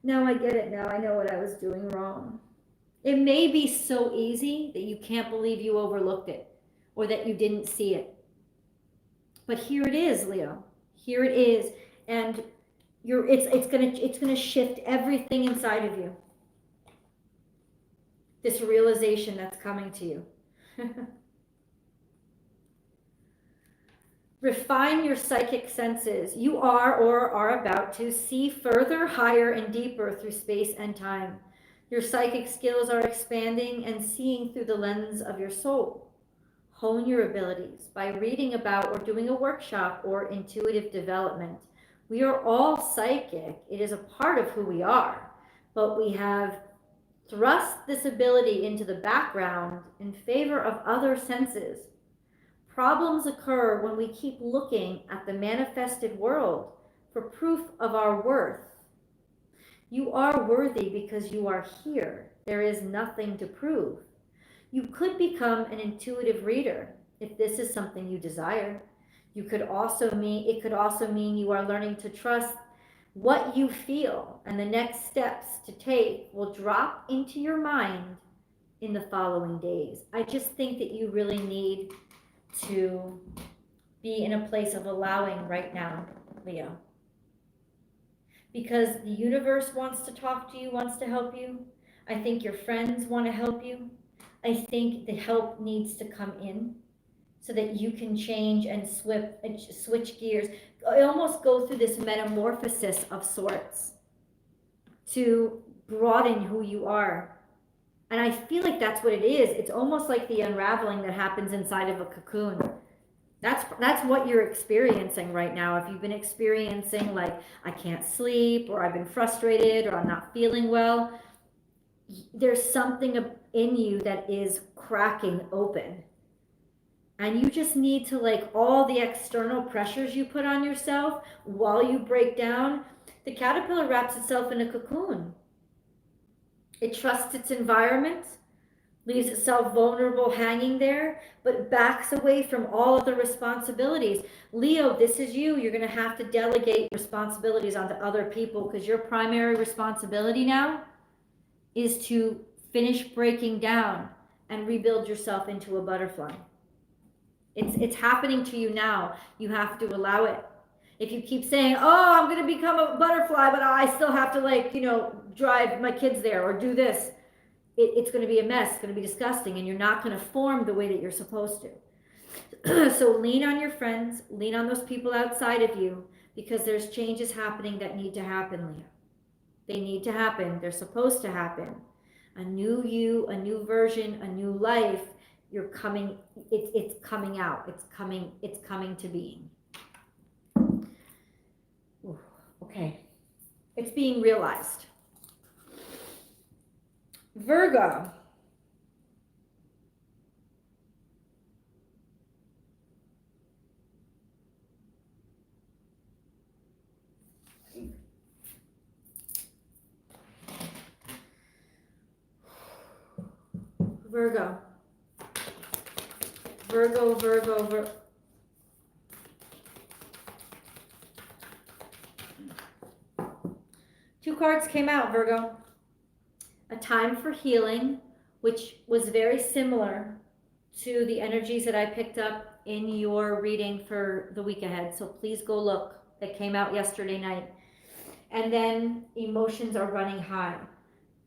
now I get it now. I know what I was doing wrong. It may be so easy that you can't believe you overlooked it or that you didn't see it. But here it is, Leo. Here it is. And it's gonna shift everything inside of you. This realization that's coming to you. Refine your psychic senses. You are or are about to see further, higher, and deeper through space and time. Your psychic skills are expanding and seeing through the lens of your soul. Hone your abilities by reading about or doing a workshop or intuitive development. We are all psychic. It is a part of who we are, but we have thrust this ability into the background in favor of other senses. Problems occur when we keep looking at the manifested world for proof of our worth. You are worthy because you are here. There is nothing to prove. You could become an intuitive reader if this is something you desire. It could also mean you are learning to trust what you feel, and the next steps to take will drop into your mind in the following days. I just think that you really need to be in a place of allowing right now, Leo. Because the universe wants to talk to you, wants to help you. I think your friends want to help you. I think the help needs to come in so that you can change and switch gears. I almost go through this metamorphosis of sorts to broaden who you are. And I feel like that's what it is. It's almost like the unraveling that happens inside of a cocoon. That's what you're experiencing right now. If you've been experiencing like, I can't sleep, or I've been frustrated, or I'm not feeling well, there's something in you that is cracking open. And you just need to, like, all the external pressures you put on yourself while you break down, the caterpillar wraps itself in a cocoon. It trusts its environment, leaves itself vulnerable hanging there, but backs away from all of the responsibilities. Leo, this is you. You're going to have to delegate responsibilities onto other people, because your primary responsibility now is to finish breaking down and rebuild yourself into a butterfly. It's happening to you now. You have to allow it. If you keep saying, oh, I'm going to become a butterfly, but I still have to, like, drive my kids there or do this, it's going to be a mess. It's going to be disgusting, and you're not going to form the way that you're supposed to. So lean on your friends, lean on those people outside of you, because there's changes happening that need to happen, Leo. They need to happen. They're supposed to happen. A new you, a new version, a new life. You're coming, it's coming out. It's coming to being. Ooh, okay. It's being realized. Virgo. Virgo. Virgo. Two cards came out, Virgo. A time for healing, which was very similar to the energies that I picked up in your reading for the week ahead. So please go look. That came out yesterday night. And then emotions are running high.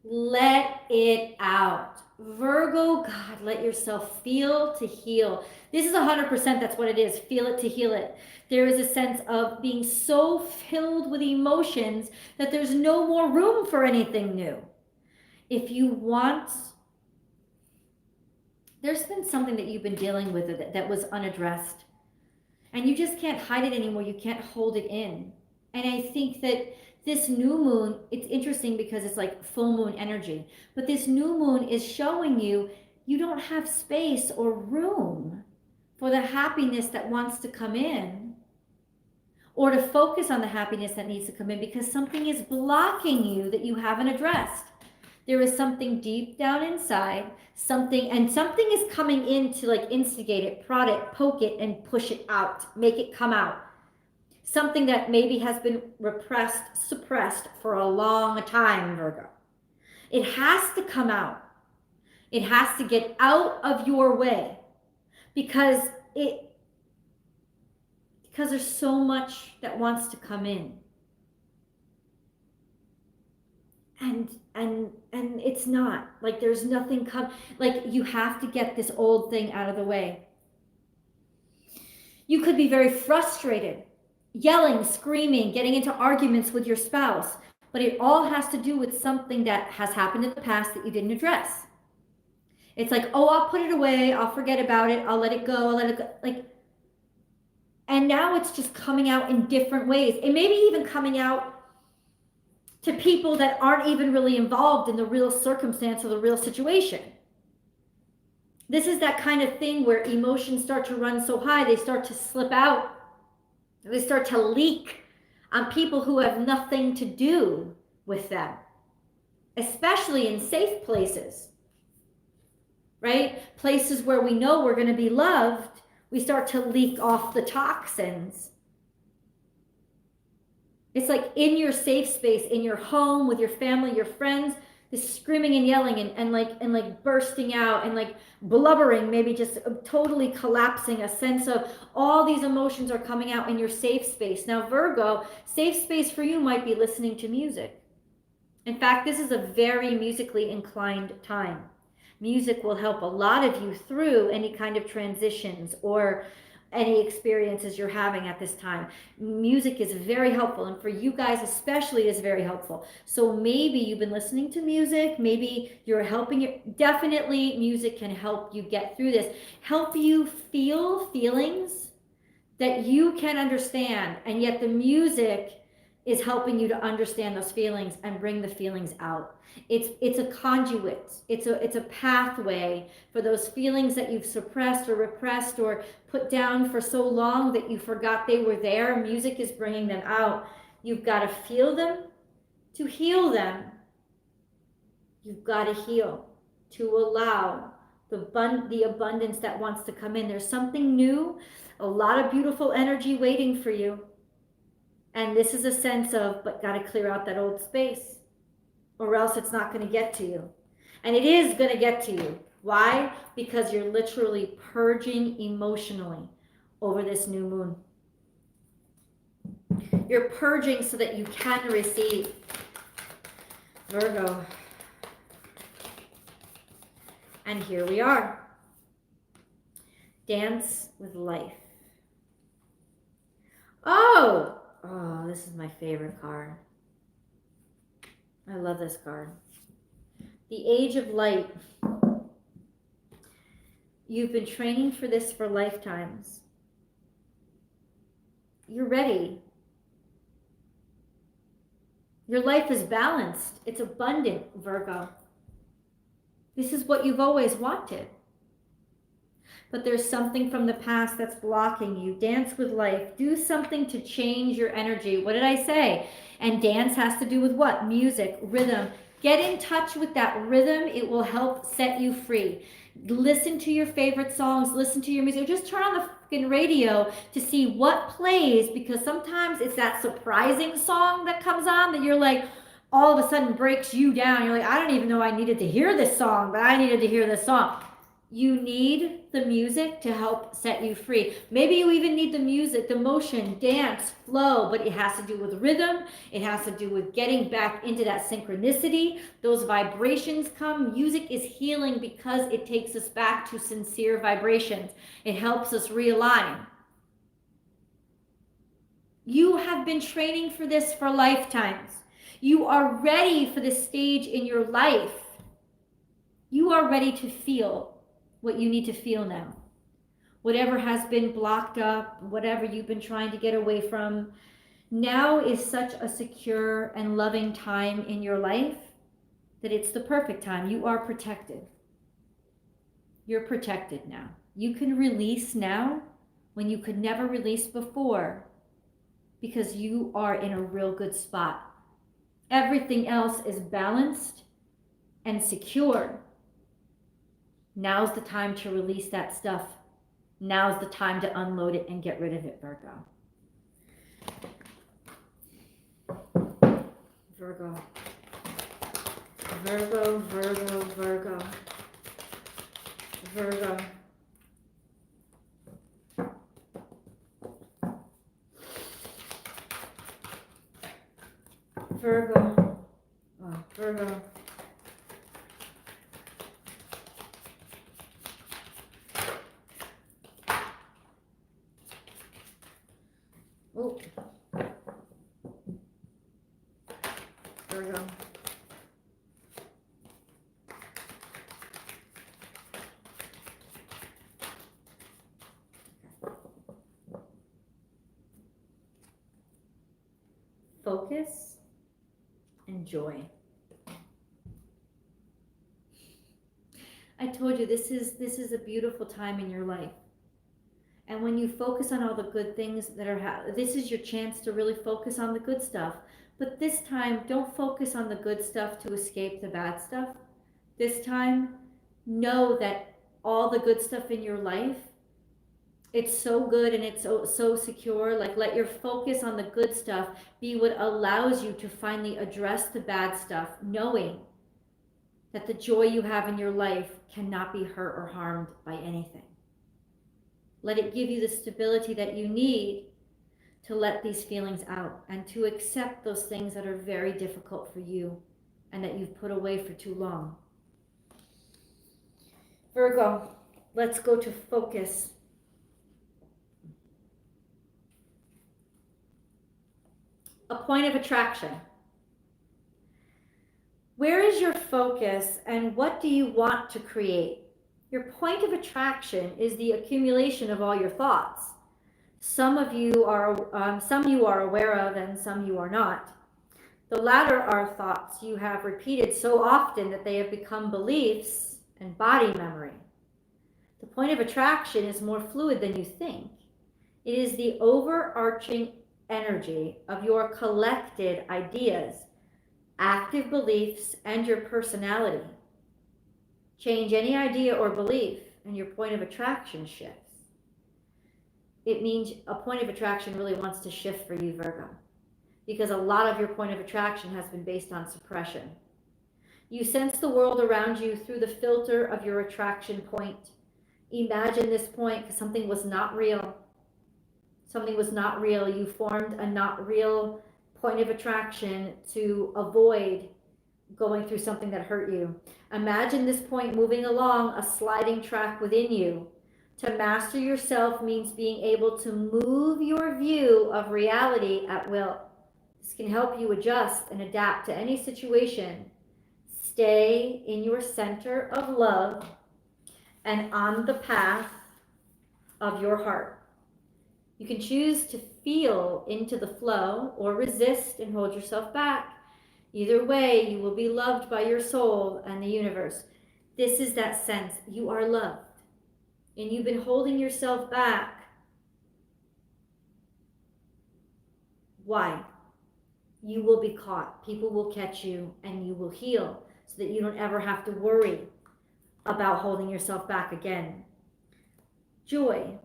Let it out. Virgo, God, let yourself feel to heal. This is 100%, that's what it is. Feel it to heal it. There is a sense of being so filled with emotions that there's no more room for anything new. If you want, there's been something that you've been dealing with that was unaddressed, and you just can't hide it anymore. You can't hold it in. And I think that this new moon, it's interesting because it's like full moon energy, but this new moon is showing you don't have space or room for the happiness that wants to come in, or to focus on the happiness that needs to come in, because something is blocking you that you haven't addressed. There is something deep down inside, something is coming in to, like, instigate it, prod it, poke it, and push it out, make it come out. Something that maybe has been repressed, suppressed for a long time, Virgo. It has to come out. It has to get out of your way, because there's so much that wants to come in. And it's not, like, there's nothing like, you have to get this old thing out of the way. You could be very frustrated, yelling, screaming, getting into arguments with your spouse, but it all has to do with something that has happened in the past that you didn't address. It's like, oh, I'll put it away, I'll forget about it, I'll let it go, like, and now it's just coming out in different ways. It may be even coming out to people that aren't even really involved in the real circumstance or the real situation. This is that kind of thing where emotions start to run so high, they start to slip out. They start to leak on people who have nothing to do with them, especially in safe places, right? Places where we know we're going to be loved, we start to leak off the toxins. It's like in your safe space, in your home, with your family, your friends, this screaming and yelling and like bursting out and like blubbering, maybe just totally collapsing, a sense of all these emotions are coming out in your safe space. Now, Virgo, safe space for you might be listening to music. In fact, this is a very musically inclined time. Music will help a lot of you through any kind of transitions or any experiences you're having at this time. Music is very helpful, and for you guys especially is very helpful. So maybe you've been listening to music, maybe you're helping it. Definitely music can help you get through this, help you feel feelings that you can understand, and yet the music is helping you to understand those feelings and bring the feelings out. It's a conduit. It's a pathway for those feelings that you've suppressed or repressed or put down for so long that you forgot they were there. Music is bringing them out. You've got to feel them to heal them. You've got to heal to allow the abundance that wants to come in. There's something new, a lot of beautiful energy waiting for you. And this is a sense of, but got to clear out that old space, or else it's not going to get to you. And it is going to get to you. Why? Because you're literally purging emotionally over this new moon. You're purging so that you can receive. Virgo. And here we are. Dance with life. Oh, this is my favorite card. I love this card. The Age of Light. You've been training for this for lifetimes. You're ready. Your life is balanced. It's abundant, Virgo. This is what you've always wanted. But there's something from the past that's blocking you. Dance with life. Do something to change your energy. What did I say? And dance has to do with what? Music, rhythm. Get in touch with that rhythm. It will help set you free. Listen to your favorite songs. Listen to your music. Just turn on the fucking radio to see what plays, because sometimes it's that surprising song that comes on that you're like, all of a sudden breaks you down. You're like, I don't even know I needed to hear this song, but I needed to hear this song. You need the music to help set you free. Maybe you even need the music, the motion, dance, flow, but it has to do with rhythm. It has to do with getting back into that synchronicity. Those vibrations come. Music is healing because it takes us back to sincere vibrations. It helps us realign. You have been training for this for lifetimes. You are ready for this stage in your life. You are ready to feel what you need to feel now. Whatever has been blocked up, whatever you've been trying to get away from, now is such a secure and loving time in your life that it's the perfect time. You are protected. You're protected now. You can release now when you could never release before, because you are in a real good spot. Everything else is balanced and secure. Now's the time to release that stuff. Now's the time to unload it and get rid of it, Virgo. Virgo. Virgo, Virgo, Virgo. Virgo. Virgo. Oh, Virgo. Oh. Virgo. Focus and joy. I told you this is a beautiful time in your life. And when you focus on all the good things that are this is your chance to really focus on the good stuff. But this time, don't focus on the good stuff to escape the bad stuff. This time, know that all the good stuff in your life, it's so good and it's so secure. Like, let your focus on the good stuff be what allows you to finally address the bad stuff, knowing that the joy you have in your life cannot be hurt or harmed by anything. Let it give you the stability that you need to let these feelings out and to accept those things that are very difficult for you and that you've put away for too long. Virgo, let's go to focus. A point of attraction. Where is your focus and what do you want to create? Your point of attraction is the accumulation of all your thoughts. Some you are aware of, and some you are not. The latter are thoughts you have repeated so often that they have become beliefs and body memory. The point of attraction is more fluid than you think. It is the overarching energy of your collected ideas, active beliefs, and your personality. Change any idea or belief, and your point of attraction shifts. It means a point of attraction really wants to shift for you, Virgo, because a lot of your point of attraction has been based on suppression. You sense the world around you through the filter of your attraction point. Imagine this point because something was not real. Something was not real. You formed a not real point of attraction to avoid going through something that hurt you. Imagine this point moving along a sliding track within you. To master yourself means being able to move your view of reality at will. This can help you adjust and adapt to any situation. Stay in your center of love and on the path of your heart. You can choose to feel into the flow or resist and hold yourself back. Either way, you will be loved by your soul and the universe. This is that sense. You are loved. And you've been holding yourself back. Why? You will be caught. People will catch you and you will heal so that you don't ever have to worry about holding yourself back again. Joy.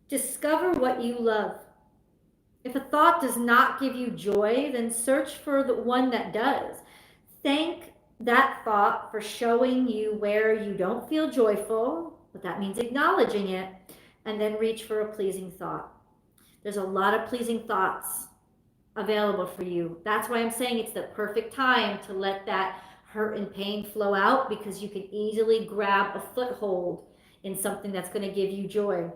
Discover what you love. If a thought does not give you joy, then search for the one that does. Thank that thought for showing you where you don't feel joyful, but that means acknowledging it, and then reach for a pleasing thought. There's a lot of pleasing thoughts available for you. That's why I'm saying it's the perfect time to let that hurt and pain flow out, because you can easily grab a foothold in something that's going to give you joy.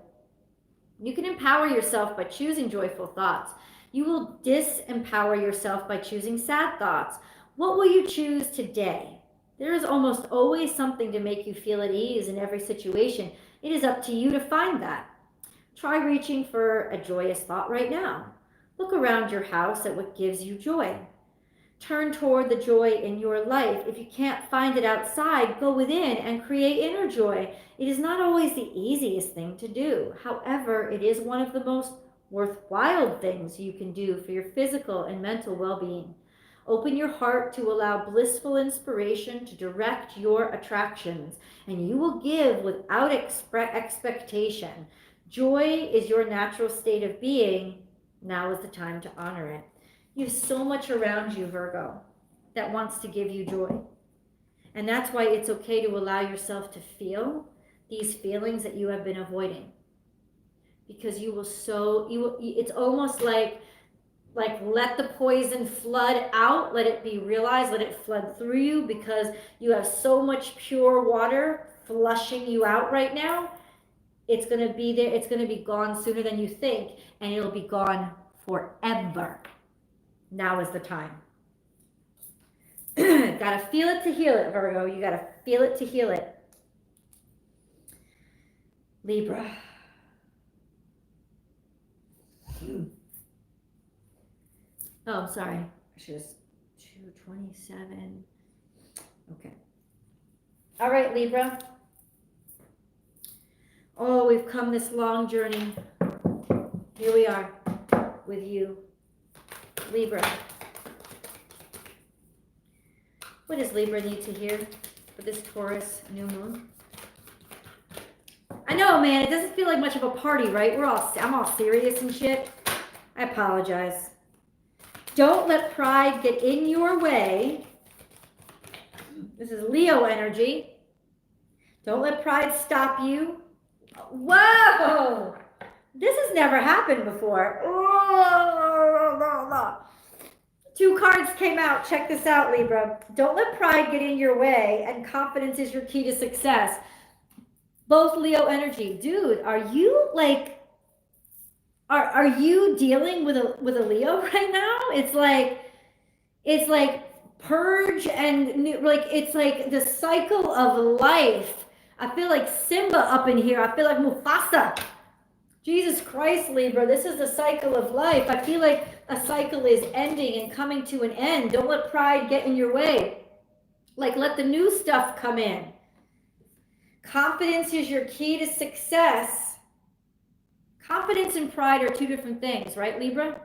You can empower yourself by choosing joyful thoughts. You will disempower yourself by choosing sad thoughts. What will you choose today? There is almost always something to make you feel at ease in every situation. It is up to you to find that. Try reaching for a joyous thought right now. Look around your house at what gives you joy. Turn toward the joy in your life. If you can't find it outside, go within and create inner joy. It is not always the easiest thing to do. However, it is one of the most worthwhile things you can do for your physical and mental well-being. Open your heart to allow blissful inspiration to direct your attractions, and you will give without expectation. Joy is your natural state of being. Now is the time to honor it. You have so much around you, Virgo, that wants to give you joy. And that's why it's okay to allow yourself to feel these feelings that you have been avoiding. Because it's almost like let the poison flood out, let it be realized, let it flood through you, because you have so much pure water flushing you out right now. It's going to be there, it's going to be gone sooner than you think, and it'll be gone forever. Now is the time. Gotta feel it to heal it, Virgo. You gotta feel it to heal it. Libra. Oh, I'm sorry. I should have 227. Okay. All right, Libra. Oh, we've come this long journey. Here we are with you. Libra. What does Libra need to hear for this Taurus new moon? I know, man, it doesn't feel like much of a party, right? I'm all serious and shit. I apologize. Don't let pride get in your way. This is Leo energy. Don't let pride stop you. Whoa! This has never happened before. Two cards came out. Check this out, Libra. Don't let pride get in your way, and confidence is your key to success. Both Leo energy. Dude, are you like, are you dealing with a Leo right now? It's like purge and new, like it's like the cycle of life. I feel like Simba up in here. I feel like Mufasa. Jesus Christ, Libra, this is the cycle of life. I feel like a cycle is ending and coming to an end. Don't let pride get in your way. Like, let the new stuff come in. Confidence is your key to success. Confidence and pride are two different things, right, Libra?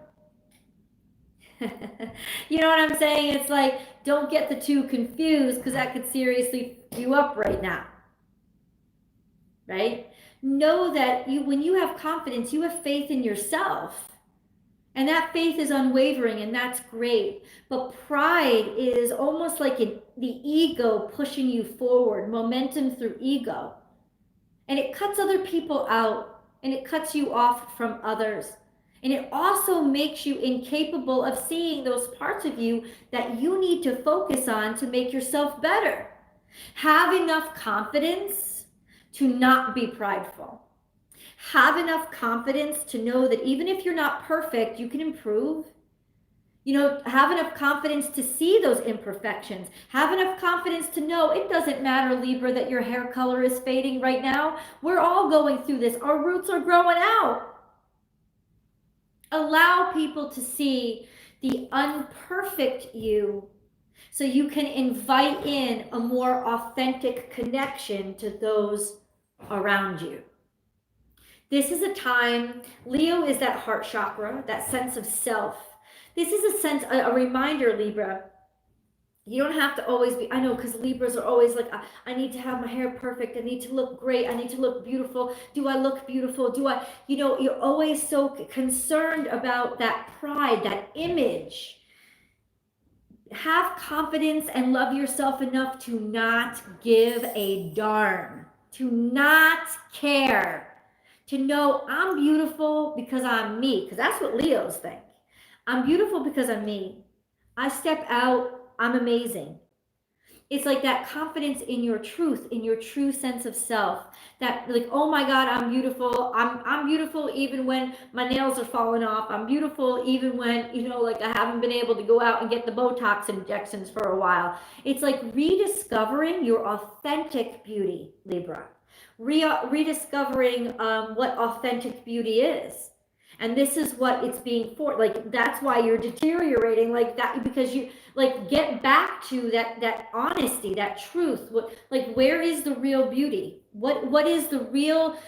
You know what I'm saying? It's like, don't get the two confused, because that could seriously f you up right now. Right? Know that when you have confidence, you have faith in yourself. And that faith is unwavering, and that's great. But pride is almost like the ego pushing you forward, momentum through ego. And it cuts other people out, and it cuts you off from others. And it also makes you incapable of seeing those parts of you that you need to focus on to make yourself better. Have enough confidence to not be prideful. Have enough confidence to know that even if you're not perfect, you can improve. You know, have enough confidence to see those imperfections. Have enough confidence to know it doesn't matter, Libra, that your hair color is fading right now. We're all going through this. Our roots are growing out. Allow people to see the unperfect you so you can invite in a more authentic connection to those around you. This is a time, Leo is that heart chakra, that sense of self. This is a reminder, Libra. You don't have to always be, I know, because Libras are always like, I need to have my hair perfect. I need to look great. I need to look beautiful. Do I look beautiful? Do I, you know, you're always so concerned about that pride, that image. Have confidence and love yourself enough to not give a darn, to not care, to know I'm beautiful because I'm me, because that's what Leos think. I'm beautiful because I'm me. I step out, I'm amazing. It's like that confidence in your truth, in your true sense of self. That like, oh my God, I'm beautiful. I'm beautiful even when my nails are falling off. I'm beautiful even when, you know, like I haven't been able to go out and get the Botox injections for a while. It's like rediscovering your authentic beauty, Libra. Rediscovering what authentic beauty is. And this is what it's being for. Like, that's why you're deteriorating like that, because you like get back to that honesty, that truth. What, like, where is the real beauty? What is the real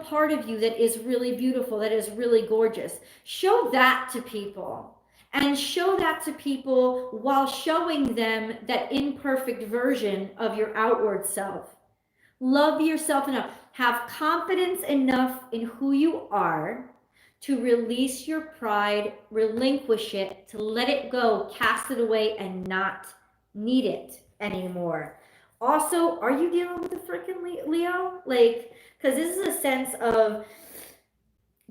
part of you that is really beautiful, that is really gorgeous? Show that to people, and show that to people while showing them that imperfect version of your outward self. Love yourself enough. Have confidence enough in who you are to release your pride, relinquish it, to let it go, cast it away, and not need it anymore. Also, are you dealing with a freaking Leo? Like, because this is a sense of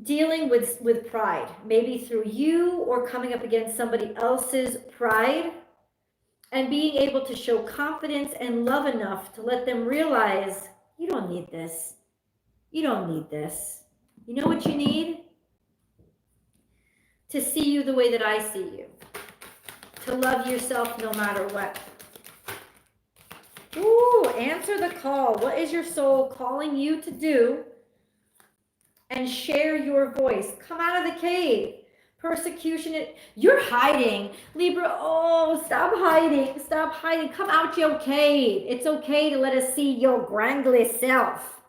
dealing with pride, maybe through you or coming up against somebody else's pride, and being able to show confidence and love enough to let them realize, you don't need this. You don't need this. You know what you need? To see you the way that I see you. To love yourself no matter what. Ooh, answer the call. What is your soul calling you to do? And share your voice. Come out of the cave. Persecution, you're hiding. Libra, oh, stop hiding. Stop hiding. Come out your cave. It's okay to let us see your grangly self.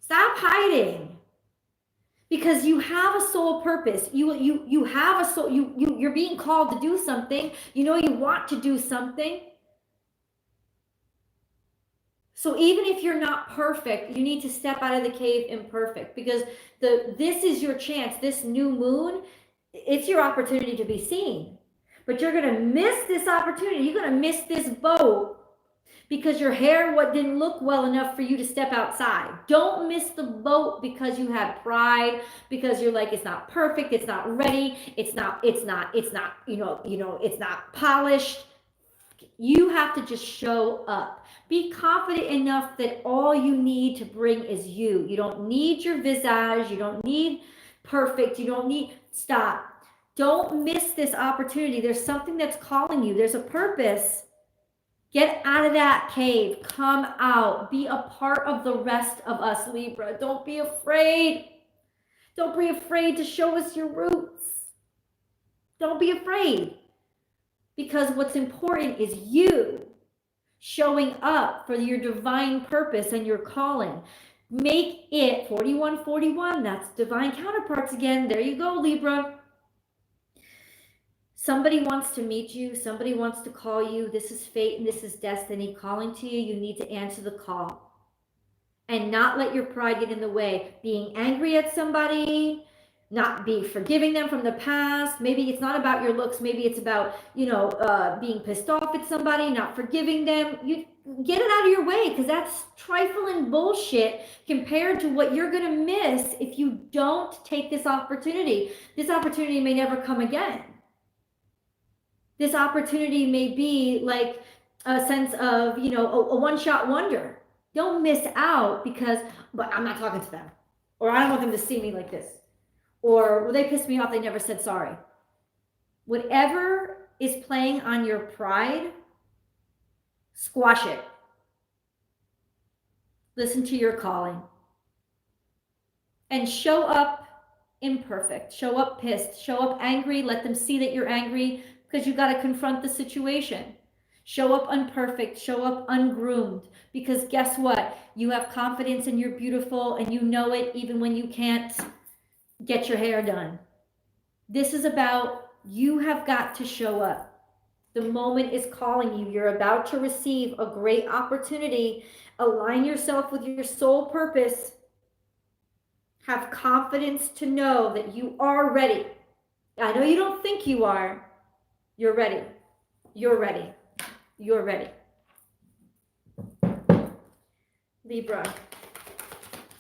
Stop hiding. Because you have a soul purpose. You have a soul. You're being called to do something. You know you want to do something. So even if you're not perfect, you need to step out of the cave imperfect, because this is your chance. This new moon, it's your opportunity to be seen. But you're going to miss this opportunity. You're going to miss this boat because your hair didn't look well enough for you to step outside. Don't miss the boat because you have pride, because you're like, it's not perfect, it's not ready, it's not, it's not polished. You have to just show up. Be confident enough that all you need to bring is you. You don't need your visage. You don't need perfect. You don't need, stop. Don't miss this opportunity. There's something that's calling you. There's a purpose. Get out of that cave. Come out. Be a part of the rest of us, Libra. Don't be afraid. Don't be afraid to show us your roots. Don't be afraid. Because what's important is you showing up for your divine purpose and your calling. Make it 4141. That's divine counterparts again. There you go, Libra. Somebody wants to meet you. Somebody wants to call you. This is fate and this is destiny calling to you. You need to answer the call and not let your pride get in the way. Being angry at somebody, not be forgiving them from the past. Maybe it's not about your looks. Maybe it's about, being pissed off at somebody, not forgiving them. You get it out of your way, because that's trifling bullshit compared to what you're going to miss if you don't take this opportunity. This opportunity may never come again. This opportunity may be like a sense of, a one-shot wonder. Don't miss out but I'm not talking to them. Or I don't want them to see me like this. Or, well, they pissed me off, they never said sorry. Whatever is playing on your pride, squash it. Listen to your calling. And show up imperfect. Show up pissed. Show up angry. Let them see that you're angry, because you got to confront the situation. Show up imperfect. Show up ungroomed. Because guess what? You have confidence and you're beautiful, and you know it even when you can't get your hair done. This is about, you have got to show up. The moment is calling you. You're about to receive a great opportunity. Align yourself with your soul purpose. Have confidence to know that you are ready. I know you don't think you are. You're ready. You're ready. You're ready. Libra.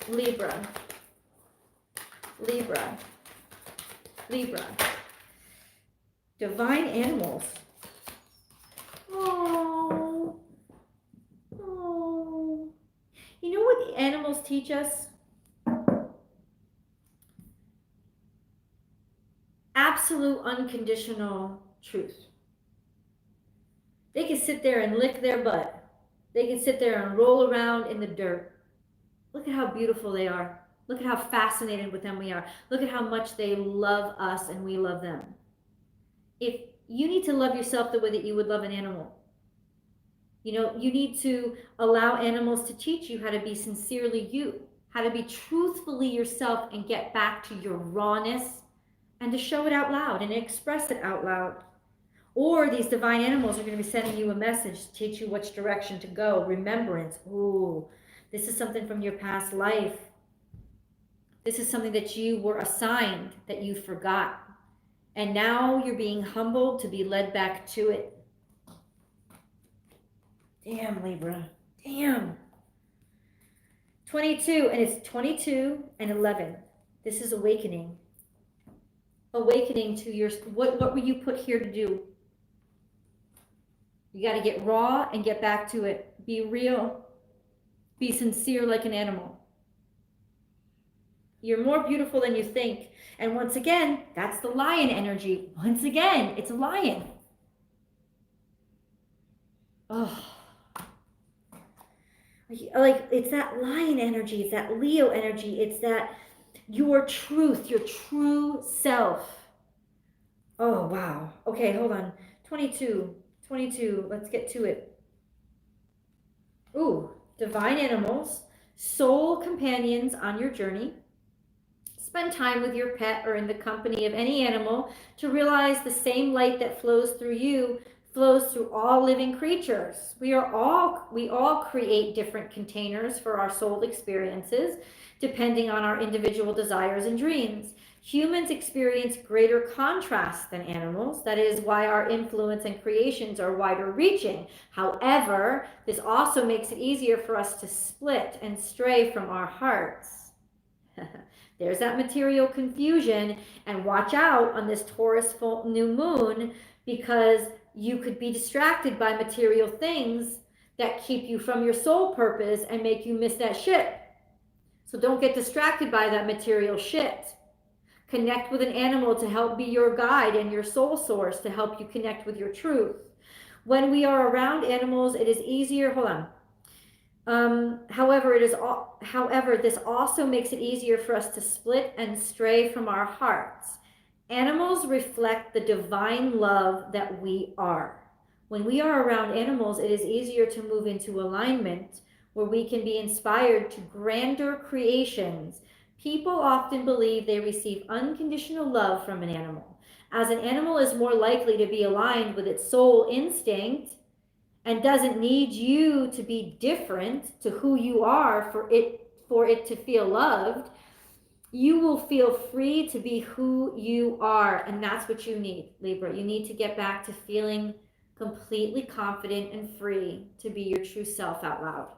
Libra. Libra. Libra. Divine animals. Oh. Oh. You know what the animals teach us? Absolute unconditional truth. They can sit there and lick their butt. They can sit there and roll around in the dirt. Look at how beautiful they are. Look at how fascinated with them we are. Look at how much they love us and we love them. If you need to love yourself the way that you would love an animal. You need to allow animals to teach you how to be sincerely you, how to be truthfully yourself and get back to your rawness, and to show it out loud and express it out loud. Or these divine animals are going to be sending you a message to teach you which direction to go. Remembrance. Ooh, this is something from your past life. This is something that you were assigned that you forgot. And now you're being humbled to be led back to it. Damn, Libra. Damn. 22, and it's 22 and 11. This is awakening. Awakening to your, what were you put here to do? You got to get raw and get back to it. Be real. Be sincere like an animal. You're more beautiful than you think. And once again, that's the lion energy. Once again, it's a lion. Oh. Like, it's that lion energy. It's that Leo energy. It's that your truth, your true self. Oh, wow. Okay, hold on. 22. Let's get to it. Ooh, divine animals, soul companions on your journey. Spend time with your pet or in the company of any animal to realize the same light that flows through you flows through all living creatures. We all create different containers for our soul experiences, depending on our individual desires and dreams. Humans experience greater contrast than animals. That is why our influence and creations are wider reaching. However, this also makes it easier for us to split and stray from our hearts. There's that material confusion, and watch out on this Taurus full new moon, because you could be distracted by material things that keep you from your soul purpose and make you miss that shit. So don't get distracted by that material shit. Connect with an animal to help be your guide and your soul source to help you connect with your truth. When we are around animals, it is easier. Hold on. However, this also makes it easier for us to split and stray from our hearts. Animals reflect the divine love that we are. When we are around animals, it is easier to move into alignment where we can be inspired to grander creations. People often believe they receive unconditional love from an animal. As an animal is more likely to be aligned with its soul instinct and doesn't need you to be different to who you are for it to feel loved, you will feel free to be who you are. And that's what you need, Libra. You need to get back to feeling completely confident and free to be your true self out loud.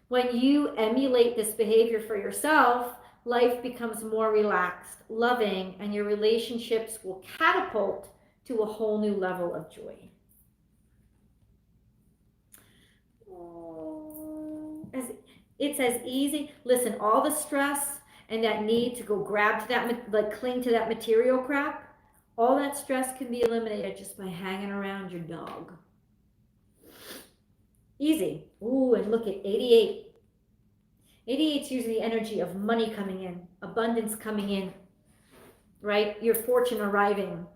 When you emulate this behavior for yourself, life becomes more relaxed, loving, and your relationships will catapult to a whole new level of joy. It's as easy. Listen, all the stress and that need to go grab to that, like cling to that material crap, all that stress can be eliminated just by hanging around your dog. Easy. Ooh, and look at 88. 88 is usually the energy of money coming in, abundance coming in, right? Your fortune arriving.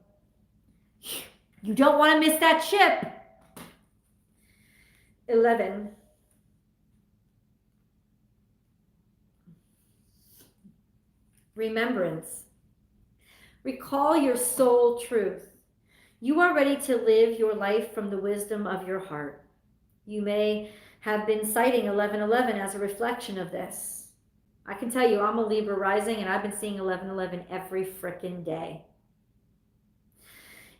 You don't want to miss that ship. 11. Remembrance. Recall your soul truth. You are ready to live your life from the wisdom of your heart. You may have been citing 11:11 as a reflection of this. I can tell you, I'm a Libra rising, and I've been seeing 11:11 every frickin' day.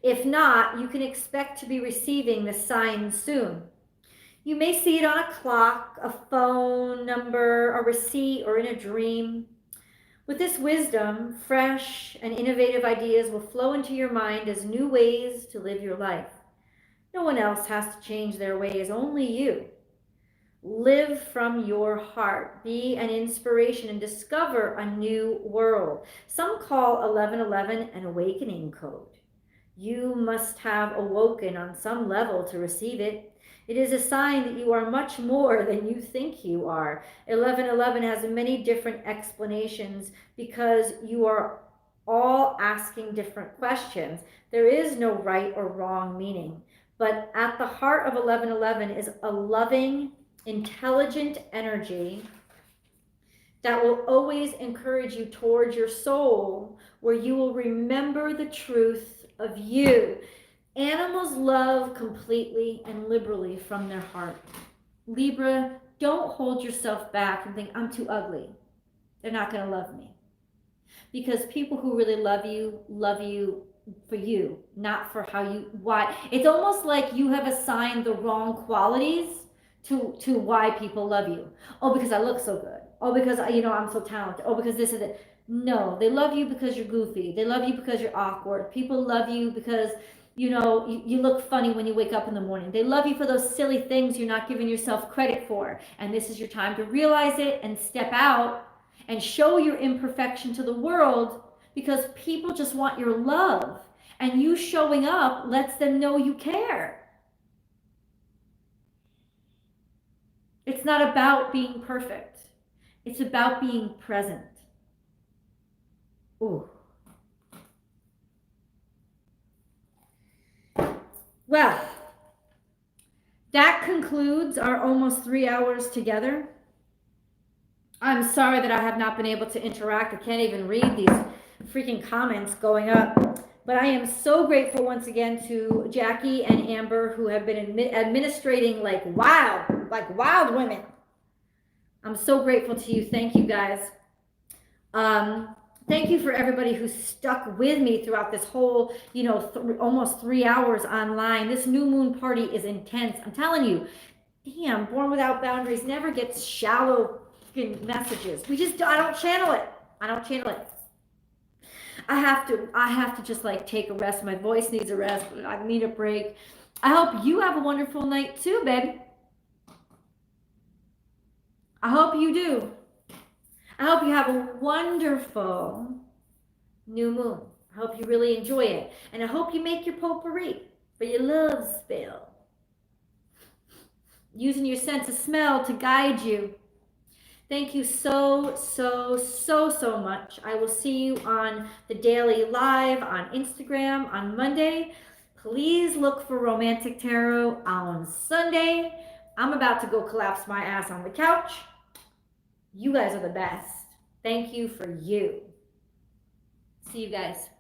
If not, you can expect to be receiving this sign soon. You may see it on a clock, a phone number, a receipt, or in a dream. With this wisdom, fresh and innovative ideas will flow into your mind as new ways to live your life. No one else has to change their ways, only you. Live from your heart. Be an inspiration and discover a new world. Some call 11:11 an awakening code. You must have awoken on some level to receive it. It is a sign that you are much more than you think you are. 11:11 has many different explanations because you are all asking different questions. There is no right or wrong meaning. But at the heart of 11:11 is a loving, intelligent energy that will always encourage you towards your soul, where you will remember the truth of you. Animals love completely and liberally from their heart. Libra, don't hold yourself back and think, I'm too ugly. They're not going to love me. Because people who really love you for you, not for why. It's almost like you have assigned the wrong qualities to why people love you. Oh, because I look so good. Oh, because I'm so talented. Oh, because this is it. No, they love you because you're goofy. They love you because you're awkward. People love you because you look funny when you wake up in the morning. They love you for those silly things you're not giving yourself credit for. And this is your time to realize it and step out and show your imperfection to the world, because people just want your love. And you showing up lets them know you care. It's not about being perfect. It's about being present. Ooh. Well, that concludes our almost 3 hours together. I'm sorry that I have not been able to interact. I can't even read these freaking comments going up. But I am so grateful once again to Jackie and Amber, who have been administrating like wild women. I'm so grateful to you. Thank you, guys. Thank you for everybody who stuck with me throughout this whole, almost 3 hours online. This new moon party is intense. I'm telling you, damn, Born Without Boundaries never gets shallow messages. I don't channel it. I have to just like take a rest. My voice needs a rest. I need a break. I hope you have a wonderful night too, babe. I hope you do. I hope you have a wonderful new moon. I hope you really enjoy it. And I hope you make your potpourri for your love spell. Using your sense of smell to guide you. Thank you so much. I will see you on the daily live on Instagram on Monday. Please look for Romantic Tarot on Sunday. I'm about to go collapse my ass on the couch. You guys are the best. Thank you for you. See you guys.